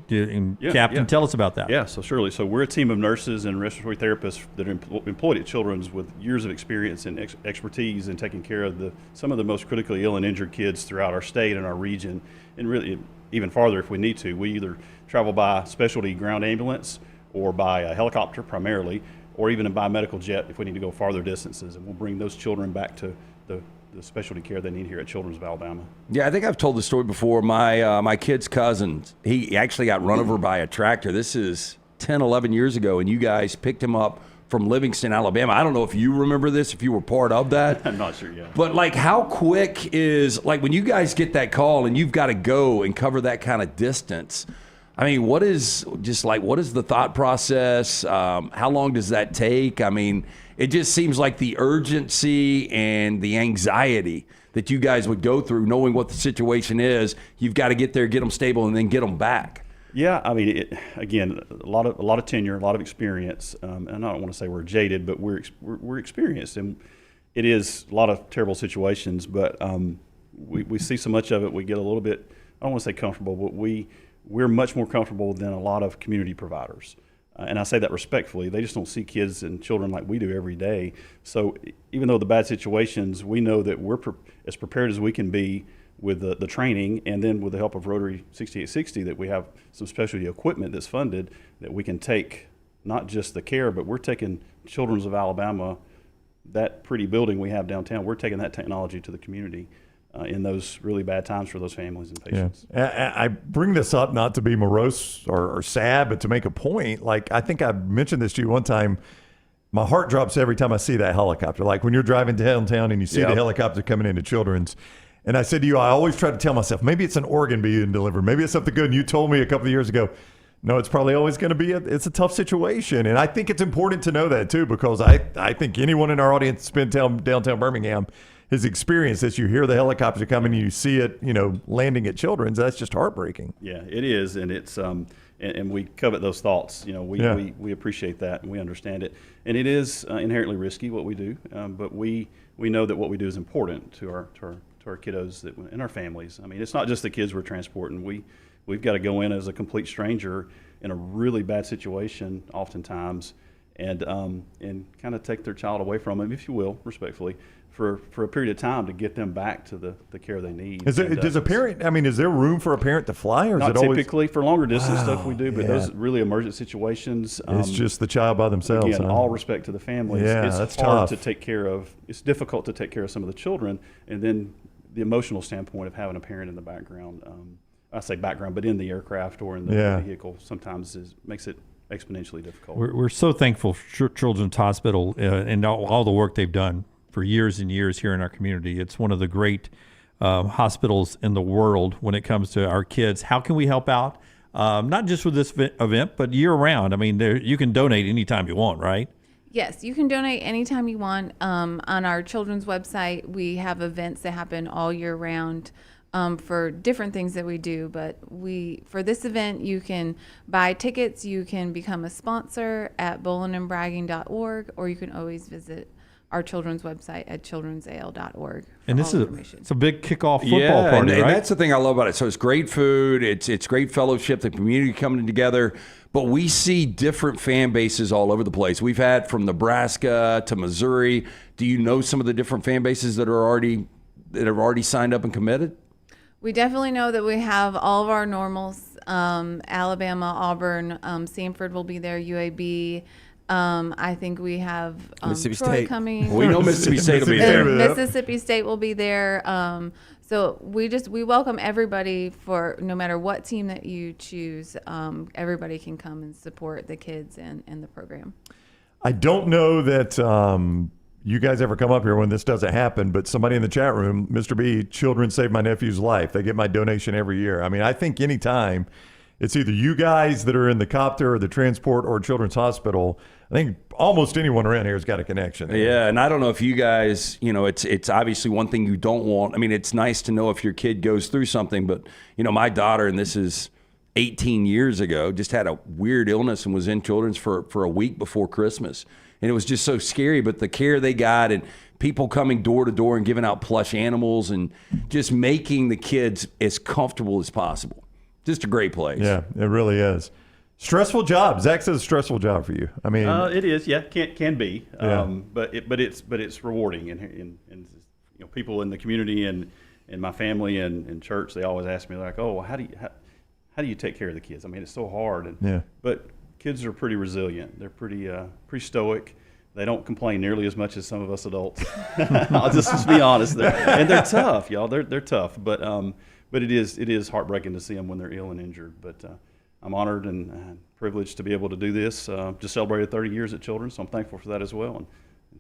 Captain, tell us about that. Yeah, so surely. So we're a team of nurses and respiratory therapists that are employed at Children's with years of experience and expertise in taking care of some of the most critically ill and injured kids throughout our state and our region, and really even farther if we need to. We either travel by specialty ground ambulance or by a helicopter primarily, or even by medical jet if we need to go farther distances, and we'll bring those children back to the specialty care they need here at Children's of Alabama. Yeah, I think I've told the story before. My kid's cousin, he actually got run over by a tractor. This is 10, 11 years ago, and you guys picked him up from Livingston, Alabama. I don't know if you remember this, if you were part of that. I'm not sure yet. But like, how quick is, like, when you guys get that call and you've got to go and cover that kind of distance, I mean, what is the thought process? How long does that take? I mean, it just seems like the urgency and the anxiety that you guys would go through knowing what the situation is. You've got to get there, get them stable, and then get them back. Yeah, I mean, again, a lot of tenure, a lot of experience, and I don't want to say we're jaded, but we're experienced, and it is a lot of terrible situations. But we see so much of it, we get a little bit, I don't want to say comfortable, but we're much more comfortable than a lot of community providers, and I say that respectfully. They just don't see kids and children like we do every day. So even though the bad situations, we know that we're as prepared as we can be with the training, and then with the help of Rotary 6860, that we have some specialty equipment that's funded that we can take not just the care, but we're taking Children's of Alabama, that pretty building we have downtown, we're taking that technology to the community in those really bad times for those families and patients. Yeah. I bring this up not to be morose or sad, but to make a point. Like, I think I mentioned this to you one time. My heart drops every time I see that helicopter. Like when you're driving downtown and you see the helicopter coming into Children's. And I said to you, I always try to tell myself, maybe it's an organ being delivered. Maybe it's something good. And you told me a couple of years ago, no, it's probably always going to be it's a tough situation. And I think it's important to know that too, because I think anyone in our audience that's been downtown Birmingham has experienced this. You hear the helicopter coming and you see it, landing at Children's. That's just heartbreaking. Yeah, it is. And it's, and we covet those thoughts. We appreciate that and we understand it. And it is inherently risky what we do. But we know that what we do is important to our kiddos and our families. I mean, it's not just the kids we're transporting. We've got to go in as a complete stranger in a really bad situation oftentimes and kind of take their child away from them, if you will, respectfully, for a period of time to get them back to the care they need. Is there room for a parent to fly, or is not it always typically for longer distance stuff we do, but those really emergent situations. It's just the child by themselves. Again, huh? all respect to the families. Yeah, it's that's hard tough. to take care of. It's difficult to take care of some of the children, and then the emotional standpoint of having a parent in the background. I say background, but in the aircraft or in the vehicle sometimes makes it exponentially difficult. We're so thankful for Children's Hospital and all the work they've done for years and years here in our community. It's one of the great hospitals in the world when it comes to our kids. How can we help out? Not just with this event, but year round. I mean, you can donate anytime you want, right? Yes, you can donate anytime you want. On our children's website, we have events that happen all year round for different things that we do. But for this event, you can buy tickets, you can become a sponsor at bowlinandbragging.org, or you can always visit our children's website at childrensal.org. And this it's a big kickoff football party, and right? that's the thing I love about it. So it's great food, it's great fellowship, the community coming together. But we see different fan bases all over the place. We've had from Nebraska to Missouri. Do you know some of the different fan bases that have already signed up and committed? We definitely know that we have all of our normals. Alabama, Auburn, Samford will be there, UAB. I think we have Mississippi Troy State coming. We know Mississippi State will be there. Mississippi State will be there. So we welcome everybody for no matter what team that you choose. Everybody can come and support the kids and the program. I don't know that you guys ever come up here when this doesn't happen, but somebody in the chat room, Mr. B, Children Save My Nephew's Life. They get my donation every year. I mean, I think anytime it's either you guys that are in the copter or the transport or Children's Hospital, I think almost anyone around here has got a connection. Yeah, and I don't know if you guys, it's obviously one thing you don't want. I mean, it's nice to know if your kid goes through something, but, my daughter, and this is 18 years ago, just had a weird illness and was in Children's for a week before Christmas. And it was just so scary, but the care they got and people coming door to door and giving out plush animals and just making the kids as comfortable as possible. Just a great place. Yeah, it really is. Stressful job. Zach says stressful job for you. I mean, it is. Yeah, can be. Yeah. But it's rewarding, and people in the community and my family and church, they always ask me like, oh, how do you take care of the kids? I mean, it's so hard. But kids are pretty resilient. They're pretty stoic. They don't complain nearly as much as some of us adults. I'll just be honest. They're tough, y'all. They're tough. But it is heartbreaking to see them when they're ill and injured. But I'm honored and privileged to be able to do this. Just celebrated 30 years at Children's, so I'm thankful for that as well, and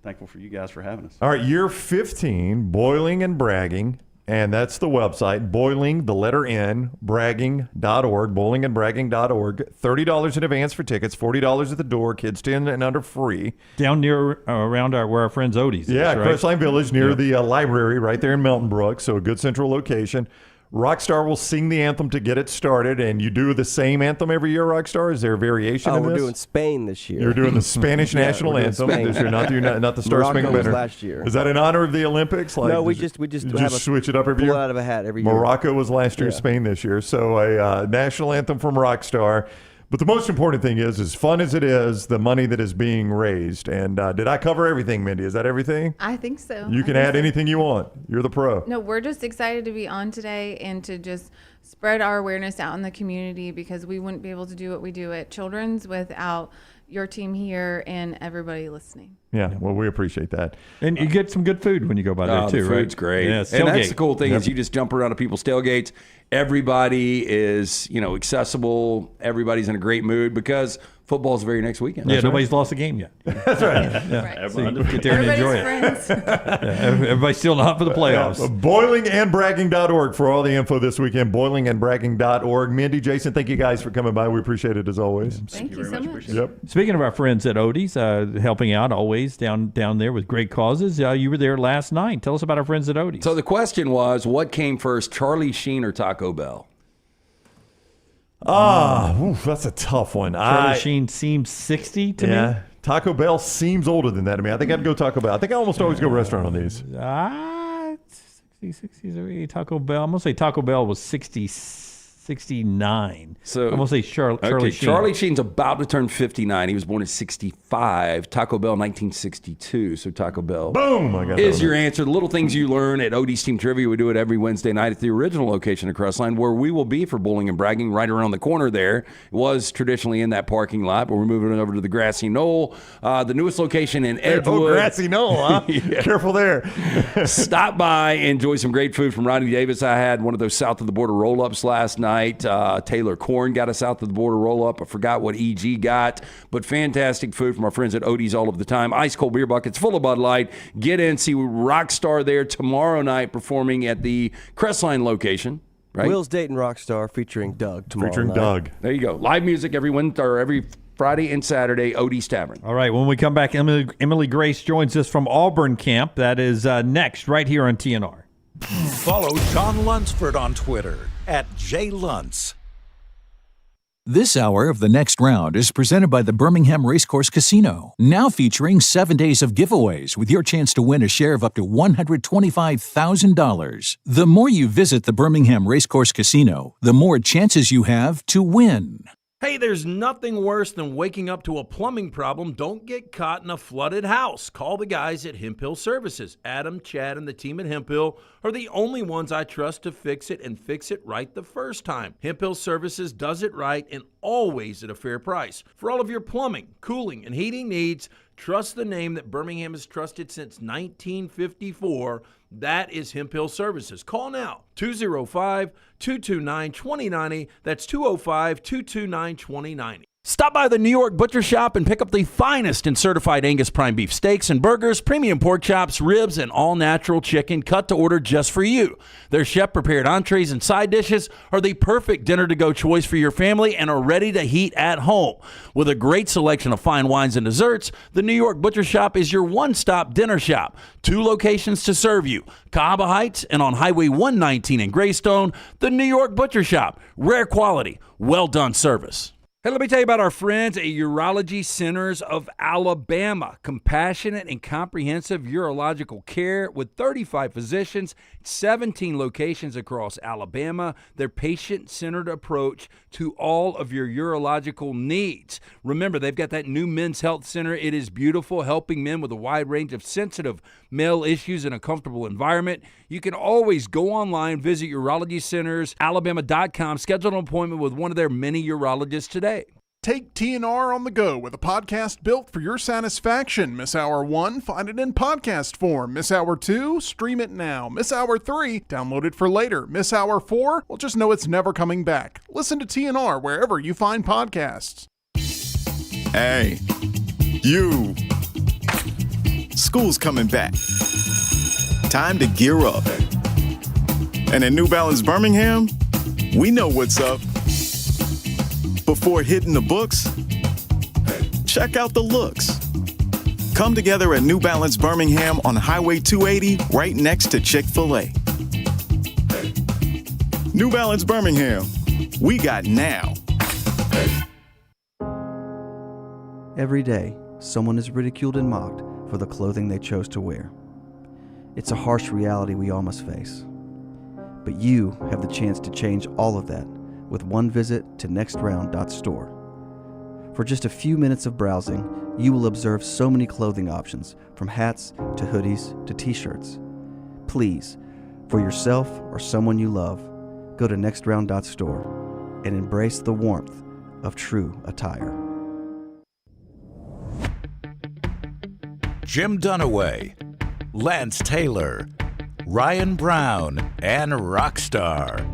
thankful for you guys for having us. All right, year 15, Boiling and Bragging, and that's the website, boiling, the letter N, bragging.org, bowlingandbragging.org. $30 in advance for tickets, $40 at the door, kids 10 and under free. Down near around where our friends Odie's is, right? Crestline Village near the library right there in Melton Brook, so a good central location. Rockstar will sing the anthem to get it started, and you do the same anthem every year, Rockstar? Is there a variation in this? We're doing Spain this year. You're doing the Spanish national anthem this year, not the Star Spangled Banner. was last year. Is that in honor of the Olympics? No, we just switch it up every year. Pull out of a hat every year. Morocco was last year, Spain this year. So a national anthem from Rockstar. But the most important thing is, as fun as it is, the money that is being raised. And did I cover everything, Mindy? Is that everything? I think so. You can add anything you want. You're the pro. No, we're just excited to be on today and to just spread our awareness out in the community, because we wouldn't be able to do what we do at Children's without your team here and everybody listening. Yeah, well, we appreciate that. And you get some good food when you go by there, too, the right? food's great. Yeah, and that's the cool thing is you just jump around to people's tailgates. Everybody is, accessible. Everybody's in a great mood because football's the very next weekend. Yeah, nobody's lost a game yet. That's right. Right. So you get there and enjoy it. Everybody's still not for the playoffs. Boilingandbragging.org for all the info this weekend. Boilingandbragging.org. Mindy, Jason, thank you guys for coming by. We appreciate it as always. Thank you so much. Yep. Speaking of our friends at Odie's, helping out always down there with great causes. You were there last night. Tell us about our friends at Odie's. So the question was, what came first, Charlie Sheen or Taco Bell? That's a tough one. Charlie Sheen seems 60 to me. Taco Bell seems older than that to me. I think I'd go Taco Bell. I think I almost always go restaurant on these. 60, Taco Bell. I'm going to say Taco Bell was 67. 69. So I'm going to say Charlie Sheen. Charlie Sheen's about to turn 59. He was born in 65. Taco Bell, 1962. So Taco Bell Boom! I got is that. your answer. The little things you learn at OD's Team Trivia. We do it every Wednesday night at the original location at Crestline, where we will be for bowling and bragging right around the corner there. It was traditionally in that parking lot, but we're moving it over to the Grassy Knoll, the newest location in Edgewood. Oh, Grassy Knoll, huh? Careful there. Stop by, enjoy some great food from Ronnie Davis. I had one of those south of the border roll-ups last night. Taylor Korn got us south of the border roll-up. I forgot what EG got, but fantastic food from our friends at Odie's all of the time. Ice cold beer buckets full of Bud Light. Get in, see Rockstar there tomorrow night performing at the Crestline location. Right? Will's dating Rockstar featuring Doug tomorrow Featuring night. Doug. There you go. Live music every Wednesday or every Friday and Saturday, Odie's Tavern. All right, when we come back, Emily Grace joins us from Auburn camp. That is next, right here on TNR. Follow Jon Lunceford on Twitter @jlunce. This hour of The Next Round is presented by the Birmingham Racecourse Casino, now featuring 7 days of giveaways with your chance to win a share of up to $125,000. The more you visit the Birmingham Racecourse Casino, the more chances you have to win. Hey, there's nothing worse than waking up to a plumbing problem. Don't get caught in a flooded house. Call the guys at Hemp Hill Services. Adam, Chad, and the team at Hemp Hill are the only ones I trust to fix it and fix it right the first time. Hemp Hill Services does it right and always at a fair price. For all of your plumbing, cooling, and heating needs, trust the name that Birmingham has trusted since 1954. That is Hemp Hill Services. Call now, 205-229-2090. That's 205-229-2090. Stop by the New York Butcher Shop and pick up the finest in certified Angus prime beef steaks and burgers, premium pork chops, ribs, and all-natural chicken cut to order just for you. Their chef-prepared entrees and side dishes are the perfect dinner-to-go choice for your family and are ready to heat at home. With a great selection of fine wines and desserts, the New York Butcher Shop is your one-stop dinner shop. 2 locations to serve you, Cahaba Heights and on Highway 119 in Greystone. The New York Butcher Shop, rare quality, well-done service. Hey, let me tell you about our friends at Urology Centers of Alabama. Compassionate and comprehensive urological care with 35 physicians, 17 locations across Alabama. Their patient-centered approach to all of your urological needs. Remember, they've got that new men's health center. It is beautiful, helping men with a wide range of sensitive male issues in a comfortable environment. You can always go online, visit urologycentersalabama.com, schedule an appointment with one of their many urologists today. Take TNR on the go with a podcast built for your satisfaction. Miss Hour 1, find it in podcast form. Miss Hour 2, stream it now. Miss Hour 3, download it for later. Miss Hour 4, well, just know it's never coming back. Listen to TNR wherever you find podcasts. Hey, you. School's coming back. Time to gear up. And at New Balance Birmingham, we know what's up. Before hitting the books, check out the looks. Come together at New Balance Birmingham on Highway 280, right next to Chick-fil-A. New Balance Birmingham, we got now. Every day, someone is ridiculed and mocked for the clothing they chose to wear. It's a harsh reality we all must face. But you have the chance to change all of that with one visit to nextround.store. For just a few minutes of browsing, you will observe so many clothing options, from hats to hoodies to t-shirts. Please, for yourself or someone you love, go to nextround.store and embrace the warmth of true attire. Jim Dunaway, Lance Taylor, Ryan Brown, and Rockstar.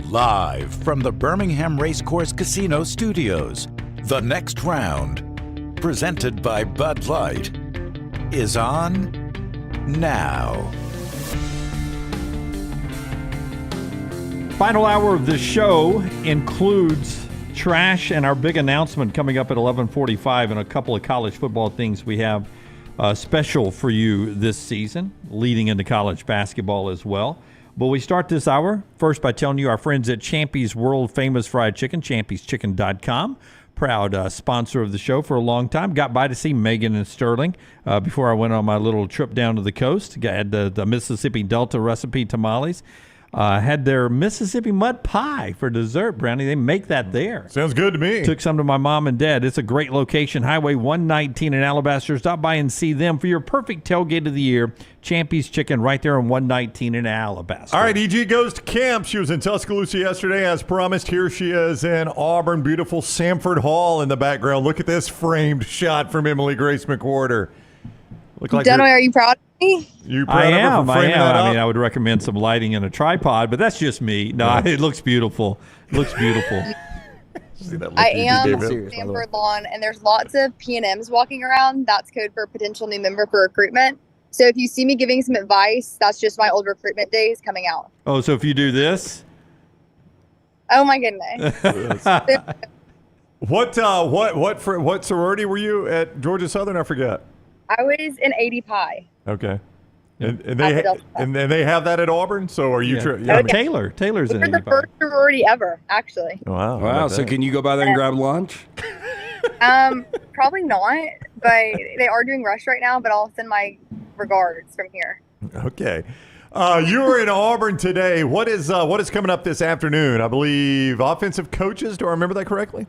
Live from the Birmingham Racecourse Casino Studios, The Next Round, presented by Bud Light, is on now. Final hour of the show includes trash and our big announcement coming up at 11:45 and a couple of college football things we have special for you this season, leading into college basketball as well. But we start this hour first by telling you our friends at Champy's World Famous Fried Chicken, champyschicken.com. Proud sponsor of the show for a long time. Got by to see Megan and Sterling before I went on my little trip down to the coast. Got the Mississippi Delta recipe tamales. had their Mississippi mud pie for dessert, Brownie. They make that there. Sounds good to me. Took some to my mom and dad. It's a great location, Highway 119 in Alabaster. Stop by and see them for your perfect tailgate of the year. Champy's Chicken right there on 119 in Alabaster. All right, EG goes to camp. She was in Tuscaloosa yesterday, as promised. Here she is in Auburn. Beautiful Sanford Hall in the background. Look at this framed shot from Emily Grace McWhorter. Look like Dunaway, are you proud of me? You proud of her for framing that up? I mean, I would recommend some lighting and a tripod, but that's just me. No, it looks beautiful. Looks beautiful. I am on Sanford Lawn, and there's lots of P&Ms walking around. That's code for potential new member for recruitment. So if you see me giving some advice, that's just my old recruitment days coming out. Oh, so if you do this? Oh my goodness. What sorority were you at Georgia Southern? I forget. I was in 80 Pi. Okay. And they have that at Auburn. So are you? Taylor's in We're the 85. first sorority ever, actually. Wow. Wow. So can you go by there and grab lunch? Probably not, but they are doing rush right now. But I'll send my regards from here. Okay. You were in Auburn today. What is coming up this afternoon? I believe offensive coaches. Do I remember that correctly?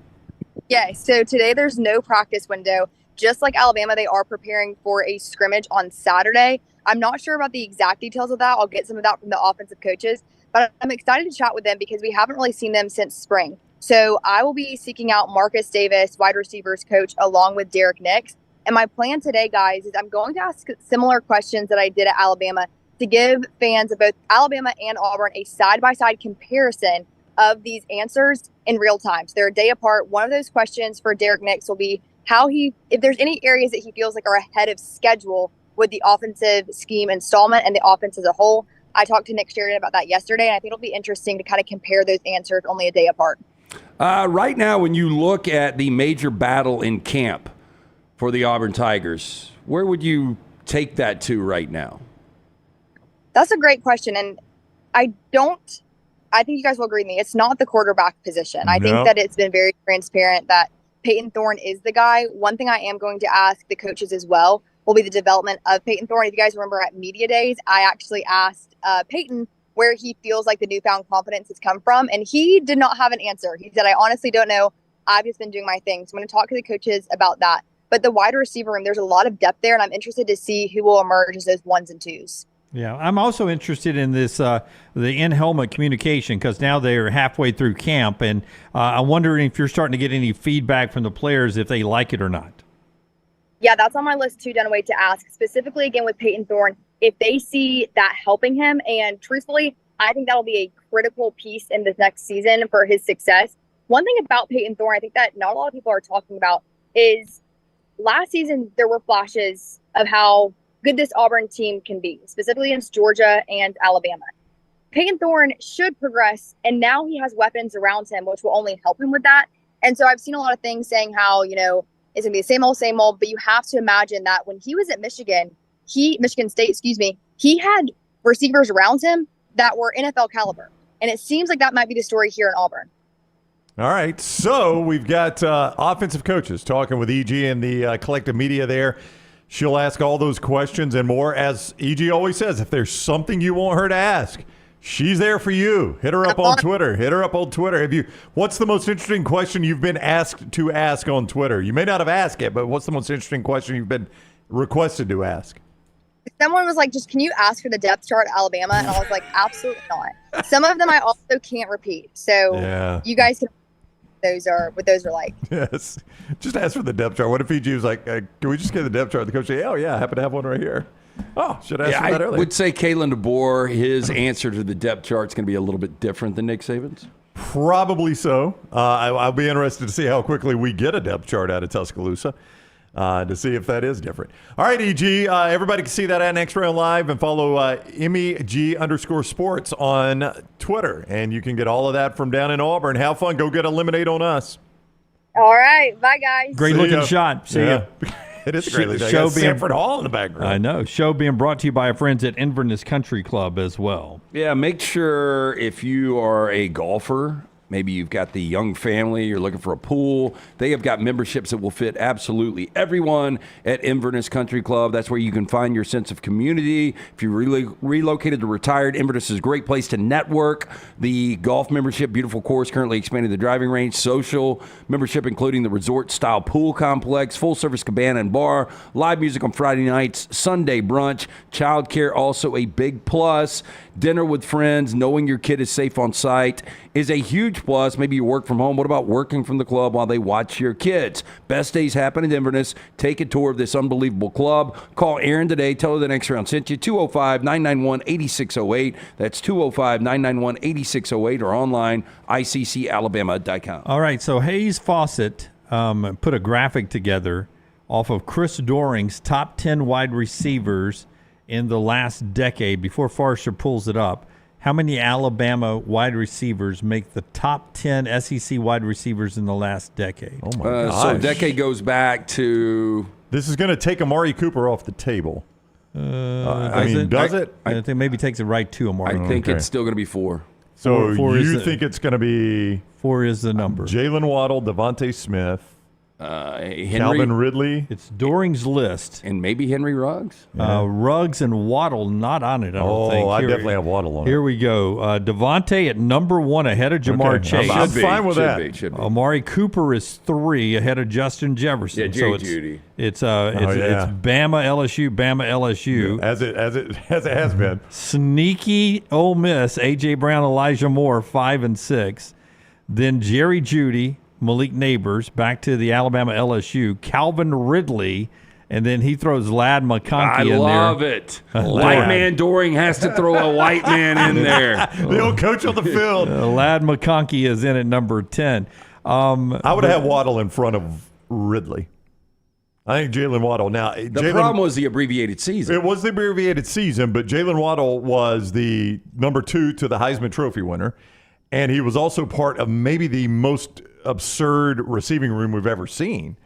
Yes. So today there's no practice window. Just like Alabama, they are preparing for a scrimmage on Saturday. I'm not sure about the exact details of that. I'll get some of that from the offensive coaches, but I'm excited to chat with them because we haven't really seen them since spring. So I will be seeking out Marcus Davis, wide receivers coach, along with Derek Nix. And my plan today, guys, is I'm going to ask similar questions that I did at Alabama to give fans of both Alabama and Auburn a side-by-side comparison of these answers in real time. So they're a day apart. One of those questions for Derek Nix will be if there's any areas that he feels like are ahead of schedule with the offensive scheme installment and the offense as a whole. I talked to Nick Sheridan about that yesterday, and I think it'll be interesting to kind of compare those answers only a day apart. Right now, when you look at the major battle in camp for the Auburn Tigers, where would you take that to right now? That's a great question, and I think you guys will agree with me. It's not the quarterback position. I think that it's been very transparent that Peyton Thorne is the guy. One thing I am going to ask the coaches as well will be the development of Peyton Thorne. If you guys remember at media days, I actually asked Peyton where he feels like the newfound confidence has come from, and he did not have an answer. He said, I honestly don't know. I've just been doing my thing. So I'm going to talk to the coaches about that. But the wide receiver room, there's a lot of depth there, and I'm interested to see who will emerge as those ones and twos. Yeah, I'm also interested in this, the in-helmet communication, because now they're halfway through camp, and I'm wondering if you're starting to get any feedback from the players if they like it or not. Yeah, that's on my list too, Dunaway, to ask. Specifically, again, with Peyton Thorne, if they see that helping him, and truthfully, I think that'll be a critical piece in this next season for his success. One thing about Peyton Thorne, I think that not a lot of people are talking about, is last season there were flashes of how good this Auburn team can be, specifically against Georgia and Alabama. Peyton Thorne should progress, and now he has weapons around him, which will only help him with that. And so I've seen a lot of things saying how, it's going to be the same old, but you have to imagine that when he was at Michigan State, he had receivers around him that were NFL caliber. And it seems like that might be the story here in Auburn. All right, so we've got offensive coaches talking with EG and the collective media there. She'll ask all those questions and more. As EG always says, if there's something you want her to ask, she's there for you. Hit her up on Twitter. What's the most interesting question you've been asked to ask on Twitter? You may not have asked it, but what's the most interesting question you've been requested to ask? Someone was like, just can you ask for the depth chart at Alabama? And I was like, absolutely not. Some of them I also can't repeat. So you guys can what those are like. Yes. Just ask for the depth chart. What if EG was like, can we just get the depth chart? The coach say, oh, yeah, I happen to have one right here. Oh, should I ask for that earlier? I would say Kalen DeBoer, his answer to the depth chart is going to be a little bit different than Nick Saban's. Probably so. I'll be interested to see how quickly we get a depth chart out of Tuscaloosa to see if that is different. All right, EG, everybody can see that at Next Round Live and follow MEG_sports on Twitter. And you can get all of that from down in Auburn. Have fun. Go get a lemonade on us. All right. Bye, guys. Great looking shot. See ya. It is a great looking shot. Sanford Hall in the background. I know. Show being brought to you by our friends at Inverness Country Club as well. Yeah, make sure if you are a golfer Maybe you've got the young family, you're looking for a pool. They have got memberships that will fit absolutely everyone at Inverness Country Club. That's where you can find your sense of community. If you relocated to retired, Inverness is a great place to network. The golf membership, beautiful course, currently expanding the driving range. Social membership, including the resort-style pool complex, full-service cabana and bar, live music on Friday nights, Sunday brunch, childcare also a big plus. Dinner with friends, knowing your kid is safe on site is a huge plus. Maybe you work from home. What about working from the club while they watch your kids? Best days happen in Inverness. Take a tour of this unbelievable club. Call Erin today. Tell her the next round sent you. 205-991-8608. That's 205-991-8608 or online, iccalabama.com. All right, so Hayes Fawcett put a graphic together off of Chris Doering's top 10 wide receivers in the last decade. Before Forrester pulls it up, how many Alabama wide receivers make the top 10 SEC wide receivers in the last decade? Oh, my gosh. So decade goes back to... This is going to take Amari Cooper off the table. Does it? I think maybe takes it right to Amari. I think it's still going to be 4. So Four you think it's going to be... 4 is the number. Jalen Waddle, Devontae Smith, Henry, Calvin Ridley. It's Doering's list. And maybe Henry Ruggs? Ruggs and Waddle not on it, I don't think. I definitely have Waddle on it. Here we go. Devontae at number 1 ahead of Jamar Chase. I'm fine with that. Should be. Amari Cooper is 3 ahead of Justin Jefferson. Yeah, Jerry Jeudy. It's Bama LSU, Bama LSU. As it has been. Sneaky Ole Miss, A.J. Brown, Elijah Moore, 5 and 6. Then Jerry Jeudy, Malik Neighbors, back to the Alabama LSU, Calvin Ridley, and then he throws Lad McConkey in there. I love it. White man Doering has to throw a white man in there. The old coach on the field. Lad McConkey is in at number 10. I would have had Waddle in front of Ridley. I think Jalen Waddle. Now, the problem was the abbreviated season. It was the abbreviated season, but Jalen Waddle was the number 2 to the Heisman Trophy winner, and he was also part of maybe the most absurd receiving room we've ever seen.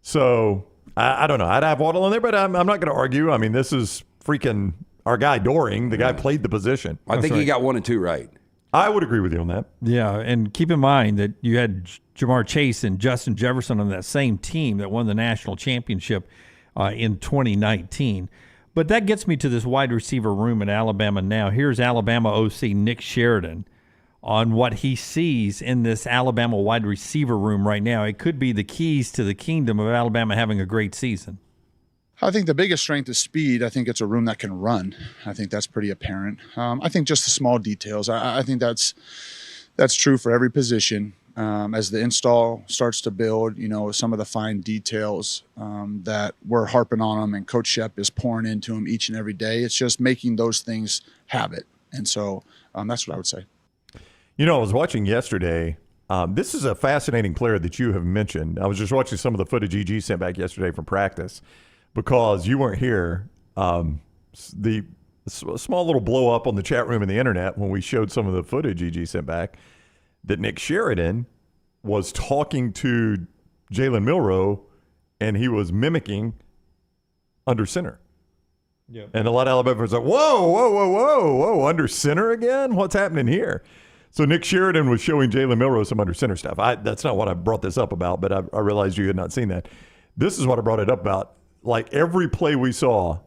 So, I don't know. I'd have Waddle in there, but I'm not going to argue. I mean, this is freaking our guy Doering. The guy played the position. I think he got 1 and 2 right. I would agree with you on that. Yeah, and keep in mind that you had Jamar Chase and Justin Jefferson on that same team that won the national championship in 2019. But that gets me to this wide receiver room in Alabama now. Here's Alabama OC Nick Sheridan on what he sees in this Alabama wide receiver room right now. It could be the keys to the kingdom of Alabama having a great season. I think the biggest strength is speed. I think it's a room that can run. I think that's pretty apparent. I think just the small details. I think that's true for every position. As the install starts to build, some of the fine details that we're harping on them and Coach Shep is pouring into them each and every day. It's just making those things habit. And so that's what I would say. I was watching yesterday. This is a fascinating player that you have mentioned. I was just watching some of the footage EG sent back yesterday from practice because you weren't here. The small little blow up on the chat room and the internet when we showed some of the footage EG sent back that Nick Sheridan was talking to Jalen Milroe and he was mimicking under center. Yeah. And a lot of Alabama fans are like, whoa, under center again? What's happening here? So Nick Sheridan was showing Jalen Milroe some under center stuff. That's not what I brought this up about, but I realized you had not seen that. This is what I brought it up about. Like every play we saw,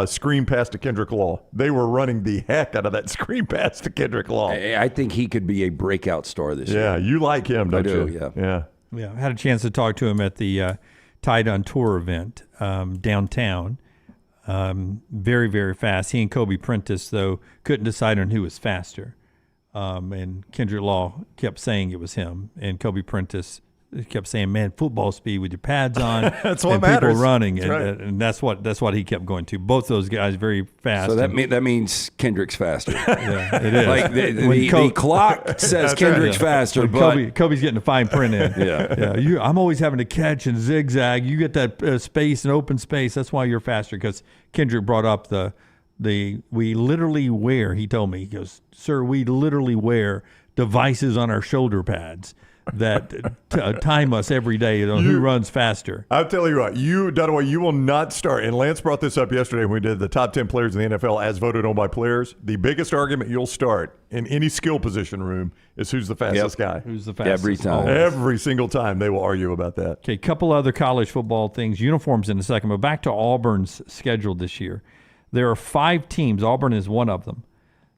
screen pass to Kendrick Law. They were running the heck out of that screen pass to Kendrick Law. I think he could be a breakout star this year. Yeah, you like him, don't you? Yeah. Yeah, I had a chance to talk to him at the Tide on Tour event downtown. Very, very fast. He and Kobe Prentice, though, couldn't decide on who was faster. And Kendrick Law kept saying it was him. And Kobe Prentice kept saying, man, football speed with your pads on. That's what and matters. People running. That's right. And that's what he kept going to. Both those guys very fast. So that means Kendrick's faster. Yeah, it is. Like the clock says Kendrick's faster, but Kobe's getting the fine print in. Yeah. I'm always having to catch and zigzag. You get that space and open space. That's why you're faster, because Kendrick brought up we literally wear, he told me, he goes, sir, we literally wear devices on our shoulder pads that time us every day on who runs faster. I'll tell you what, Dunaway, you will not start. And Lance brought this up yesterday when we did the top 10 players in the NFL as voted on by players. The biggest argument you'll start in any skill position room is who's the fastest guy. Who's the fastest? Every time. Every single time they will argue about that. Okay, couple other college football things. Uniforms in a second, but back to Auburn's schedule this year. There are 5 teams, Auburn is one of them,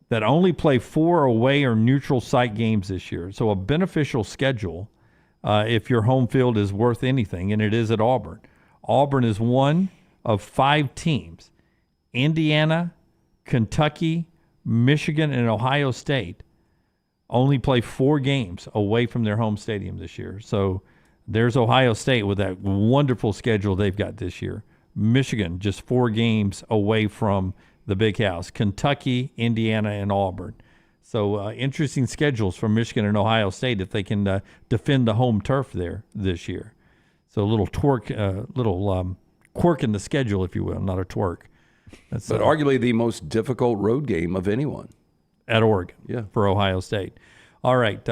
that only play 4 away or neutral site games this year. So a beneficial schedule if your home field is worth anything, and it is at Auburn. Auburn is one of 5 teams. Indiana, Kentucky, Michigan, and Ohio State only play 4 games away from their home stadium this year. So there's Ohio State with that wonderful schedule they've got this year. Michigan, just 4 games away from the big house. Kentucky, Indiana, and Auburn. So interesting schedules from Michigan and Ohio State if they can defend the home turf there this year. So a little quirk in the schedule, if you will, not a twerk. That's but arguably the most difficult road game of anyone. At Oregon, for Ohio State. All right.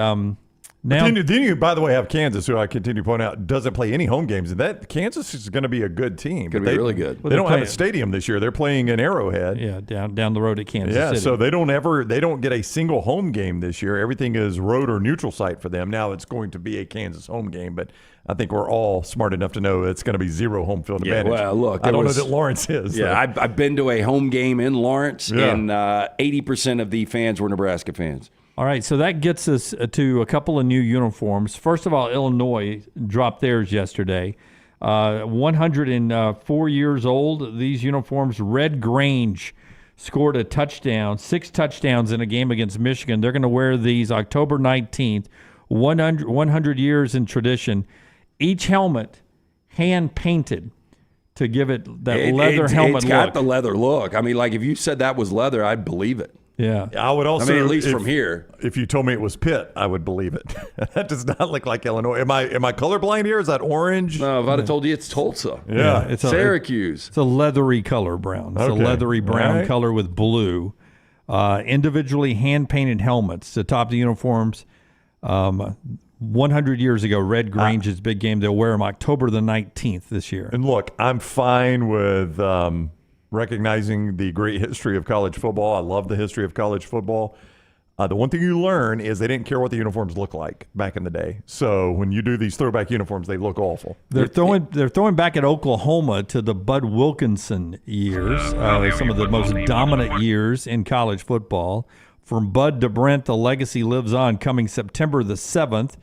Now, then you, by the way, have Kansas, who I continue to point out doesn't play any home games. And that Kansas is going to be a good team. Going to be really good. They don't have a stadium this year. They're playing in Arrowhead. Yeah, down the road at Kansas City. So they don't get a single home game this year. Everything is road or neutral site for them. Now it's going to be a Kansas home game, but I think we're all smart enough to know it's going to be 0 home field advantage. Well, look, I don't know that Lawrence is. Yeah, I've been to a home game in Lawrence, and 80% of the fans were Nebraska fans. All right, so that gets us to a couple of new uniforms. First of all, Illinois dropped theirs yesterday. 104 years old, these uniforms. Red Grange scored a touchdown, 6 touchdowns in a game against Michigan. They're going to wear these October 19th, 100 years in tradition. Each helmet hand-painted to give it that leather helmet It's got look. the leather look. I mean, like if you said that was leather, I'd believe it. Yeah. I would also, at least from here. If you told me it was Pitt, I would believe it. That does not look like Illinois. Am I colorblind here? Is that orange? No, if I'd have told you it's Tulsa. Yeah. It's Syracuse. It's a leathery color brown. It's a leathery brown color with blue. Individually hand-painted helmets to top the uniforms. 100 years ago, Red Grange's big game. They'll wear them October the 19th this year. And look, I'm fine with recognizing the great history of college football. I love the history of college football. The one thing you learn is they didn't care what the uniforms look like back in the day. So when you do these throwback uniforms, they look awful. They're throwing back at Oklahoma to the Bud Wilkinson years, some of the most dominant years in college football. From Bud to Brent, the legacy lives on, coming September the 7th.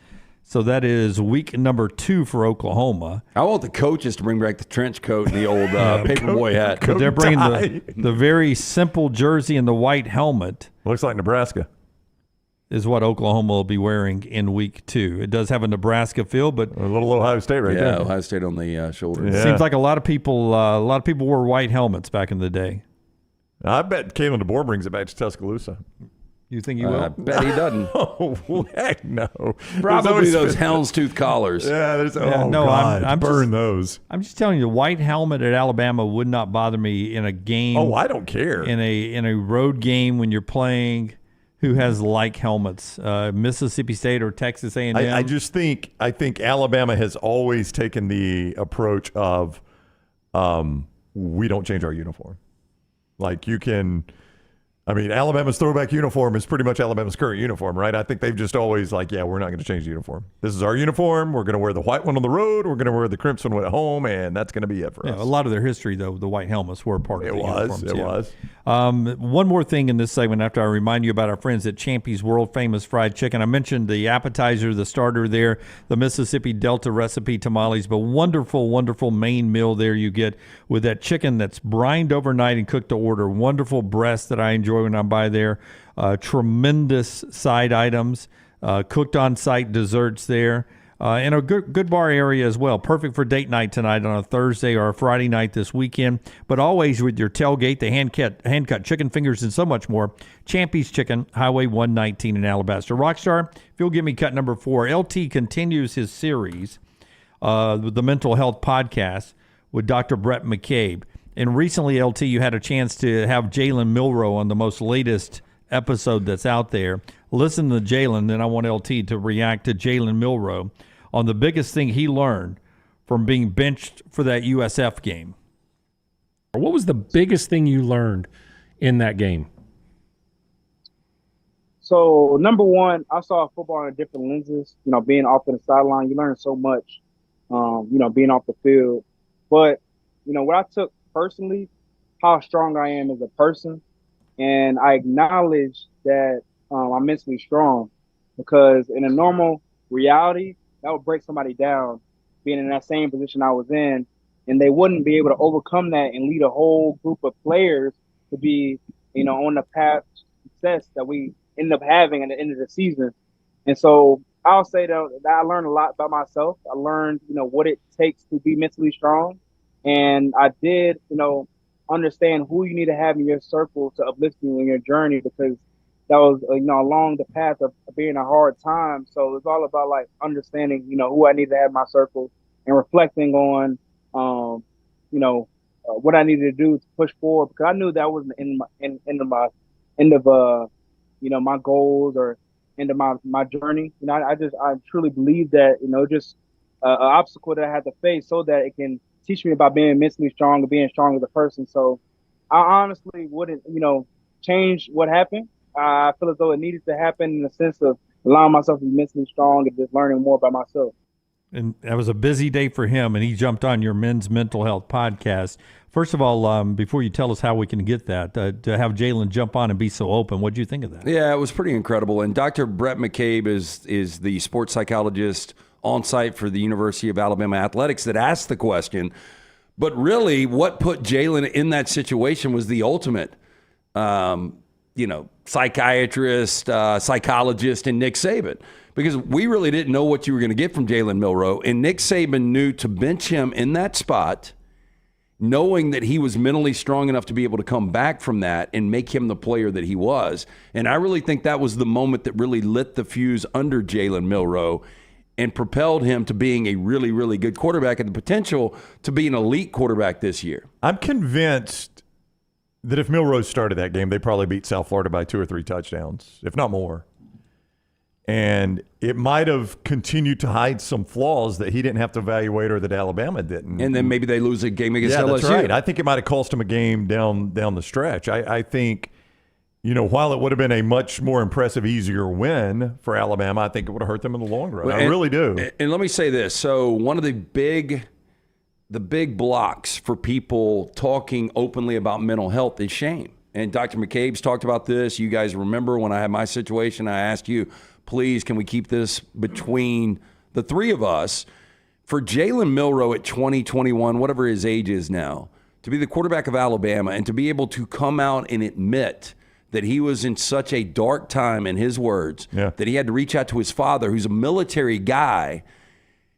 So that is week number 2 for Oklahoma. I want the coaches to bring back the trench coat and the old paperboy hat. But they're bringing the very simple jersey and the white helmet. Looks like Nebraska. Is what Oklahoma will be wearing in week 2. It does have a Nebraska feel, but a little Ohio State right there. Yeah, Ohio State on the shoulder. It seems like a lot of people wore white helmets back in the day. I bet Kalen DeBoer brings it back to Tuscaloosa. You think he will? I bet he doesn't. Oh, heck no. Probably those houndstooth collars. Yeah, I'm burn those. I'm just telling you, the white helmet at Alabama would not bother me in a game. Oh, I don't care. In a road game when you're playing, who has like helmets? Mississippi State or Texas A&M? I think Alabama has always taken the approach of we don't change our uniform. Like you can... I mean, Alabama's throwback uniform is pretty much Alabama's current uniform, right? I think they've just always we're not going to change the uniform. This is our uniform. We're going to wear the white one on the road. We're going to wear the crimson one at home, and that's going to be it for us. A lot of their history, though, the white helmets were part of the uniforms. It was. One more thing in this segment after I remind you about our friends at Champy's World Famous Fried Chicken. I mentioned the appetizer, the starter there, the Mississippi Delta recipe tamales, but wonderful, wonderful main meal there you get with that chicken that's brined overnight and cooked to order. Wonderful breast that I enjoy when I'm by there. Tremendous side items, cooked on-site desserts there, and a good bar area as well. Perfect for date night tonight on a Thursday or a Friday night this weekend, but always with your tailgate, the hand-cut chicken fingers, and so much more. Champy's Chicken, Highway 119 in Alabaster. Rockstar, if you'll give me cut number 4. LT continues his series with the Mental Health Podcast with Dr. Brett McCabe. And recently, LT, you had a chance to have Jalen Milroe on the most latest episode that's out there. listen to Jalen, then I want LT to react to Jalen Milroe on the biggest thing he learned from being benched for that USF game. What was the biggest thing you learned in that game? So, number one, I saw football in different lenses. You know, being off of the sideline, you learn so much, you know, being off the field. But, you know, what I took personally, how strong I am as a person. And I acknowledge that I'm mentally strong, because in a normal reality, that would break somebody down, being in that same position I was in. And they wouldn't be able to overcome that and lead a whole group of players to be, you know, on the path to success that we end up having at the end of the season. And so I'll say that I learned a lot about myself. I learned, you know, what it takes to be mentally strong. And I did, you know, understand who you need to have in your circle to uplift you in your journey, because that was, you know, along the path of being a hard time. So it's all about like understanding, you know, who I need to have in my circle and reflecting on, you know, what I needed to do to push forward, because I knew that wasn't end of you know, my goals or end of my journey. You know, I truly believe that, you know, just an obstacle that I had to face so that it can teach me about being mentally strong and being strong as a person. So I honestly wouldn't, you know, change what happened. I feel as though it needed to happen in the sense of allowing myself to be mentally strong and just learning more about myself. And that was a busy day for him, and he jumped on your men's mental health podcast. First of all, before you tell us how we can get that, to have Jalen jump on and be so open, what did you think of that? Yeah, it was pretty incredible. And Dr. Brett McCabe is the sports psychologist on site for the University of Alabama Athletics that asked the question. But really, what put Jalen in that situation was the ultimate, you know, psychiatrist, psychologist, and Nick Saban. Because we really didn't know what you were going to get from Jalen Milroe. And Nick Saban knew to bench him in that spot, knowing that he was mentally strong enough to be able to come back from that and make him the player that he was. And I really think that was the moment that really lit the fuse under Jalen Milroe and propelled him to being a really, really good quarterback and the potential to be an elite quarterback this year. I'm convinced that if Milroe started that game, they probably beat South Florida by 2 or 3 touchdowns, if not more. And it might have continued to hide some flaws that he didn't have to evaluate or that Alabama didn't. And then maybe they lose a game against LSU. That's right. I think it might have cost him a game down the stretch. I think, you know, while it would have been a much more impressive, easier win for Alabama, I think it would have hurt them in the long run. I really do. And let me say this. So one of the big blocks for people talking openly about mental health is shame. And Dr. McCabe's talked about this. You guys remember when I had my situation, I asked you, please, can we keep this between the three of us? For Jalen Milroe at 20, 21, whatever his age is now, to be the quarterback of Alabama and to be able to come out and admit that he was in such a dark time, in his words, that he had to reach out to his father, who's a military guy,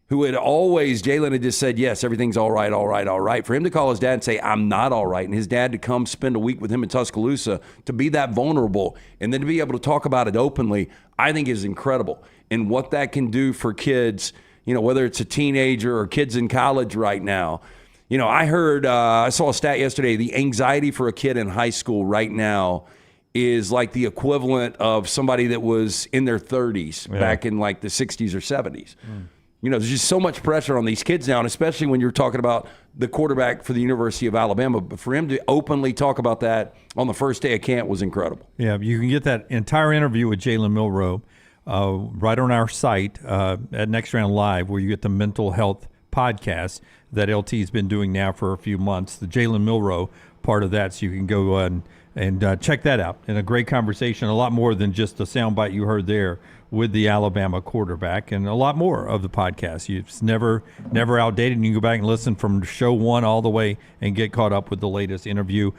who had always, Jalen had just said, yes, everything's all right, all right, all right. For him to call his dad and say, I'm not all right, and his dad to come spend a week with him in Tuscaloosa, to be that vulnerable, and then to be able to talk about it openly, I think is incredible. And what that can do for kids, you know, whether it's a teenager or kids in college right now. You know, I heard, I saw a stat yesterday, the anxiety for a kid in high school right now is like the equivalent of somebody that was in their 30s back in like the 60s or 70s. You know, there's just so much pressure on these kids now, and especially when you're talking about the quarterback for the University of Alabama. But for him to openly talk about that on the first day of camp was incredible. Yeah, you can get that entire interview with Jalen Milroe right on our site at Next Round Live, where you get the mental health podcast that LT's been doing now for a few months, the Jalen Milroe part of that, so you can go and check that out. And a great conversation, a lot more than just the soundbite you heard there with the Alabama quarterback, and a lot more of the podcast. It's never outdated. You can go back and listen from show 1 all the way and get caught up with the latest interview.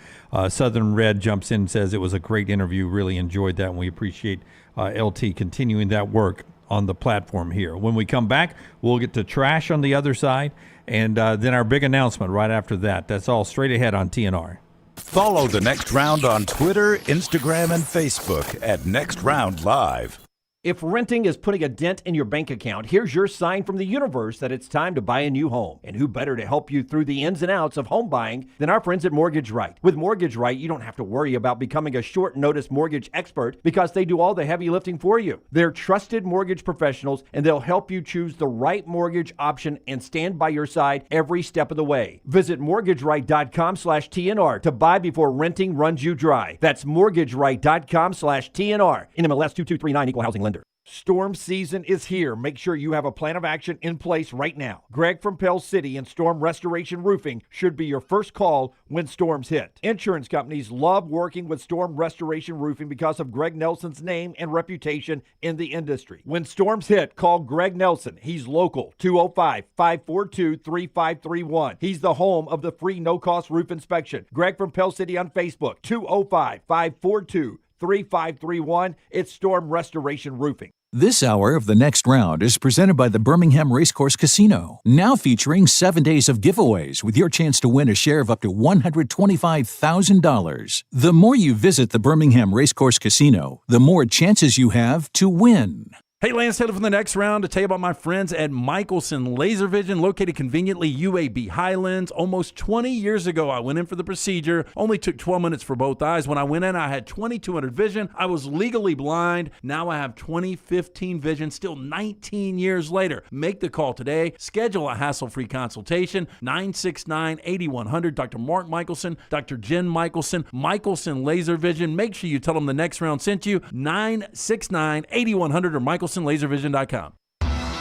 Southern Red jumps in and says it was a great interview. Really enjoyed that, and we appreciate LT continuing that work on the platform here. When we come back, we'll get to trash on the other side, and then our big announcement right after that. That's all straight ahead on TNR. Follow The Next Round on Twitter, Instagram, and Facebook at Next Round Live. If renting is putting a dent in your bank account, here's your sign from the universe that it's time to buy a new home. And who better to help you through the ins and outs of home buying than our friends at Mortgage Right. With Mortgage Right, you don't have to worry about becoming a short notice mortgage expert because they do all the heavy lifting for you. They're trusted mortgage professionals, and they'll help you choose the right mortgage option and stand by your side every step of the way. Visit mortgageright.com/TNR to buy before renting runs you dry. That's mortgageright.com/TNR. NMLS 2239, Equal Housing Lender. Storm season is here. Make sure you have a plan of action in place right now. Greg from Pell City and Storm Restoration Roofing should be your first call when storms hit. Insurance companies love working with Storm Restoration Roofing because of Greg Nelson's name and reputation in the industry. When storms hit, call Greg Nelson. He's local, 205-542-3531. He's the home of the free no-cost roof inspection. Greg from Pell City on Facebook, 205-542-3531. It's Storm Restoration Roofing. This hour of The Next Round is presented by the Birmingham Racecourse Casino, now featuring 7 days of giveaways with your chance to win a share of up to $125,000. The more you visit the Birmingham Racecourse Casino, the more chances you have to win. Hey, Lance Taylor from The Next Round to tell you about my friends at Michelson Laser Vision, located conveniently UAB Highlands. Almost 20 years ago, I went in for the procedure. Only took 12 minutes for both eyes. When I went in, I had 2200 vision. I was legally blind. Now I have 20/15 vision, still 19 years later. Make the call today. Schedule a hassle-free consultation. 969-8100. Dr. Mark Michelson, Dr. Jen Michelson, Michelson Laser Vision. Make sure you tell them The Next Round sent you. 969-8100 or MichelsonLaserVision.com.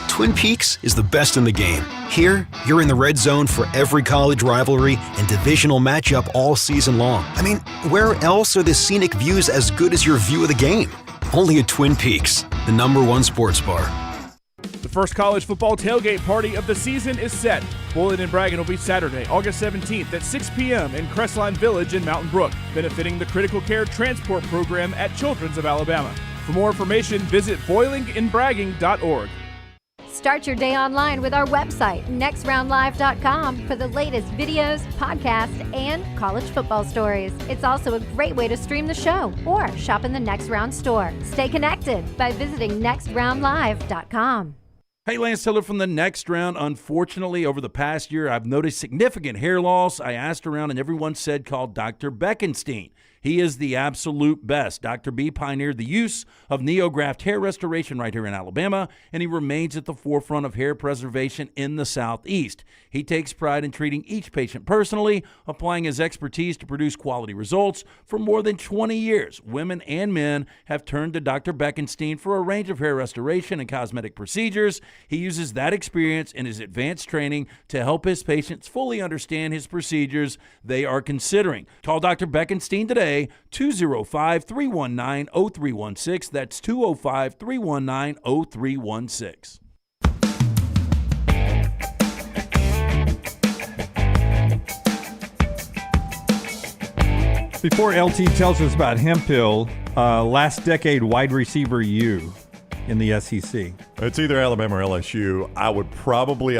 Twin Peaks is the best in the game. Here, you're in the red zone for every college rivalry and divisional matchup all season long. I mean, where else are the scenic views as good as your view of the game? Only at Twin Peaks, the #1 sports bar. The first college football tailgate party of the season is set. Bowling and Bragging will be Saturday, August 17th at 6 p.m. in Crestline Village in Mountain Brook, benefiting the Critical Care Transport Program at Children's of Alabama. For more information, visit boilingandbragging.org. Start your day online with our website, nextroundlive.com, for the latest videos, podcasts, and college football stories. It's also a great way to stream the show or shop in the Next Round store. Stay connected by visiting nextroundlive.com. Hey, Lance Taylor from The Next Round. Unfortunately, over the past year, I've noticed significant hair loss. I asked around, and everyone said call Dr. Beckenstein. He is the absolute best. Dr. B pioneered the use of NeoGraft hair restoration right here in Alabama, and he remains at the forefront of hair preservation in the Southeast. He takes pride in treating each patient personally, applying his expertise to produce quality results. For more than 20 years, women and men have turned to Dr. Beckenstein for a range of hair restoration and cosmetic procedures. He uses that experience and his advanced training to help his patients fully understand his procedures they are considering. Call Dr. Beckenstein today, 205-319-0316. That's 205-319-0316. Before LT tells us about Hemphill, last decade wide receiver U in the SEC. It's either Alabama or LSU. I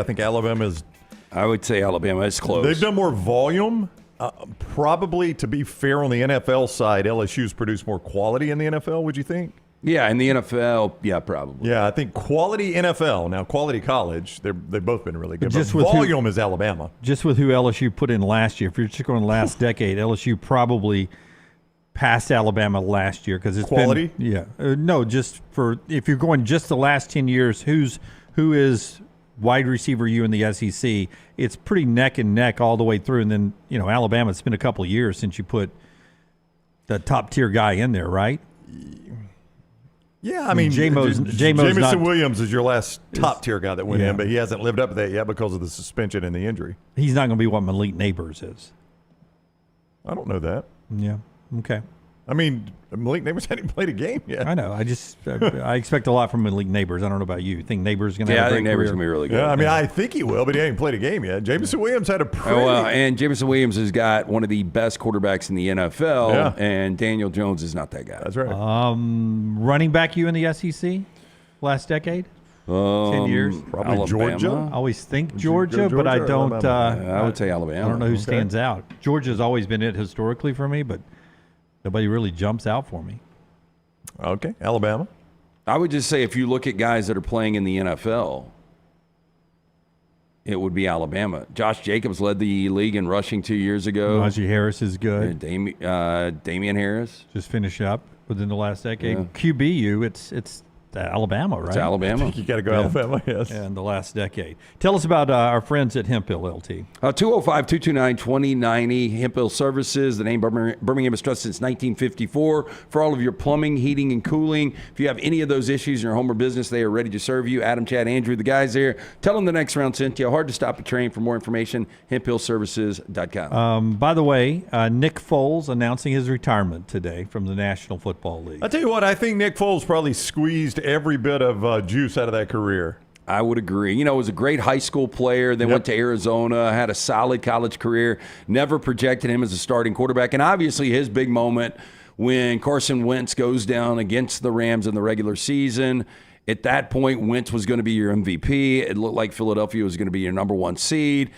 think Alabama's. I would say Alabama is close. They've done more volume. Probably, to be fair, on the NFL side, LSU's produced more quality in the NFL, would you think? Yeah, in the NFL, yeah, probably. Yeah, I think quality NFL. Now, quality college, they've both been really good. Just but with volume is Alabama. Just with who LSU put in last year. If you're just going last decade, LSU probably passed Alabama last year because it's quality. No, just for if you're going just the last 10 years, who is wide receiver U in the SEC? It's pretty neck and neck all the way through. And then Alabama. It's been a couple of years since you put the top tier guy in there, right? Yeah, I mean, Jameson Williams is your last top-tier guy that went in, but he hasn't lived up to that yet because of the suspension and the injury. He's not going to be what Malik Neighbors is. I don't know that. Yeah, okay. I mean, Malik Neighbors hadn't played a game yet. I know. I expect a lot from Malik Neighbors. I don't know about you. Think Neighbors going to have a great career? I think Neighbors going to be really good. Yeah, I mean, I think he will, but he ain't played a game yet. Jameson Williams had a pretty... and Jameson Williams has got one of the best quarterbacks in the NFL, and Daniel Jones is not that guy. That's right. Running back you in the SEC last decade? 10 years? Probably Alabama. Georgia. I always think Georgia, but I don't... I would say Alabama. I don't know who stands out. Georgia's always been it historically for me, but nobody really jumps out for me. Okay, Alabama. I would just say if you look at guys that are playing in the NFL, it would be Alabama. Josh Jacobs led the league in rushing 2 years ago. Najee Harris is good. Damian Harris. Just finished up within the last decade. Yeah. QBU, it's Alabama, right? It's Alabama. I think you got to go Alabama, yes. And the last decade. Tell us about our friends at Hemphill, LT. 205-229-2090, Hemphill Services. The name Birmingham has trusted since 1954 for all of your plumbing, heating, and cooling. If you have any of those issues in your home or business, they are ready to serve you. Adam, Chad, Andrew, the guys there. Tell them the next round sent you. Hard to stop a train. For more information, hemphillservices.com. By the way, Nick Foles announcing his retirement today from the National Football League. I'll tell you what, I think Nick Foles probably squeezed every bit of juice out of that career. I would agree. You know, was a great high school player, then went to Arizona, had a solid college career, never projected him as a starting quarterback. And obviously his big moment when Carson Wentz goes down against the Rams in the regular season. At that point, Wentz was going to be your MVP. It looked like Philadelphia was going to be your number one seed.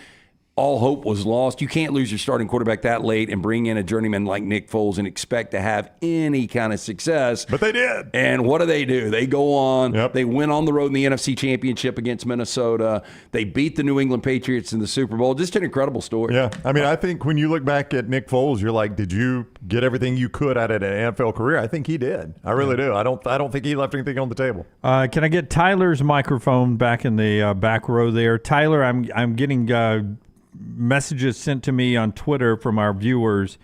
All hope was lost. You can't lose your starting quarterback that late and bring in a journeyman like Nick Foles and expect to have any kind of success. But they did. And what do? They go on. Yep. They went on the road in the NFC Championship against Minnesota. They beat the New England Patriots in the Super Bowl. Just an incredible story. Yeah. I mean, I think when you look back at Nick Foles, you're like, did you get everything you could out of an NFL career? I think he did. I really do. I don't think he left anything on the table. Can I get Tyler's microphone back in the back row there? Tyler, I'm getting messages sent to me on Twitter from our viewers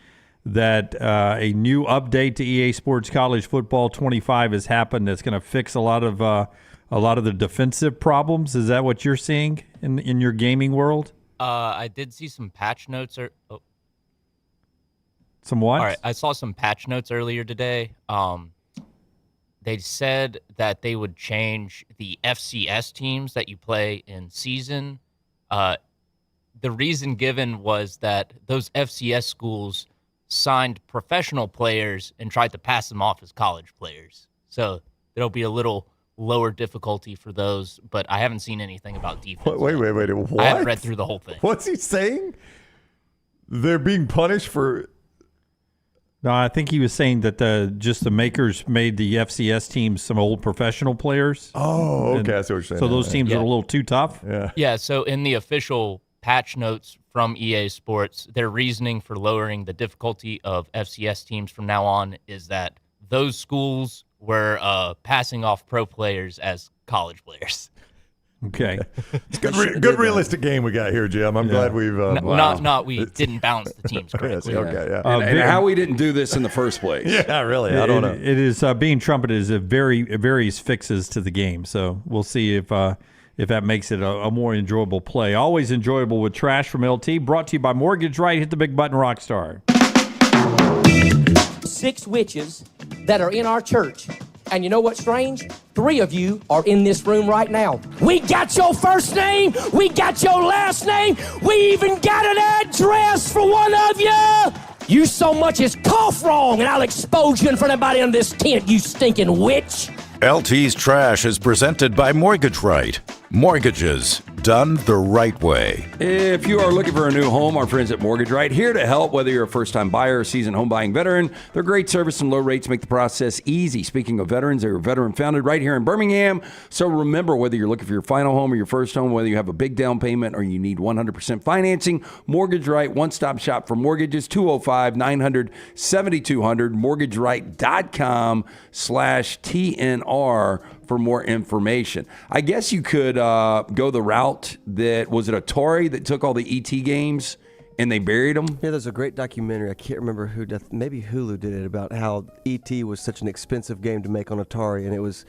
that a new update to EA Sports College Football 25 has happened that's going to fix a lot of the defensive problems. Is that what you're seeing in your gaming world? I did see some patch notes. Some what? All right, I saw some patch notes earlier today. They said that they would change the FCS teams that you play in season. The reason given was that those FCS schools signed professional players and tried to pass them off as college players. So there'll be a little lower difficulty for those, but I haven't seen anything about defense. Wait. What? I haven't read through the whole thing. What's he saying? They're being punished for... No, I think he was saying that the makers made the FCS teams some old professional players. Oh, okay. I see what you're saying. So those teams are a little too tough? Yeah, so in the official patch notes from EA Sports, their reasoning for lowering the difficulty of FCS teams from now on is that those schools were passing off pro players as college players. Okay. It's good realistic game we got here, Jim. I'm glad we've... we didn't balance the teams correctly. And how we didn't do this in the first place. Yeah, really. I don't know. It is being trumpeted as various fixes to the game. So we'll see if that makes it a more enjoyable play. Always enjoyable with Trash from LT. Brought to you by Mortgage Right. Hit the big button, Rockstar. 6 witches that are in our church. And you know what's strange? 3 of you are in this room right now. We got your first name. We got your last name. We even got an address for one of you. You so much as cough wrong, and I'll expose you in front of everybody in this tent, you stinking witch. LT's Trash is presented by Mortgage Right. Mortgages done the right way. If you are looking for a new home, our friends at Mortgage Right here to help. Whether you're a first-time buyer or seasoned home buying veteran, their great service and low rates make the process easy. Speaking of veterans, they're veteran-founded right here in Birmingham. So remember, whether you're looking for your final home or your first home, whether you have a big down payment or you need 100% financing, Mortgage Right, one-stop shop for mortgages, 205-900-7200, mortgageright.com/TNR for more information. I guess you could go the route that, was it Atari that took all the ET games and they buried them? Yeah, there's a great documentary. I can't remember who, maybe Hulu did it, about how ET was such an expensive game to make on Atari, and it was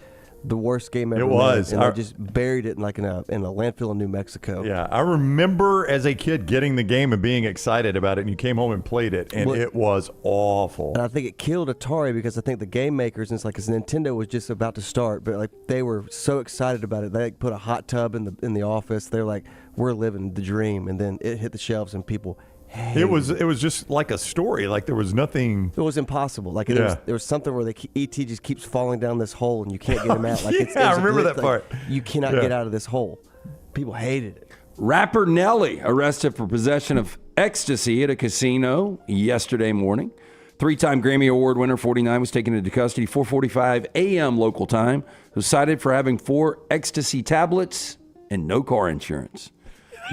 the worst game ever. It was. And they just buried it in a landfill in New Mexico. Yeah, I remember as a kid getting the game and being excited about it, and you came home and played it, and it was awful. And I think it killed Atari because I think the game makers, and it's like, because Nintendo was just about to start, but like they were so excited about it. They put a hot tub in the office. They're like, we're living the dream, and then it hit the shelves, and people. It was just like a story. Like there was nothing. It was impossible. Like there was something where ET just keeps falling down this hole and you can't get him out. Like I remember that part. You cannot get out of this hole. People hated it. Rapper Nelly arrested for possession of ecstasy at a casino yesterday morning. Three-time Grammy Award winner, 49, was taken into custody 4:45 a.m. local time. Was cited for having 4 ecstasy tablets and no car insurance.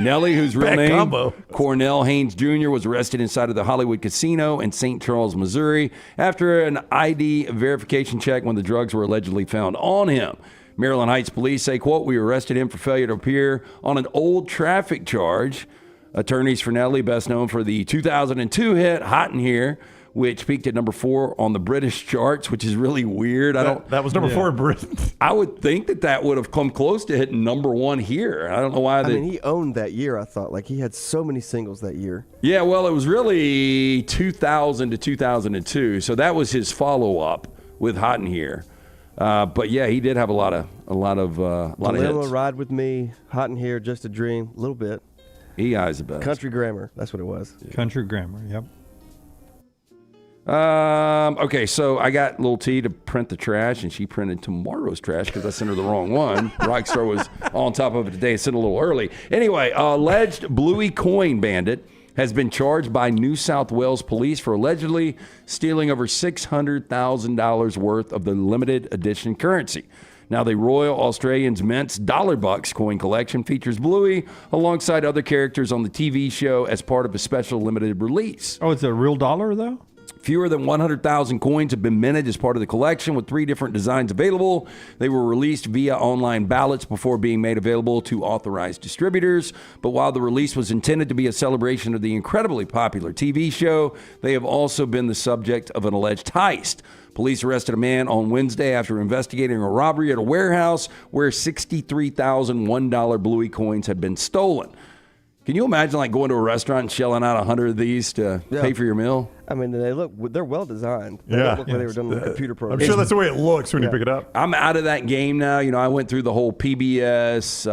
Nelly, whose real name, Cornell Haynes Jr., was arrested inside of the Hollywood Casino in St. Charles, Missouri, after an ID verification check when the drugs were allegedly found on him. Maryland Heights police say, quote, "We arrested him for failure to appear on an old traffic charge." Attorneys for Nelly, best known for the 2002 hit Hot in Here, which peaked at number 4 on the British charts, which is really weird. That was number 4 in Britain. I would think that would have come close to hitting number 1 here. I don't know why. I mean, he owned that year, I thought. Like, he had so many singles that year. Yeah, well, it was really 2000 to 2002, so that was his follow-up with Hot in Here. But yeah, he did have a lot of hits. Ride with Me, Hot in Here, Just a Dream, a little bit. EI's the best. Country Grammar, that's what it was. Country Grammar, yep. Okay, so I got Lil T to print the trash, and she printed tomorrow's trash because I sent her the wrong one. Rockstar was on top of it today, sent a little early. Anyway, alleged Bluey coin bandit has been charged by New South Wales police for allegedly stealing over $600,000 worth of the limited edition currency. Now, the Royal Australian's Mints Dollar Bucks coin collection features Bluey alongside other characters on the TV show as part of a special limited release. Oh, it's a real dollar, though? Fewer than 100,000 coins have been minted as part of the collection, with 3 different designs available. They were released via online ballots before being made available to authorized distributors. But while the release was intended to be a celebration of the incredibly popular TV show, they have also been the subject of an alleged heist. Police arrested a man on Wednesday after investigating a robbery at a warehouse where $63,000 $1 Bluey coins had been stolen. Can you imagine going to a restaurant and shelling out 100 of these to pay for your meal? I mean, they're well designed. They don't look like they were done with a computer program. I'm sure that's the way it looks when you pick it up. I'm out of that game now. I went through the whole PBS,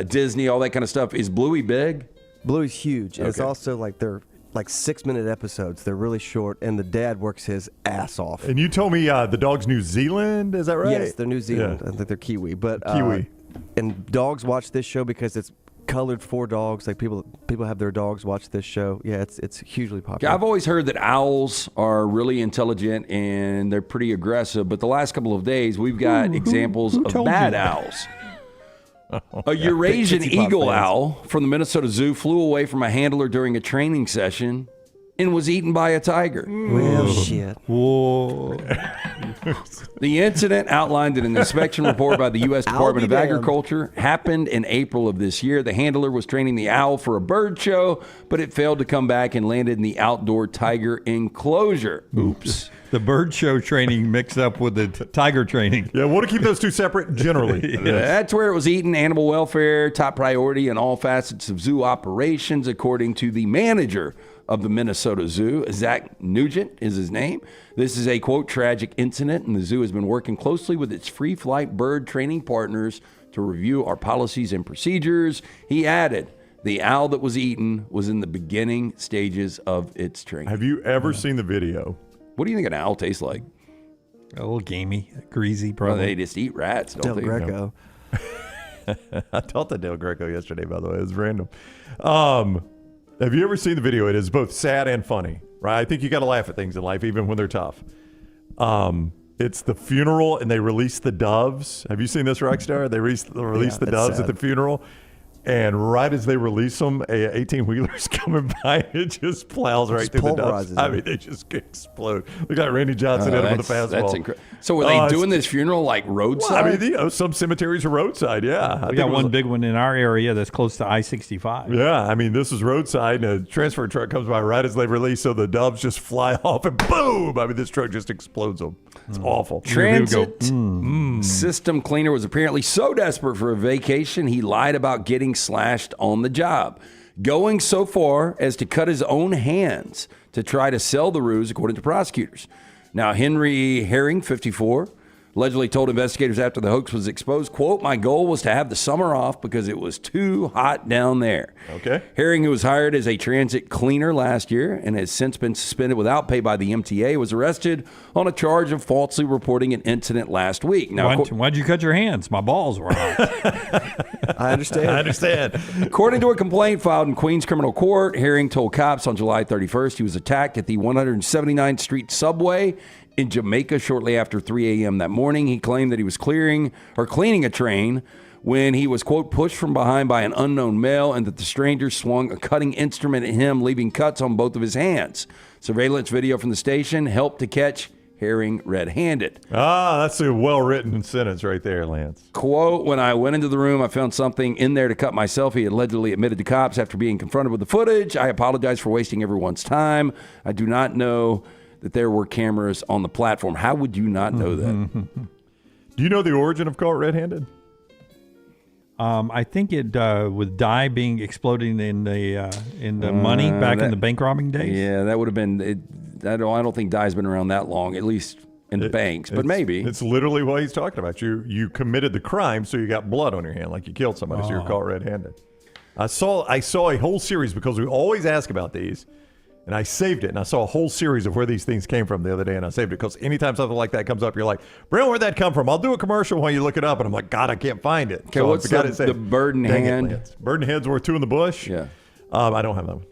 Disney, all that kind of stuff. Is Bluey big? Bluey's huge. And it's also they're 6-minute episodes. They're really short, and the dad works his ass off. And you told me the dog's New Zealand, is that right? Yes, they're New Zealand. I think they're Kiwi. But Kiwi. And dogs watch this show because it's colored for dogs. Like people have their dogs watch this show. Yeah, it's hugely popular. I've always heard that owls are really intelligent and they're pretty aggressive, but the last couple of days we've got examples of bad owls. A Eurasian eagle owl from the Minnesota Zoo flew away from a handler during a training session and was eaten by a tiger. Well, shit. Whoa. The incident, outlined in an inspection report by the U.S. Department of Agriculture, happened in April of this year. The handler was training the owl for a bird show, but it failed to come back and landed in the outdoor tiger enclosure. Oops. The bird show training mixed up with the tiger training. Yeah, we'll to keep those two separate generally. Yeah, that's where it was eaten. Animal welfare, top priority in all facets of zoo operations, according to the manager of the Minnesota Zoo. Zach Nugent is his name. This is a, quote, tragic incident, and the zoo has been working closely with its free flight bird training partners to review our policies and procedures. He added, the owl that was eaten was in the beginning stages of its training. Have you ever seen the video? What do you think an owl tastes like? A little gamey, greasy, probably. Well, they just eat rats, don't they? Del Greco. I taught the Del Greco yesterday, by the way. It was random. Have you ever seen the video? It is both sad and funny, right? I think you got to laugh at things in life, even when they're tough. It's the funeral, and they release the doves. Have you seen this, Rockstar? They release the doves at the funeral, and right as they release them, a 18-wheeler's coming by, and it just plows right through the doves. I mean, they just explode. Look at Randy Johnson hit him with a fastball. That's incredible. So were they doing this funeral roadside? Well, I mean, some cemeteries are roadside, yeah. We got one big one in our area that's close to I-65. Yeah, I mean, this is roadside, and a transfer truck comes by right as they release, so the doves just fly off, and boom! I mean, this truck just explodes them. It's awful. Transit system cleaner was apparently so desperate for a vacation, he lied about getting slashed on the job, going so far as to cut his own hands to try to sell the ruse, according to prosecutors. Now, Henry Herring, 54, allegedly told investigators after the hoax was exposed, quote, "My goal was to have the summer off because it was too hot down there." Okay. Herring, who was hired as a transit cleaner last year and has since been suspended without pay by the MTA, was arrested on a charge of falsely reporting an incident last week. Now, why'd you cut your hands? My balls were hot. I understand. According to a complaint filed in Queens Criminal Court, Herring told cops on July 31st he was attacked at the 179th Street subway in Jamaica shortly after 3 a.m. that morning. He claimed that he was cleaning a train when he was, quote, pushed from behind by an unknown male and that the stranger swung a cutting instrument at him, leaving cuts on both of his hands. Surveillance video from the station helped to catch Herring red-handed. That's a well-written sentence right there, Lance. Quote, "When I went into the room, I found something in there to cut myself," he allegedly admitted to cops after being confronted with the footage. "I apologize for wasting everyone's time. I do not know that there were cameras on the platform." How would you not know that? Do you know the origin of caught red-handed? I think it with dye being exploding in the money back in the bank robbing days. Yeah, that would have been it. I don't think dye's been around that long, at least in the banks, but maybe. It's literally what he's talking about. You committed the crime, so you got blood on your hand, like you killed somebody, so you're caught red-handed. I saw a whole series because we always ask about these. And I saved it, and I saw a whole series of where these things came from the other day, and I saved it because anytime something like that comes up, you're like, Brown, where'd that come from? I'll do a commercial while you look it up, and I'm like, God, I can't find it. Okay, what's the bird in hand? Bird in hand's worth two in the bush? Yeah. I don't have that one.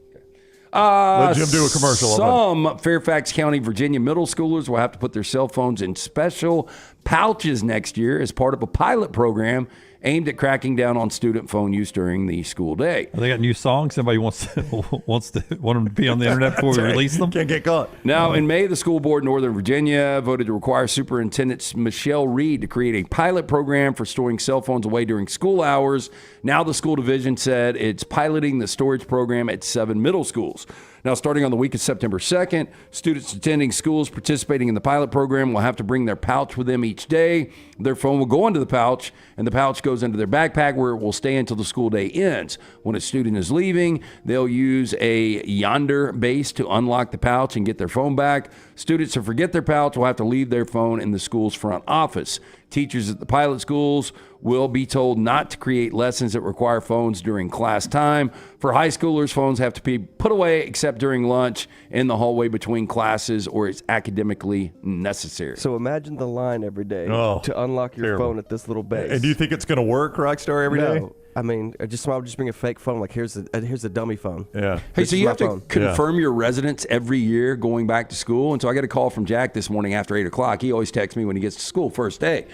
Let Jim do a commercial on that. Some Fairfax County, Virginia middle schoolers will have to put their cell phones in special pouches next year as part of a pilot program aimed at cracking down on student phone use during the school day. They got new songs. Somebody wants them to be on the internet before we release them. Can't get caught. Now, in May, the school board in Northern Virginia voted to require Superintendent Michelle Reed to create a pilot program for storing cell phones away during school hours. Now, the school division said it's piloting the storage program at 7 middle schools. Now, starting on the week of September 2nd, students attending schools participating in the pilot program will have to bring their pouch with them each day. Their phone will go into the pouch, and the pouch goes into their backpack where it will stay until the school day ends. When a student is leaving, they'll use a Yonder base to unlock the pouch and get their phone back. Students who forget their pouch will have to leave their phone in the school's front office. Teachers at the pilot schools will be told not to create lessons that require phones during class time. For high schoolers, phones have to be put away except during lunch, in the hallway between classes, or it's academically necessary. So imagine the line every day to unlock your phone at this little base. And do you think it's going to work, Rockstar, every day? I mean, I'll just bring a fake phone. Like, here's a dummy phone. Yeah. Hey, This so is you my have to phone. confirm your residence every year going back to school. And so I got a call from Jack this morning after 8 o'clock. He always texts me when he gets to school first day.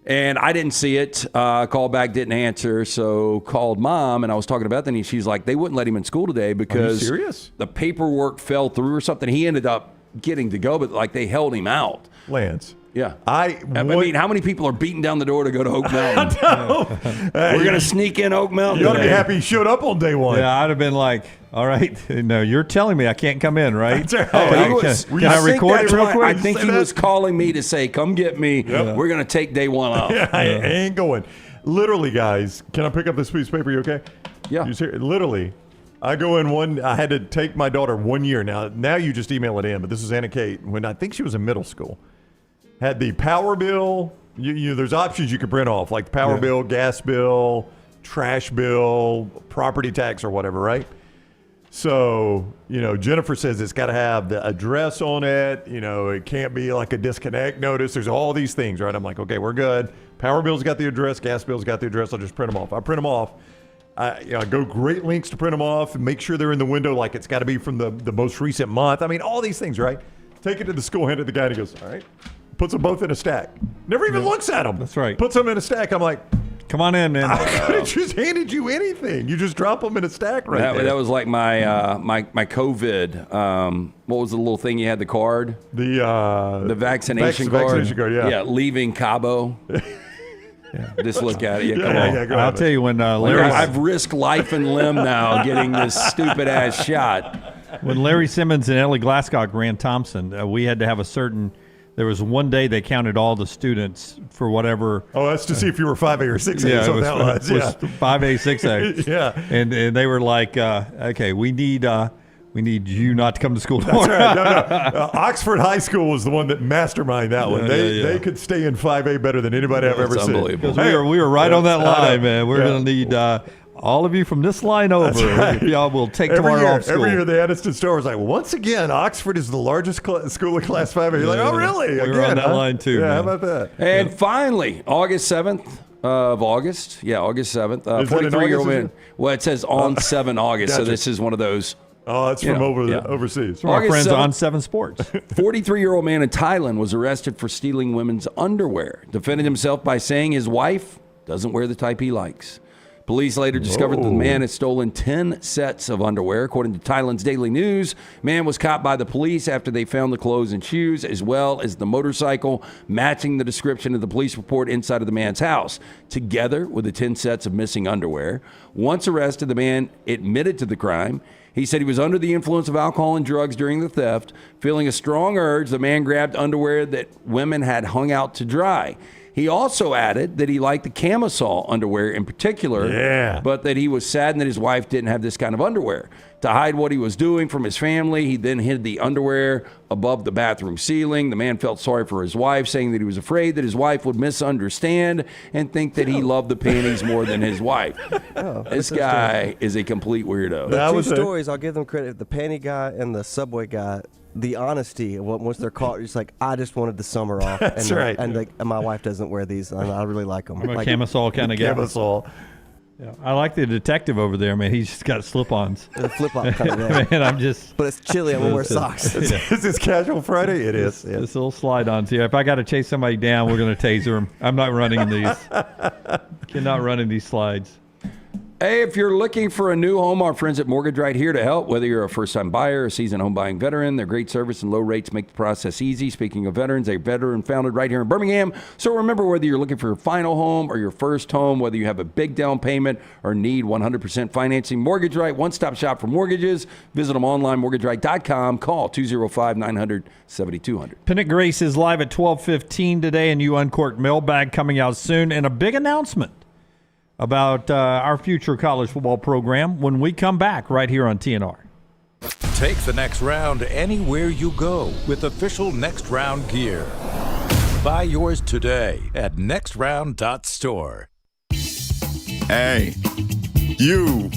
And I didn't see it. Called back, didn't answer. So called Mom, and I was talking about that. And she's like, they wouldn't let him in school today because serious? the paperwork fell through or something. He ended up getting to go, but like they held him out. Lance. Yeah. I mean, how many people are beating down the door to go to Oak Mountain? We're going to sneak in Oak Mountain. You ought to be happy he showed up on day one. Yeah, I'd have been like, all right, no, you're telling me I can't come in, right? That's right. Can I record it real quick? I think he was calling me to say, come get me. Yep. We're going to take day one off. Yeah, I ain't going. Literally, guys, can I pick up this piece of paper? You okay? Yeah. Literally, I go in I had to take my daughter 1 year. Now you just email it in, but this is Anna Kate. When I think she was in middle school. Had the power bill. There's options you can print off, like the power bill, gas bill, trash bill, property tax, or whatever, right? So, Jennifer says it's got to have the address on it. It can't be like a disconnect notice. There's all these things, right? I'm like, okay, we're good. Power bill's got the address. Gas bill's got the address. I'll just print them off. I print them off. I go great lengths to print them off and make sure they're in the window, like it's got to be from the most recent month. I mean, all these things, right? Take it to the school, hand it to the guy, and he goes, all right. Puts them both in a stack. Never even looks at them. That's right. Puts them in a stack. I'm like, come on in, man. I could have just handed you anything. You just drop them in a stack right there. That was like my my COVID. What was the little thing you had, the card? The vaccination card. Vaccination card, yeah. Yeah, leaving Cabo. Just look at it. Come on. I'll tell you when Larry. I've risked life and limb now getting this stupid ass shot. When Larry Simmons and Ellie Glasscock ran Thompson, we had to have a certain. There was one day they counted all the students for whatever. Oh, that's to see if you were 5A or 6A. Yeah, So it that was 5A, 6A. Yeah. And they were like, okay, we need We need you not to come to school That's tomorrow. right. No. Oxford High School was the one that masterminded that one. They could stay in 5A better than anybody I've ever seen. Because we were right on that line, man. We're going to need all of you from this line over. Right. If y'all will take tomorrow off school. Every year the Aniston store was like, once again, Oxford is the largest school in Class 5A. You're like, oh, really? We were on that line too, Yeah, man. how about that? And finally, August 7th of August. Yeah, August 7th. Is it in 43-year-old August, is man. it? Well, it says on 7 August, so Gotcha. this is one of those. Oh, that's from overseas. From our August friends 7th. on 7 Sports. 43-year-old man in Thailand was arrested for stealing women's underwear. Defended himself by saying his wife doesn't wear the type he likes. Police later discovered that the man had stolen 10 sets of underwear. According to Thailand's Daily News, man was caught by the police after they found the clothes and shoes, as well as the motorcycle, matching the description of the police report inside of the man's house, together with the 10 sets of missing underwear. Once arrested, the man admitted to the crime. He said he was under the influence of alcohol and drugs during the theft. Feeling a strong urge, the man grabbed underwear that women had hung out to dry. He also added that he liked the camisole underwear in particular, but that he was saddened that his wife didn't have this kind of underwear. To hide what he was doing from his family, he then hid the underwear above the bathroom ceiling. The man felt sorry for his wife, saying that he was afraid that his wife would misunderstand and think that he loved the panties more than his wife. This guy is a complete weirdo. The two stories, I'll give them credit. The panty guy and the Subway guy, the honesty, once they're caught, it's like, I just wanted the summer off. That's and, right. And my wife doesn't wear these, and I really like them. I'm a like, camisole kind of guy. Camisole. Yeah, I like the detective over there, man. He's just got slip-ons. The flip-flop kind of guy. Man, I'm just... But it's chilly. I'm going to wear socks. Is this casual Friday? It is. Yeah. This little slide-ons here. If I got to chase somebody down, we're going to taser him. I'm not running in these. Cannot run in these slides. Hey, if you're looking for a new home, our friends at Mortgage Right here to help. Whether you're a first-time buyer or a seasoned home buying veteran, their great service and low rates make the process easy. Speaking of veterans, a veteran founded right here in Birmingham. So remember, whether you're looking for your final home or your first home, whether you have a big down payment or need 100% financing, Mortgage Right, one-stop shop for mortgages. Visit them online, mortgageright.com. Call 205-900-7200. Pennant Grace is live at 12:15 today, and you Uncorked mailbag coming out soon, and a big announcement about our future college football program when we come back right here on TNR. Take the next round anywhere you go with official Next Round gear. Buy yours today at nextround.store. Hey, you.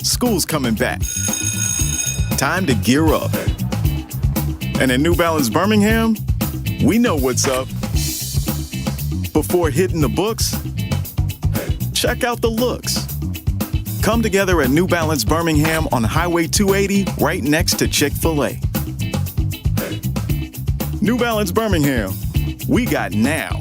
School's coming back. Time to gear up. And at New Balance Birmingham, we know what's up. Before hitting the books, check out the looks. Come together at New Balance Birmingham on Highway 280, right next to Chick-fil-A. New Balance Birmingham, we got now.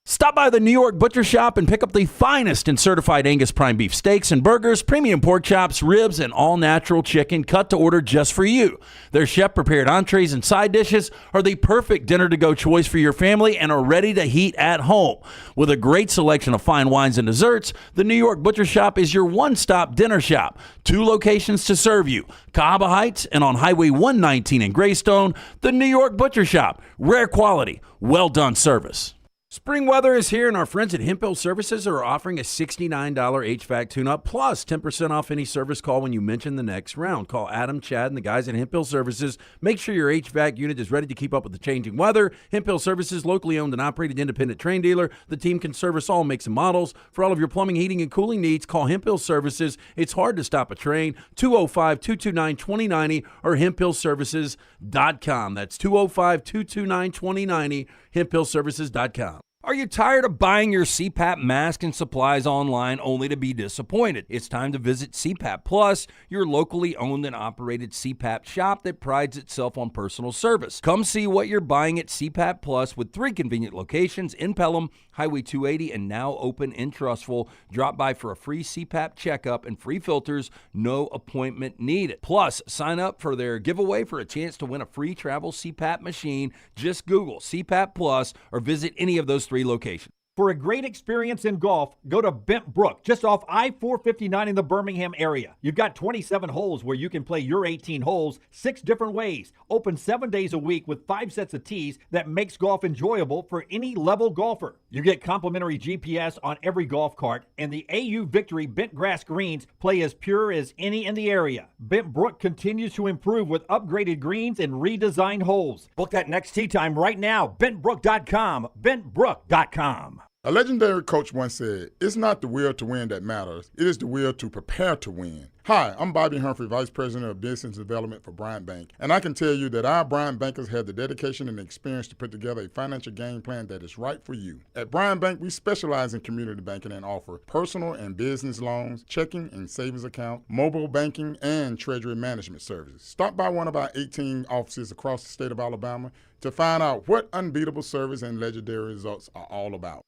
Stop by the New York Butcher Shop and pick up the finest in certified Angus prime beef steaks and burgers, premium pork chops, ribs, and all-natural chicken cut to order just for you. Their chef-prepared entrees and side dishes are the perfect dinner-to-go choice for your family and are ready to heat at home. With a great selection of fine wines and desserts, the New York Butcher Shop is your one-stop dinner shop. 2 locations to serve you, Cahaba Heights and on Highway 119 in Greystone. The New York Butcher Shop, rare quality, well-done service. Spring weather is here, and our friends at Hemphill Services are offering a $69 HVAC tune-up plus 10% off any service call when you mention the next round. Call Adam, Chad, and the guys at Hemphill Services. Make sure your HVAC unit is ready to keep up with the changing weather. Hemphill Services, locally owned and operated independent Trane dealer. The team can service all makes and models. For all of your plumbing, heating, and cooling needs, call Hemphill Services. It's hard to stop a Trane. 205-229-2090 or hemphillservices.com. That's 205-229-2090, hemphillservices.com. Are you tired of buying your CPAP mask and supplies online only to be disappointed? It's time to visit CPAP Plus, your locally owned and operated CPAP shop that prides itself on personal service. Come see what you're buying at CPAP Plus with 3 convenient locations in Pelham, Highway 280, and now open in Trustful. Drop by for a free CPAP checkup and free filters, no appointment needed. Plus, sign up for their giveaway for a chance to win a free travel CPAP machine. Just Google CPAP Plus or visit any of those 3 locations. For a great experience in golf, go to Bent Brook, just off I-459 in the Birmingham area. You've got 27 holes where you can play your 18 holes 6 different ways. Open 7 days a week with 5 sets of tees that makes golf enjoyable for any level golfer. You get complimentary GPS on every golf cart, and the AU Victory bent grass greens play as pure as any in the area. Bent Brook continues to improve with upgraded greens and redesigned holes. Book that next tee time right now. BentBrook.com. BentBrook.com. A legendary coach once said, "It's not the will to win that matters. It is the will to prepare to win." Hi, I'm Bobby Humphrey, Vice President of Business Development for Bryant Bank, and I can tell you that our Bryant bankers have the dedication and experience to put together a financial game plan that is right for you. At Bryant Bank, we specialize in community banking and offer personal and business loans, checking and savings accounts, mobile banking, and treasury management services. Stop by one of our 18 offices across the state of Alabama to find out what unbeatable service and legendary results are all about.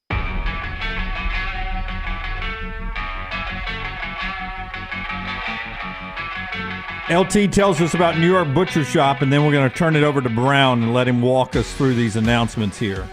LT tells us about New York Butcher Shop, and then we're going to turn it over to Brown and let him walk us through these announcements here.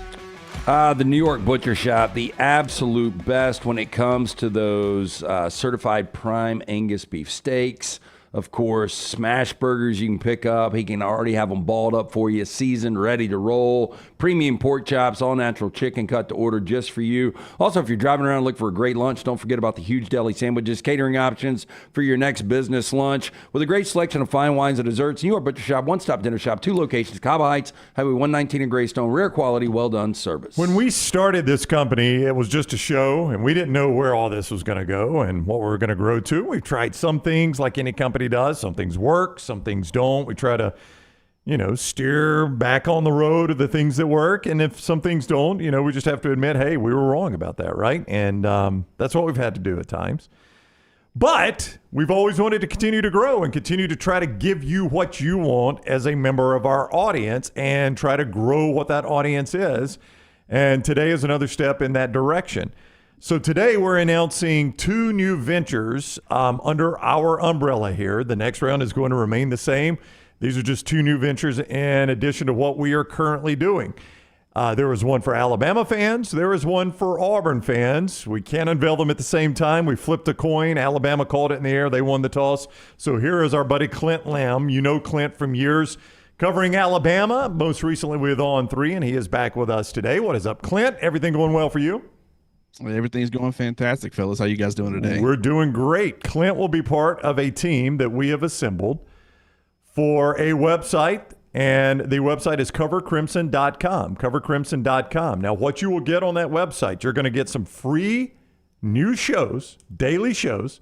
The New York Butcher Shop, the absolute best when it comes to those certified prime Angus beef steaks. Of course, smash burgers you can pick up. He can already have them balled up for you, seasoned, ready to roll. Premium pork chops, all natural chicken cut to order just for you. Also, if you're driving around looking for a great lunch, don't forget about the huge deli sandwiches, catering options for your next business lunch. With a great selection of fine wines and desserts, New York Butcher Shop, one-stop dinner shop, 2 locations, Cabo Heights, Highway 119 in Greystone. Rare quality, well-done service. When we started this company, it was just a show, and we didn't know where all this was going to go and what we were going to grow to. We've tried some things like any company does. Some things work, some things don't. We try to, steer back on the road of the things that work. And if some things don't, we just have to admit, hey, we were wrong about that, right? And that's what we've had to do at times. But we've always wanted to continue to grow and continue to try to give you what you want as a member of our audience and try to grow what that audience is. And today is another step in that direction. So today we're announcing 2 new ventures under our umbrella here. The next round is going to remain the same. These are just 2 new ventures in addition to what we are currently doing. There was one for Alabama fans. There was one for Auburn fans. We can't unveil them at the same time. We flipped a coin. Alabama called it in the air. They won the toss. So here is our buddy Clint Lamb. You know Clint from years covering Alabama, most recently with On 3, and he is back with us today. What is up, Clint? Everything going well for you? Everything's going fantastic, fellas. How you guys doing today? We're doing great. Clint will be part of a team that we have assembled for a website, and the website is covercrimson.com, covercrimson.com. Now, what you will get on that website, you're going to get some free new shows, daily shows,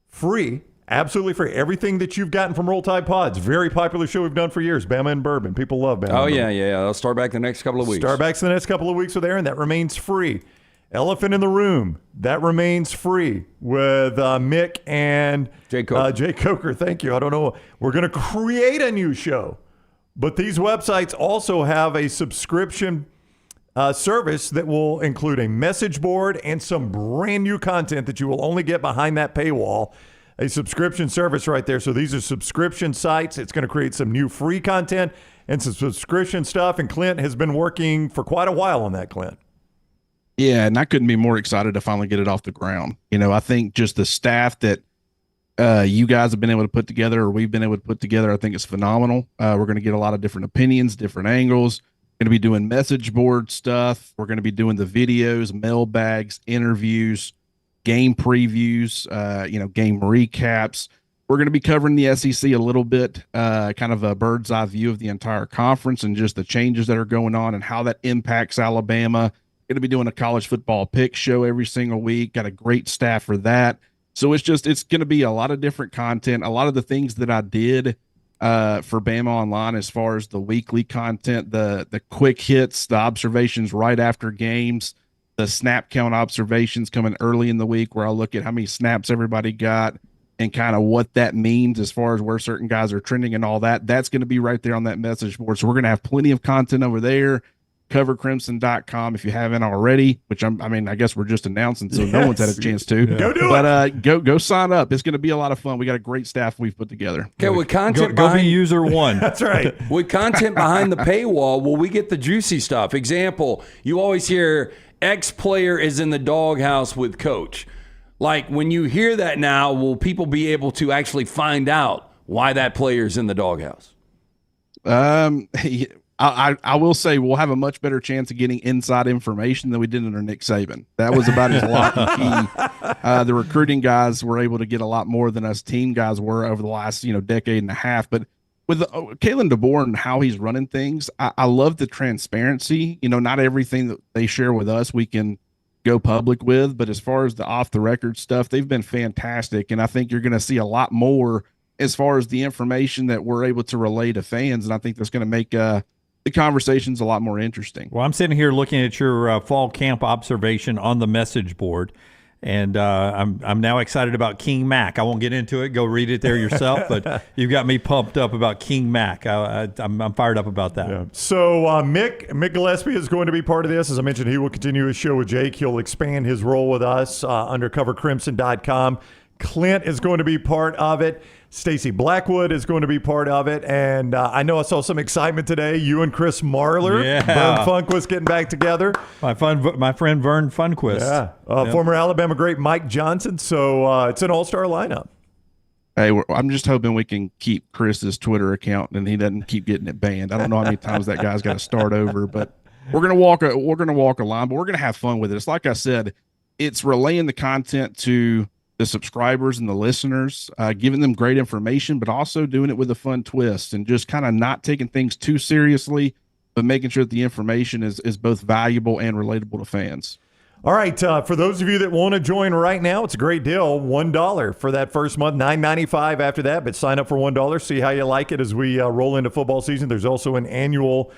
free, absolutely free. Everything that you've gotten from Roll Tide Pods, very popular show we've done for years, Bama and Bourbon. People love Bama. Oh, yeah. I'll start back the next couple of weeks. Start back the next couple of weeks with Aaron. That remains free. Elephant in the Room, that remains free with Mick and Jay Coker. Thank you. I don't know. We're going to create a new show, but these websites also have a subscription service that will include a message board and some brand new content that you will only get behind that paywall. A subscription service right there. So these are subscription sites. It's going to create some new free content and some subscription stuff. And Clint has been working for quite a while on that, Clint. Yeah, and I couldn't be more excited to finally get it off the ground. I think just the staff that you guys have been able to put together, or we've been able to put together, I think it's phenomenal. We're going to get a lot of different opinions, different angles. Going to be doing message board stuff. We're going to be doing the videos, mailbags, interviews, game previews, game recaps. We're going to be covering the SEC a little bit, kind of a bird's eye view of the entire conference and just the changes that are going on and how that impacts Alabama. Going to be doing a college football pick show every single week. Got a great staff for that. So it's going to be a lot of different content. A lot of the things that I did for Bama Online as far as the weekly content, the quick hits, the observations right after games, the snap count observations coming early in the week where I'll look at how many snaps everybody got and kind of what that means as far as where certain guys are trending and all that. That's going to be right there on that message board. So we're going to have plenty of content over there. covercrimson.com if you haven't already, which I guess we're just announcing, so no one's had a chance to. Go do it. Go sign up. It's going to be a lot of fun. We got a great staff we've put together. Okay, with content go be user 1. That's right. With content behind the paywall, will we get the juicy stuff? Example, you always hear X player is in the doghouse with coach. Like, when you hear that now, will people be able to actually find out why that player's in the doghouse? I will say we'll have a much better chance of getting inside information than we did under Nick Saban. That was about as lock and key. The recruiting guys were able to get a lot more than us team guys were over the last decade and a half. But with Kalen DeBoer and how he's running things, I love the transparency. Not everything that they share with us we can go public with, but as far as the off the record stuff, they've been fantastic, and I think you're going to see a lot more as far as the information that we're able to relay to fans, and I think that's going to make the conversation's a lot more interesting. Well, I'm sitting here looking at your fall camp observation on the message board, and I'm now excited about King Mac. I won't get into it. Go read it there yourself, but you've got me pumped up about King Mac. I'm fired up about that. Yeah. So Mick Gillespie is going to be part of this. As I mentioned, he will continue his show with Jake. He'll expand his role with us under covercrimson.com. Clint is going to be part of it. Stacy Blackwood is going to be part of it. And I know I saw some excitement today. You and Chris Marler, Vern Funquist getting back together. My friend Vern Funquist. Yeah. Former Alabama great Mike Johnson. So it's an all-star lineup. Hey, I'm just hoping we can keep Chris's Twitter account and he doesn't keep getting it banned. I don't know how many times that guy's got to start over, but we're gonna walk a line, but we're gonna have fun with it. It's like I said, it's relaying the content to the subscribers and the listeners, giving them great information, but also doing it with a fun twist and just kind of not taking things too seriously, but making sure that the information is both valuable and relatable to fans. All right, for those of you that want to join right now, it's a great deal. $1 for that first month, $9.95 after that, but sign up for $1. See how you like it as we roll into football season. There's also an annual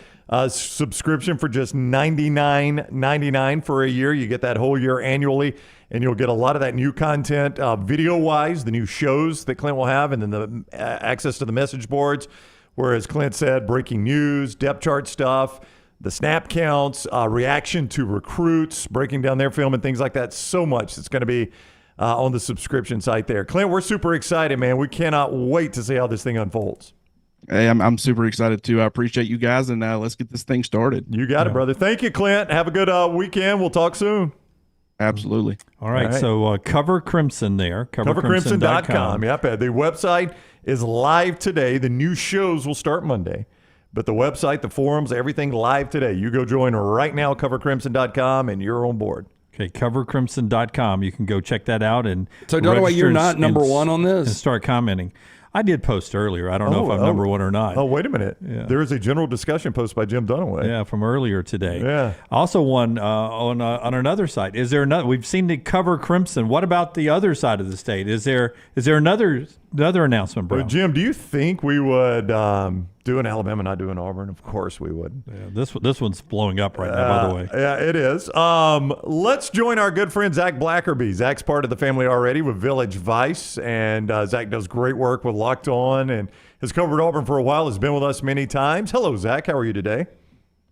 subscription for just $99.99 for a year. You get that whole year annually, and you'll get a lot of that new content video-wise, the new shows that Clint will have, and then the access to the message boards, where, as Clint said, breaking news, depth chart stuff, the snap counts, reaction to recruits, breaking down their film and things like that. So much that's going to be on the subscription site there. Clint, we're super excited, man. We cannot wait to see how this thing unfolds. Hey, I'm super excited too. I appreciate you guys, and let's get this thing started. You got it, brother. Thank you, Clint. Have a good weekend. We'll talk soon. Absolutely. All right. So Cover Crimson there. Covercrimson.com. Yep. The website is live today. The new shows will start Monday. But the website, the forums, everything live today. You go join right now, covercrimson.com, and you're on board. Okay, covercrimson.com. You can go check that out. And so, Dunaway, you're not number one on this? And start commenting. I did post earlier. I don't know if I'm number one or not. Oh, wait a minute. Yeah. There is a general discussion post by Jim Dunaway. Yeah, from earlier today. Yeah. Also one on another site. Is there another? We've seen the Cover Crimson. What about the other side of the state? Is there another announcement, bro? Jim, do you think we would do an Alabama, not do an Auburn? Of course we would. Yeah, this one's blowing up right now, by the way. Yeah, it is. Let's join our good friend Zac Blackerby. Zach's part of the family already with Village Vice, and Zach does great work with Locked On and has covered Auburn for a while, has been with us many times. Hello, Zach. How are you today?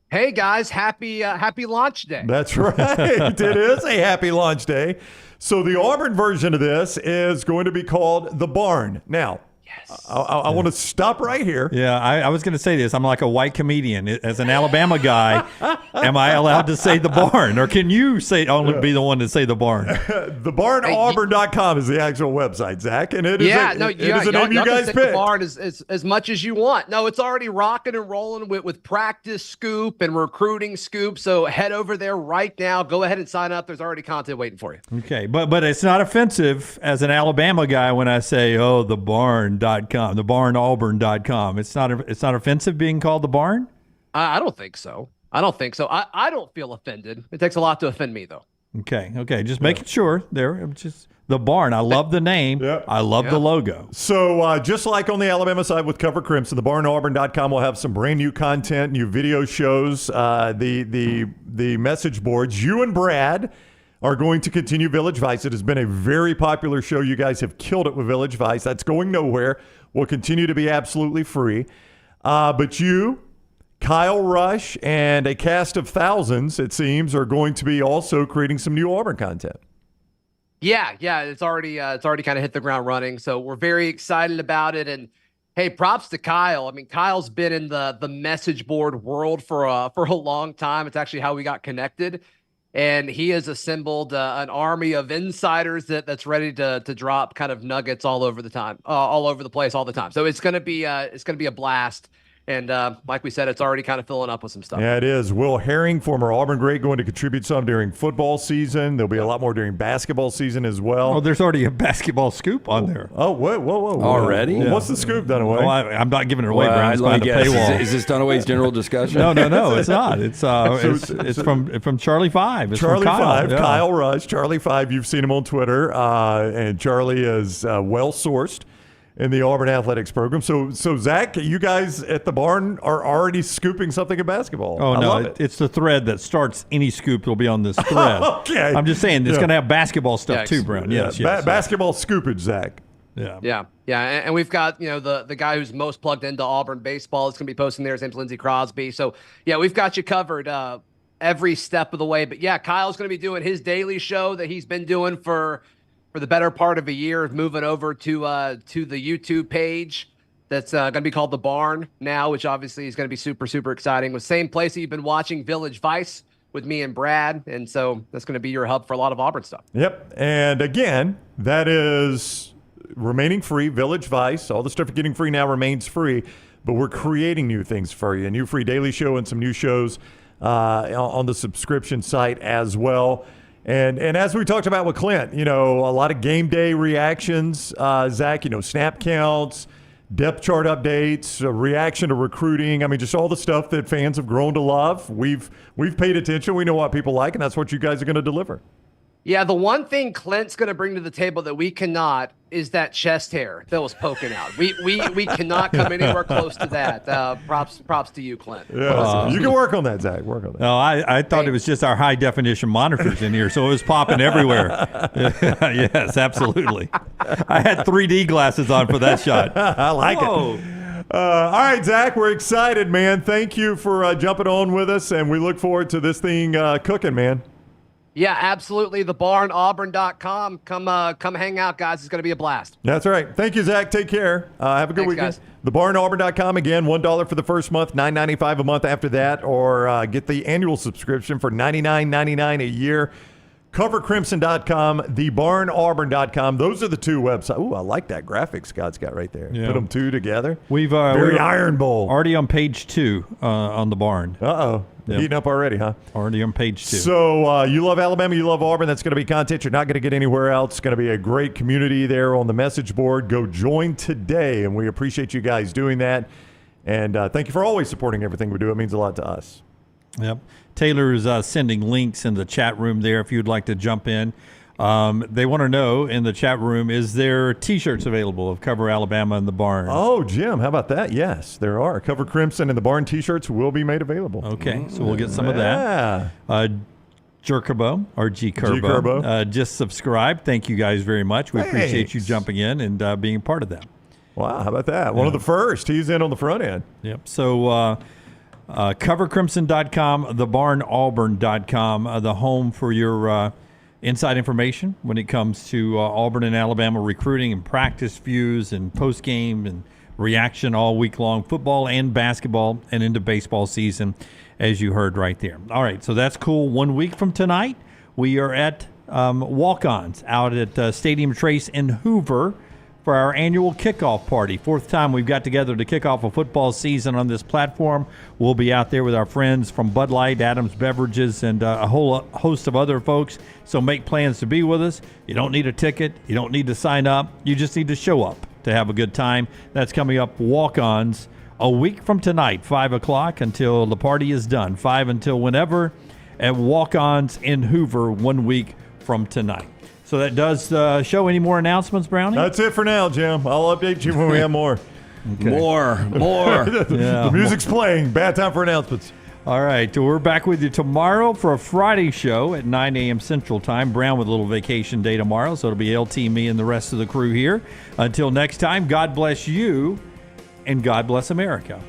Hey, guys. Happy launch day. That's right. It is a happy launch day. So the Auburn version of this is going to be called The Barn. Now, yes. I want to stop right here. Yeah, I was going to say this. I'm like a white comedian. As an Alabama guy, am I allowed to say The Barn? Or can you be the one to say The Barn? TheBarnAuburn.com is the actual website, Zach. And it is a name you guys picked. The Barn as much as you want. No, it's already rocking and rolling with practice scoop and recruiting scoop. So head over there right now. Go ahead and sign up. There's already content waiting for you. Okay, but it's not offensive as an Alabama guy when I say, The Barn. TheBarnAuburn.com. It's not offensive being called The Barn? I don't think so. I don't feel offended. It takes a lot to offend me, though. Okay. Just making sure there. Just The Barn. I love the name. I love the logo. So just like on the Alabama side with Cover Crimson, TheBarnAuburn.com will have some brand new content, new video shows, the message boards. You and Brad are going to continue Village Vice. It has been a very popular show. You guys have killed it with Village Vice. That's going nowhere. Will continue to be absolutely free. But you, Kyle Rush, and a cast of thousands, it seems, are going to be also creating some new Auburn content. Yeah, it's already kind of hit the ground running. So we're very excited about it. And hey, props to Kyle. I mean, Kyle's been in the message board world for a long time. It's actually how we got connected. and he has assembled an army of insiders that's ready to drop kind of nuggets all over the place all the time. So it's gonna be a blast. And like we said, it's already kind of filling up with some stuff. Yeah, it is. Will Herring, former Auburn great, going to contribute some during football season. There'll be a lot more during basketball season as well. Oh, there's already a basketball scoop on there. Oh, whoa. Already? Yeah. What's the scoop, Dunaway? Well, I'm not giving it away, Brown. It's behind the paywall. Is this Dunaway's general discussion? No, it's not. It's from Charlie 5. It's Charlie from Kyle. 5, Yeah. Kyle Rush. Charlie 5, you've seen him on Twitter, and Charlie is well-sourced in the Auburn athletics program. So Zach, you guys at the barn are already scooping something in basketball. Oh, I no, love it. it's the thread that starts any scoop will be on this thread. Okay. I'm just saying it's going to have basketball stuff Yes. too, Brown. Yes. Basketball scoopage, Zach. Yeah. And we've got, the guy who's most plugged into Auburn baseball is going to be posting there. His name's Lindsey Crosby. So, yeah, we've got you covered every step of the way. But, yeah, Kyle's going to be doing his daily show that he's been doing for the better part of a year, moving over to the YouTube page that's going to be called The Barn now, which obviously is going to be super, super exciting. With same place that you've been watching Village Vice with me and Brad. And so that's going to be your hub for a lot of Auburn stuff. Yep. And, again, that is remaining free. Village Vice, all the stuff you're getting free now remains free. But we're creating new things for you. A new free daily show and some new shows on the subscription site as well. And as we talked about with Clint, a lot of game day reactions, Zach, snap counts, depth chart updates, reaction to recruiting. I mean, just all the stuff that fans have grown to love. We've paid attention. We know what people like, and that's what you guys are going to deliver. Yeah, the one thing Clint's going to bring to the table that we cannot is that chest hair that was poking out. We cannot come anywhere close to that. Props to you, Clint. Yeah, you can work on that, Zach. Work on that. No, I thought it was just our high definition monitors in here, so it was popping everywhere. Yes, absolutely. I had 3D glasses on for that shot. I like it. All right, Zach, we're excited, man. Thank you for jumping on with us, and we look forward to this thing cooking, man. Yeah, absolutely. TheBarnAuburn.com. Come hang out, guys. It's going to be a blast. That's right. Thank you, Zach. Take care. Have a good weekend. Guys. TheBarnAuburn.com. Again, $1 for the first month, $9.95 a month after that, or get the annual subscription for $99.99 a year. CoverCrimson.com, TheBarnAuburn.com. Those are the two websites. Ooh, I like that graphic Scott's got right there. Yeah. Put them two together. We're Iron Bowl. Already on page 2 on the barn. Uh-oh. Yep. Heating up already, huh? Already on page 2. So you love Alabama, you love Auburn. That's going to be content you're not going to get anywhere else. It's going to be a great community there on the message board. Go join today, and we appreciate you guys doing that. And thank you for always supporting everything we do. It means a lot to us. Yep. Taylor's sending links in the chat room there if you'd like to jump in. They want to know in the chat room, is there T-shirts available of Cover Alabama and the Barn? Oh, Jim, how about that? Yes, there are. Cover Crimson and the Barn T-shirts will be made available. Okay, so we'll get some of that. Jerkerbo, or G Kerbo, just subscribe. Thank you guys very much. We appreciate you jumping in and being part of that. Wow, how about that? One of the first. He's in on the front end. Yep. So covercrimson.com, thebarnauburn.com, the home for your inside information when it comes to Auburn and Alabama recruiting and practice views and post-game and reaction all week long, football and basketball and into baseball season, as you heard right there. All right, so that's cool. 1 week from tonight, we are at Walk-Ons out at Stadium Trace in Hoover for our annual kickoff party. 4th time we've got together to kick off a football season on this platform. We'll be out there with our friends from Bud Light, Adams Beverages, and a whole host of other folks. So make plans to be with us. You don't need a ticket. You don't need to sign up. You just need to show up to have a good time. That's coming up, Walk-Ons, a week from tonight, 5 o'clock until the party is done. 5 until whenever at Walk-Ons in Hoover 1 week from tonight. So that does show any more announcements, Brownie? That's it for now, Jim. I'll update you when we have more. Okay. More. The music's playing. Bad time for announcements. All right. So we're back with you tomorrow for a Friday show at 9 a.m. Central Time. Brown with a little vacation day tomorrow, so it'll be LT, me, and the rest of the crew here. Until next time, God bless you, and God bless America.